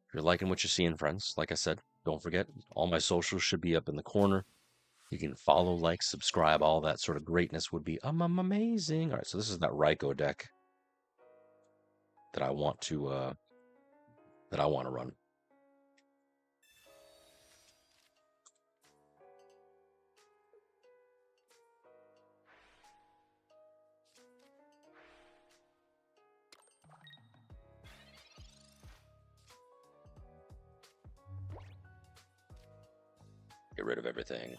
If you're liking what you're seeing, friends, like I said, don't forget, all my socials should be up in the corner. You can follow, like, subscribe, all that sort of greatness would be amazing. All right, so this is that Raikou deck that I want to run. Get rid of everything.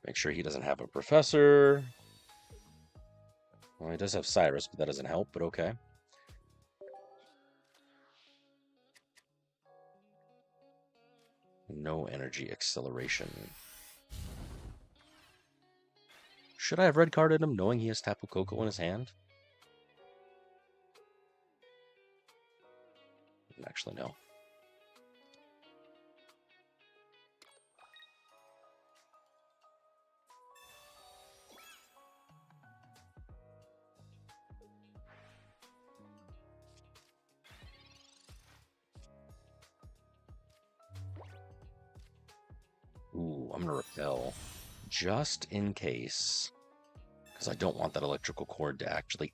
Make sure he doesn't have a professor. Well, he does have Cyrus, but that doesn't help, but okay. No energy acceleration. Should I have red carded him knowing he has Tapu Koko in his hand? Actually, no. Ooh, I'm gonna repel just in case, because I don't want that electrical cord to actually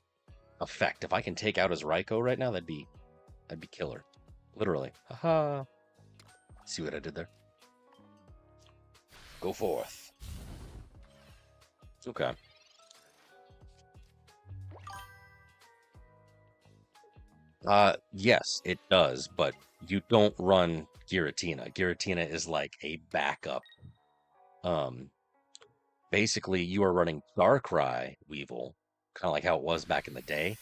affect. If I can take out his Raikou right now, that'd be killer. Literally. Haha. See what I did there? Go forth. Okay. Yes, it does, but you don't run Giratina. Giratina is like a backup. Basically, you are running Darkrai Weevil, kind of like how it was back in the day.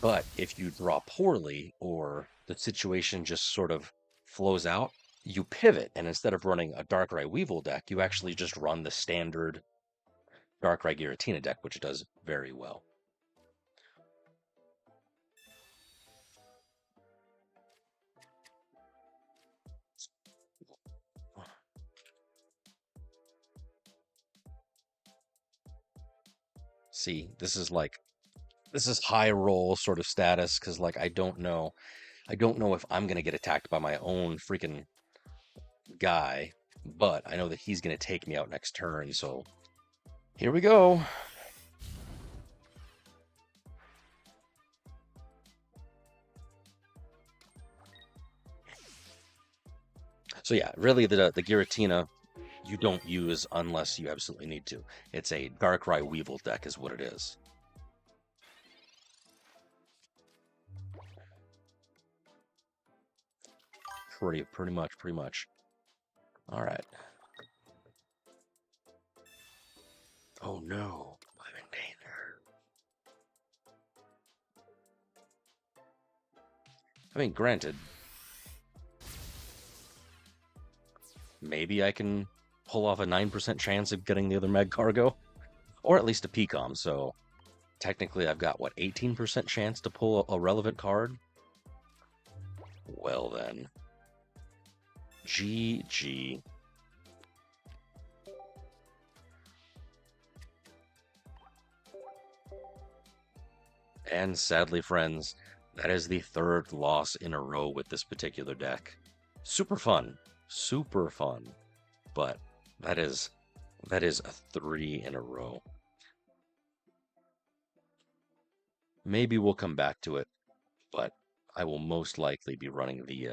But if you draw poorly or the situation just sort of flows out, you pivot. And instead of running a Darkrai Weevil deck, you actually just run the standard Darkrai Giratina deck, which does very well. See, this is high roll sort of status because like I don't know if I'm gonna get attacked by my own freaking guy, but I know that he's gonna take me out next turn. So here we go. So yeah, really the Giratina you don't use unless you absolutely need to. It's a Darkrai Weevil deck is what it is. Pretty much. All right. Oh no, I'm in danger. I mean, granted, maybe I can pull off a 9% chance of getting the other Mag Cargo, or at least a PCOM. So technically, I've got what 18% chance to pull a relevant card. Well then, GG. And sadly, friends, that is the third loss in a row with this particular deck. Super fun, but that is a 3 in a row. Maybe we'll come back to it, but I will most likely be running the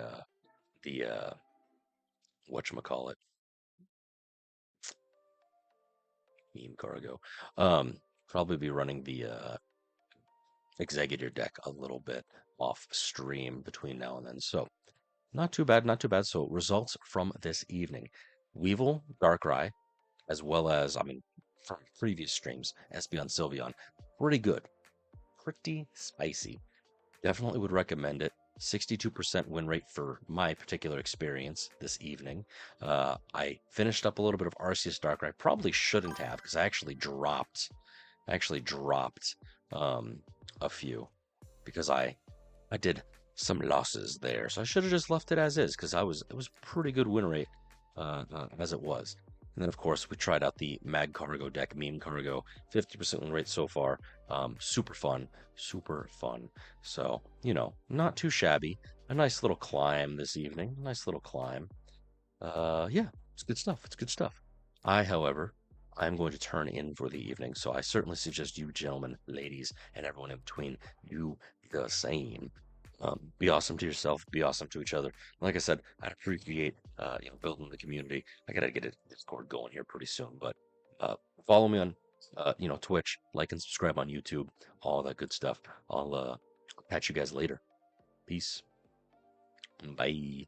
whatchamacallit, meme cargo. Probably be running the Executor deck a little bit off stream between now and then. So not too bad, not too bad. So results from this evening. Weevil, Darkrai, as well as, I mean, from previous streams, Espeon, Sylveon, pretty good. Pretty spicy. Definitely would recommend it. 62% win rate for my particular experience this evening. I finished up a little bit of Arceus-Darkrai. Probably shouldn't have because I actually dropped a few because I did some losses there. So I should have just left it as is because it was pretty good win rate as it was. And then of course we tried out the Mag Cargo deck, Meme Cargo, 50% win rate so far. Super fun, super fun. So, you know, not too shabby. A nice little climb this evening. Nice little climb. Yeah, it's good stuff. It's good stuff. However, I'm going to turn in for the evening, so I certainly suggest you gentlemen, ladies, and everyone in between do the same. Be awesome to yourself, be awesome to each other. Like I said, I appreciate building the community. I gotta get a Discord going here pretty soon, but follow me on Twitch, like and subscribe on YouTube, all that good stuff. I'll catch you guys later. Peace. Bye.